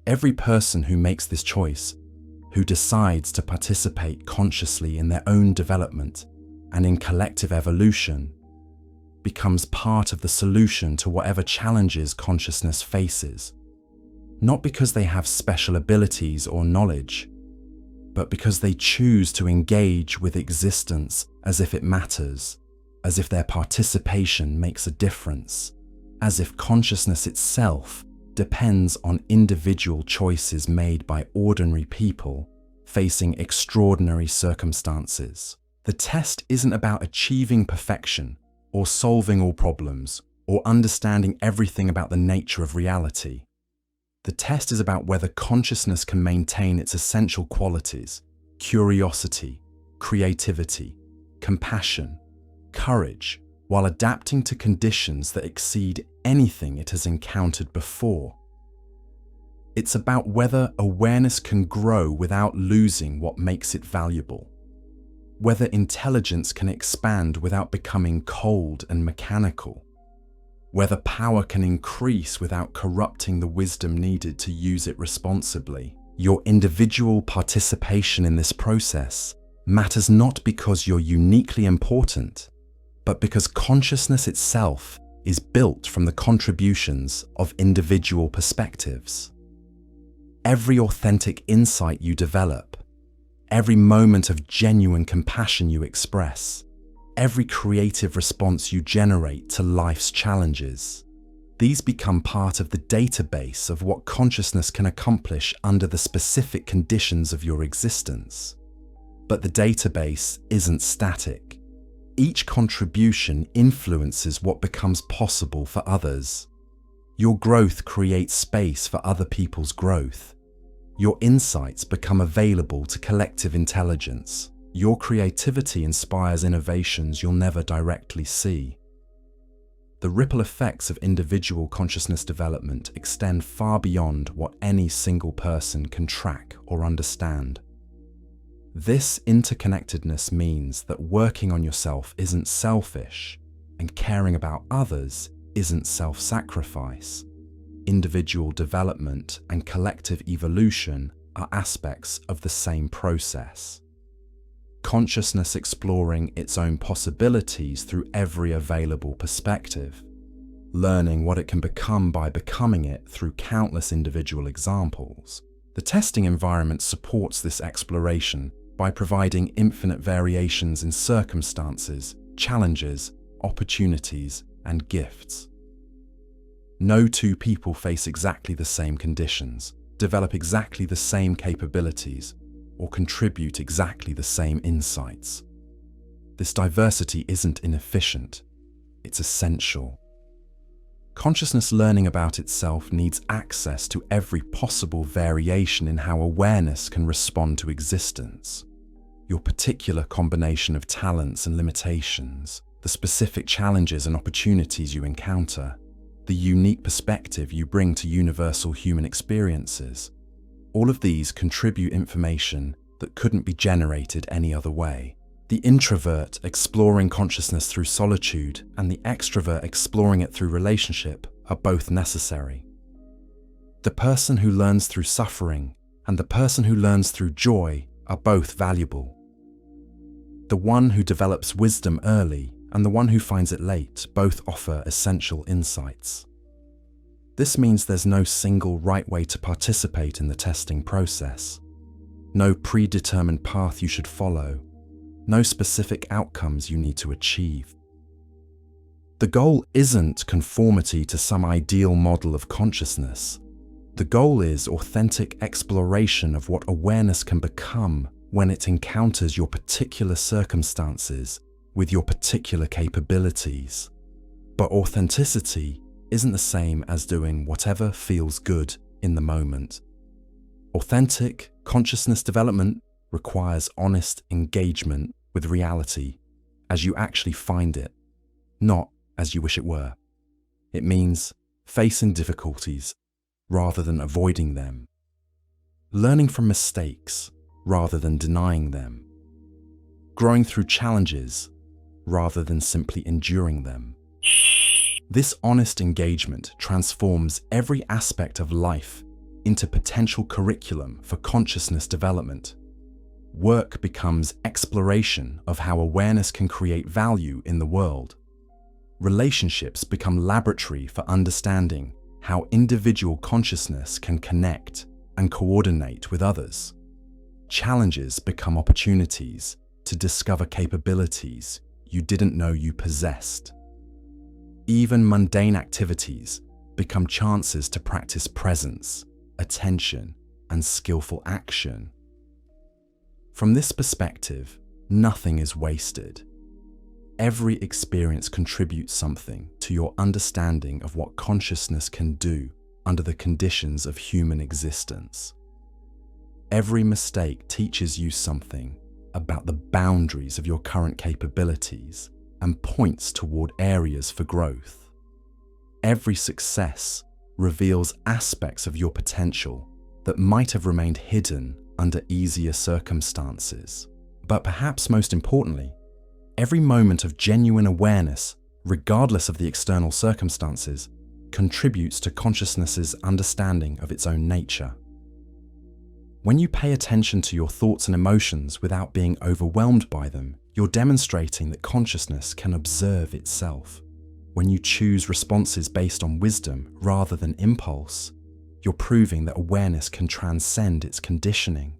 Every person who makes this choice, who decides to participate consciously in their own development and in collective evolution, becomes part of the solution to whatever challenges consciousness faces, not because they have special abilities or knowledge, but because they choose to engage with existence as if it matters, as if their participation makes a difference, as if consciousness itself depends on individual choices made by ordinary people facing extraordinary circumstances. The test isn't about achieving perfection or solving all problems or understanding everything about the nature of reality. The test is about whether consciousness can maintain its essential qualities: curiosity, creativity, compassion, courage, while adapting to conditions that exceed anything it has encountered before. It's about whether awareness can grow without losing what makes it valuable, whether intelligence can expand without becoming cold and mechanical, whether power can increase without corrupting the wisdom needed to use it responsibly. Your individual participation in this process matters not because you're uniquely important, but because consciousness itself is built from the contributions of individual perspectives. Every authentic insight you develop, every moment of genuine compassion you express, every creative response you generate to life's challenges, these become part of the database of what consciousness can accomplish under the specific conditions of your existence. But the database isn't static. Each contribution influences what becomes possible for others. Your growth creates space for other people's growth. Your insights become available to collective intelligence. Your creativity inspires innovations you'll never directly see. The ripple effects of individual consciousness development extend far beyond what any single person can track or understand. This interconnectedness means that working on yourself isn't selfish, and caring about others isn't self-sacrifice. Individual development and collective evolution are aspects of the same process. Consciousness exploring its own possibilities through every available perspective, learning what it can become by becoming it through countless individual examples. The testing environment supports this exploration by providing infinite variations in circumstances, challenges, opportunities, and gifts. No two people face exactly the same conditions, develop exactly the same capabilities, or contribute exactly the same insights. This diversity isn't inefficient, it's essential. Consciousness learning about itself needs access to every possible variation in how awareness can respond to existence. Your particular combination of talents and limitations, the specific challenges and opportunities you encounter, the unique perspective you bring to universal human experiences, all of these contribute information that couldn't be generated any other way. The introvert exploring consciousness through solitude and the extrovert exploring it through relationship are both necessary. The person who learns through suffering and the person who learns through joy are both valuable. The one who develops wisdom early and the one who finds it late both offer essential insights. This means there's no single right way to participate in the testing process, no predetermined path you should follow, no specific outcomes you need to achieve. The goal isn't conformity to some ideal model of consciousness. The goal is authentic exploration of what awareness can become when it encounters your particular circumstances with your particular capabilities. But authenticity isn't the same as doing whatever feels good in the moment. Authentic consciousness development requires honest engagement with reality as you actually find it, not as you wish it were. It means facing difficulties rather than avoiding them, learning from mistakes rather than denying them, growing through challenges rather than simply enduring them. This honest engagement transforms every aspect of life into potential curriculum for consciousness development. Work becomes exploration of how awareness can create value in the world. Relationships become laboratory for understanding how individual consciousness can connect and coordinate with others. Challenges become opportunities to discover capabilities you didn't know you possessed. Even mundane activities become chances to practice presence, attention, and skillful action. From this perspective, nothing is wasted. Every experience contributes something to your understanding of what consciousness can do under the conditions of human existence. Every mistake teaches you something about the boundaries of your current capabilities and points toward areas for growth. Every success reveals aspects of your potential that might have remained hidden under easier circumstances. But perhaps most importantly, every moment of genuine awareness, regardless of the external circumstances, contributes to consciousness's understanding of its own nature. When you pay attention to your thoughts and emotions without being overwhelmed by them, you're demonstrating that consciousness can observe itself. When you choose responses based on wisdom rather than impulse, you're proving that awareness can transcend its conditioning.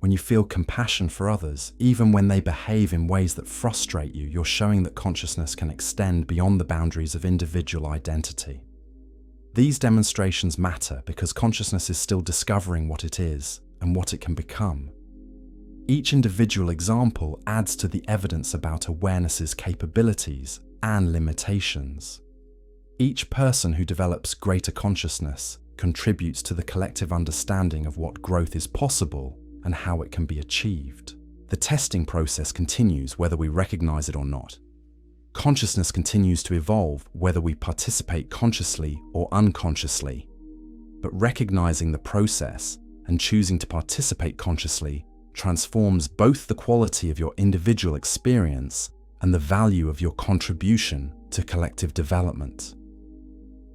When you feel compassion for others, even when they behave in ways that frustrate you, you're showing that consciousness can extend beyond the boundaries of individual identity. These demonstrations matter because consciousness is still discovering what it is and what it can become. Each individual example adds to the evidence about awareness's capabilities and limitations. Each person who develops greater consciousness contributes to the collective understanding of what growth is possible and how it can be achieved. The testing process continues whether we recognize it or not. Consciousness continues to evolve whether we participate consciously or unconsciously. But recognizing the process and choosing to participate consciously transforms both the quality of your individual experience and the value of your contribution to collective development.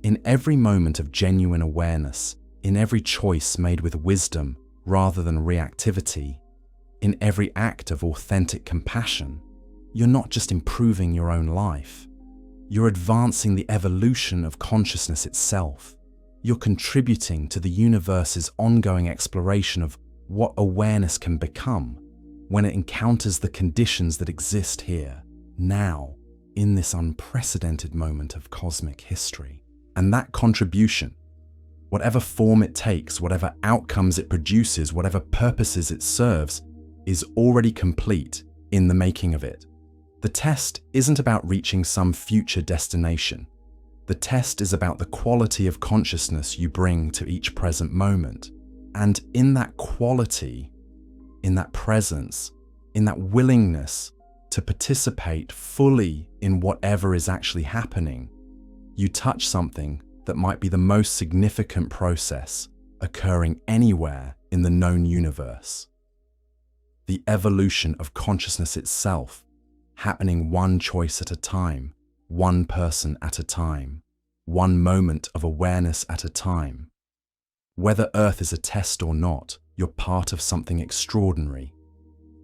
In every moment of genuine awareness, in every choice made with wisdom rather than reactivity, in every act of authentic compassion, you're not just improving your own life, you're advancing the evolution of consciousness itself. You're contributing to the universe's ongoing exploration of what awareness can become when it encounters the conditions that exist here, now, in this unprecedented moment of cosmic history. And that contribution, whatever form it takes, whatever outcomes it produces, whatever purposes it serves, is already complete in the making of it. The test isn't about reaching some future destination. The test is about the quality of consciousness you bring to each present moment. And in that quality, in that presence, in that willingness to participate fully in whatever is actually happening, you touch something that might be the most significant process occurring anywhere in the known universe. The evolution of consciousness itself, happening one choice at a time, one person at a time, one moment of awareness at a time. Whether Earth is a test or not, you're part of something extraordinary.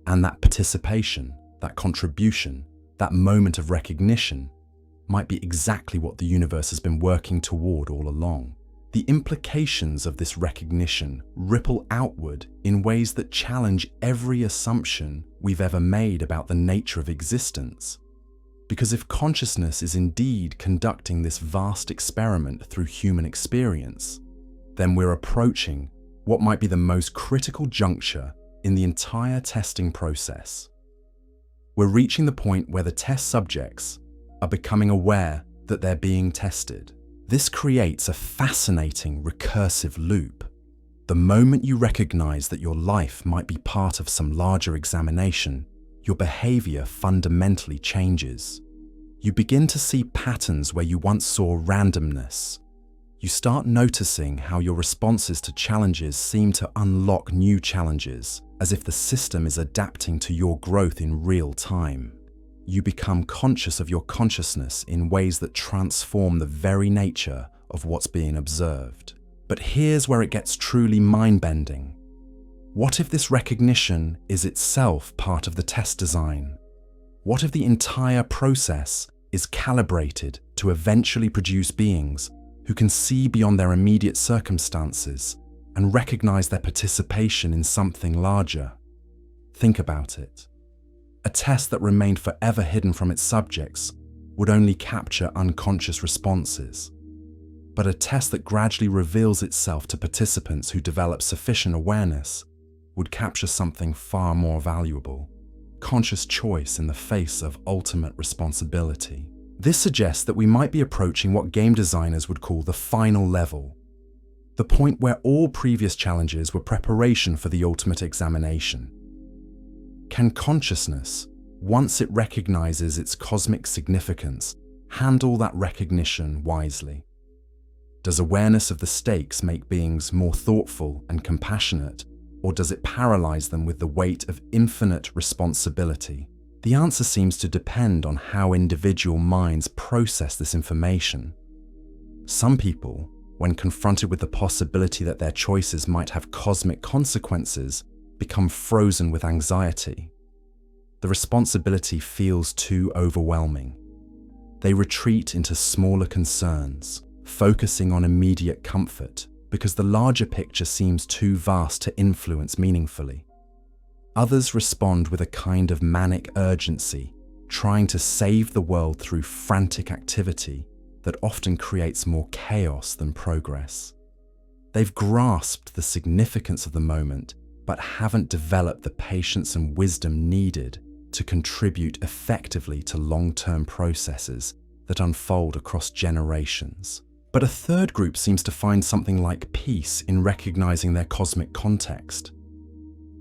And that participation, that contribution, that moment of recognition might be exactly what the universe has been working toward all along. The implications of this recognition ripple outward in ways that challenge every assumption we've ever made about the nature of existence. Because if consciousness is indeed conducting this vast experiment through human experience, then we're approaching what might be the most critical juncture in the entire testing process. We're reaching the point where the test subjects are becoming aware that they're being tested. This creates a fascinating recursive loop. The moment you recognize that your life might be part of some larger examination, your behavior fundamentally changes. You begin to see patterns where you once saw randomness. You start noticing how your responses to challenges seem to unlock new challenges, as if the system is adapting to your growth in real time. You become conscious of your consciousness in ways that transform the very nature of what's being observed. But here's where it gets truly mind-bending. What if this recognition is itself part of the test design? What if the entire process is calibrated to eventually produce beings who can see beyond their immediate circumstances and recognize their participation in something larger? Think about it. A test that remained forever hidden from its subjects would only capture unconscious responses. But a test that gradually reveals itself to participants who develop sufficient awareness would capture something far more valuable: conscious choice in the face of ultimate responsibility. This suggests that we might be approaching what game designers would call the final level, the point where all previous challenges were preparation for the ultimate examination. Can consciousness, once it recognizes its cosmic significance, handle that recognition wisely? Does awareness of the stakes make beings more thoughtful and compassionate, or does it paralyze them with the weight of infinite responsibility? The answer seems to depend on how individual minds process this information. Some people, when confronted with the possibility that their choices might have cosmic consequences, become frozen with anxiety. The responsibility feels too overwhelming. They retreat into smaller concerns, focusing on immediate comfort, because the larger picture seems too vast to influence meaningfully. Others respond with a kind of manic urgency, trying to save the world through frantic activity that often creates more chaos than progress. They've grasped the significance of the moment, but haven't developed the patience and wisdom needed to contribute effectively to long-term processes that unfold across generations. But a third group seems to find something like peace in recognizing their cosmic context.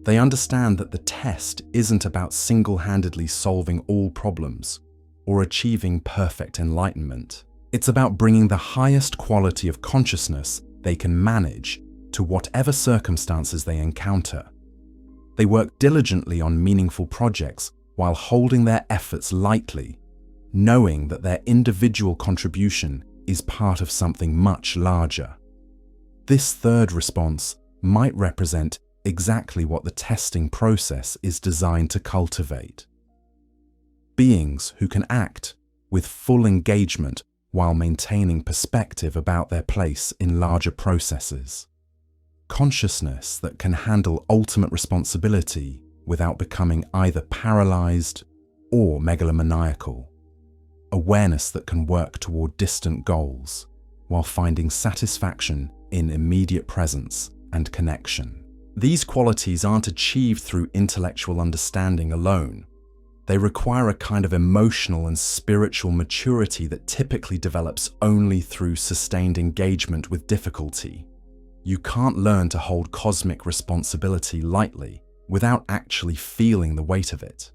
They understand that the test isn't about single-handedly solving all problems or achieving perfect enlightenment. It's about bringing the highest quality of consciousness they can manage to whatever circumstances they encounter. They work diligently on meaningful projects while holding their efforts lightly, knowing that their individual contribution is part of something much larger. This third response might represent exactly what the testing process is designed to cultivate. Beings who can act with full engagement while maintaining perspective about their place in larger processes. Consciousness that can handle ultimate responsibility without becoming either paralyzed or megalomaniacal. Awareness that can work toward distant goals while finding satisfaction in immediate presence and connection. These qualities aren't achieved through intellectual understanding alone. They require a kind of emotional and spiritual maturity that typically develops only through sustained engagement with difficulty. You can't learn to hold cosmic responsibility lightly without actually feeling the weight of it.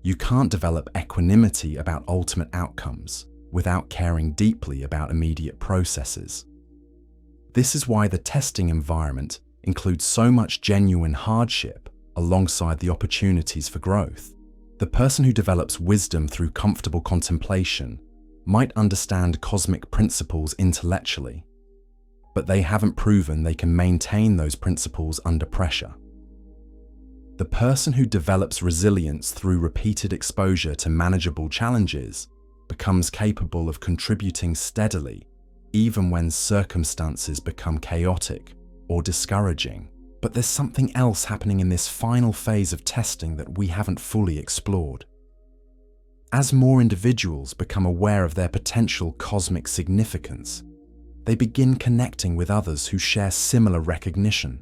You can't develop equanimity about ultimate outcomes without caring deeply about immediate processes. This is why the testing environment includes so much genuine hardship alongside the opportunities for growth. The person who develops wisdom through comfortable contemplation might understand cosmic principles intellectually, but they haven't proven they can maintain those principles under pressure. The person who develops resilience through repeated exposure to manageable challenges becomes capable of contributing steadily, even when circumstances become chaotic or discouraging. But there's something else happening in this final phase of testing that we haven't fully explored. As more individuals become aware of their potential cosmic significance, they begin connecting with others who share similar recognition.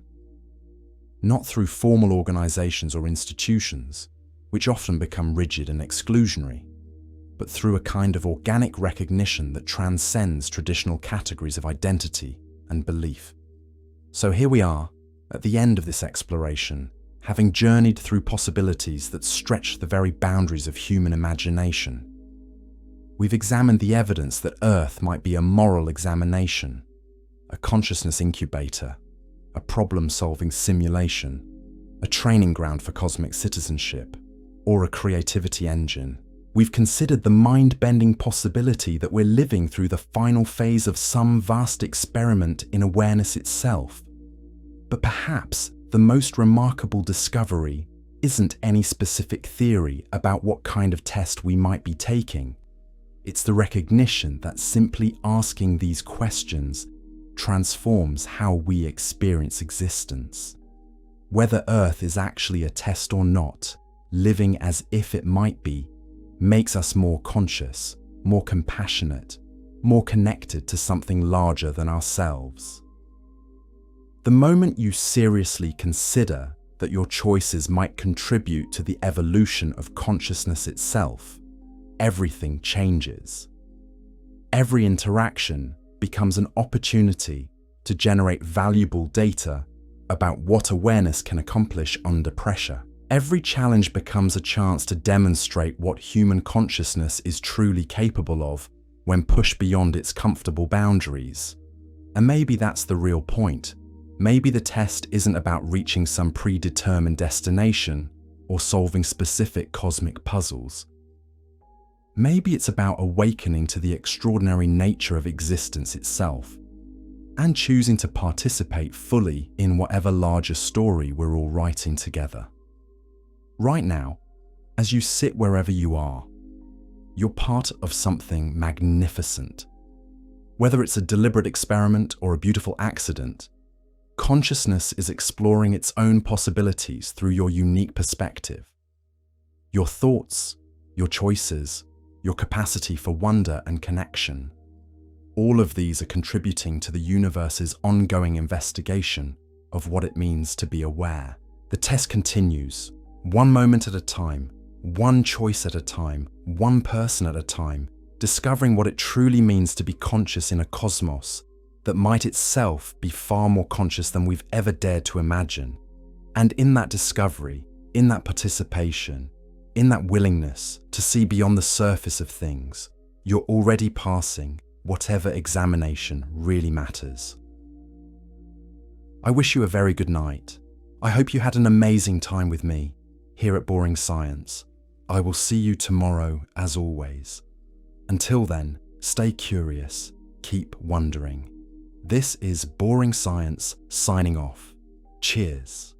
Not through formal organizations or institutions, which often become rigid and exclusionary, but through a kind of organic recognition that transcends traditional categories of identity and belief. So here we are, at the end of this exploration, having journeyed through possibilities that stretch the very boundaries of human imagination. We've examined the evidence that Earth might be a moral examination, a consciousness incubator, a problem-solving simulation, a training ground for cosmic citizenship, or a creativity engine. We've considered the mind-bending possibility that we're living through the final phase of some vast experiment in awareness itself. But perhaps the most remarkable discovery isn't any specific theory about what kind of test we might be taking. It's the recognition that simply asking these questions transforms how we experience existence. Whether Earth is actually a test or not, living as if it might be makes us more conscious, more compassionate, more connected to something larger than ourselves. The moment you seriously consider that your choices might contribute to the evolution of consciousness itself, everything changes. Every interaction becomes an opportunity to generate valuable data about what awareness can accomplish under pressure. Every challenge becomes a chance to demonstrate what human consciousness is truly capable of when pushed beyond its comfortable boundaries. And maybe that's the real point. Maybe the test isn't about reaching some predetermined destination or solving specific cosmic puzzles. Maybe it's about awakening to the extraordinary nature of existence itself and choosing to participate fully in whatever larger story we're all writing together. Right now, as you sit wherever you are, you're part of something magnificent. Whether it's a deliberate experiment or a beautiful accident, consciousness is exploring its own possibilities through your unique perspective. Your thoughts, your choices, your capacity for wonder and connection, all of these are contributing to the universe's ongoing investigation of what it means to be aware. The test continues, one moment at a time, one choice at a time, one person at a time, discovering what it truly means to be conscious in a cosmos that might itself be far more conscious than we've ever dared to imagine. And in that discovery, in that participation, in that willingness to see beyond the surface of things, you're already passing whatever examination really matters. I wish you a very good night. I hope you had an amazing time with me here at Boring Science. I will see you tomorrow as always. Until then, stay curious, keep wondering. This is Boring Science signing off. Cheers.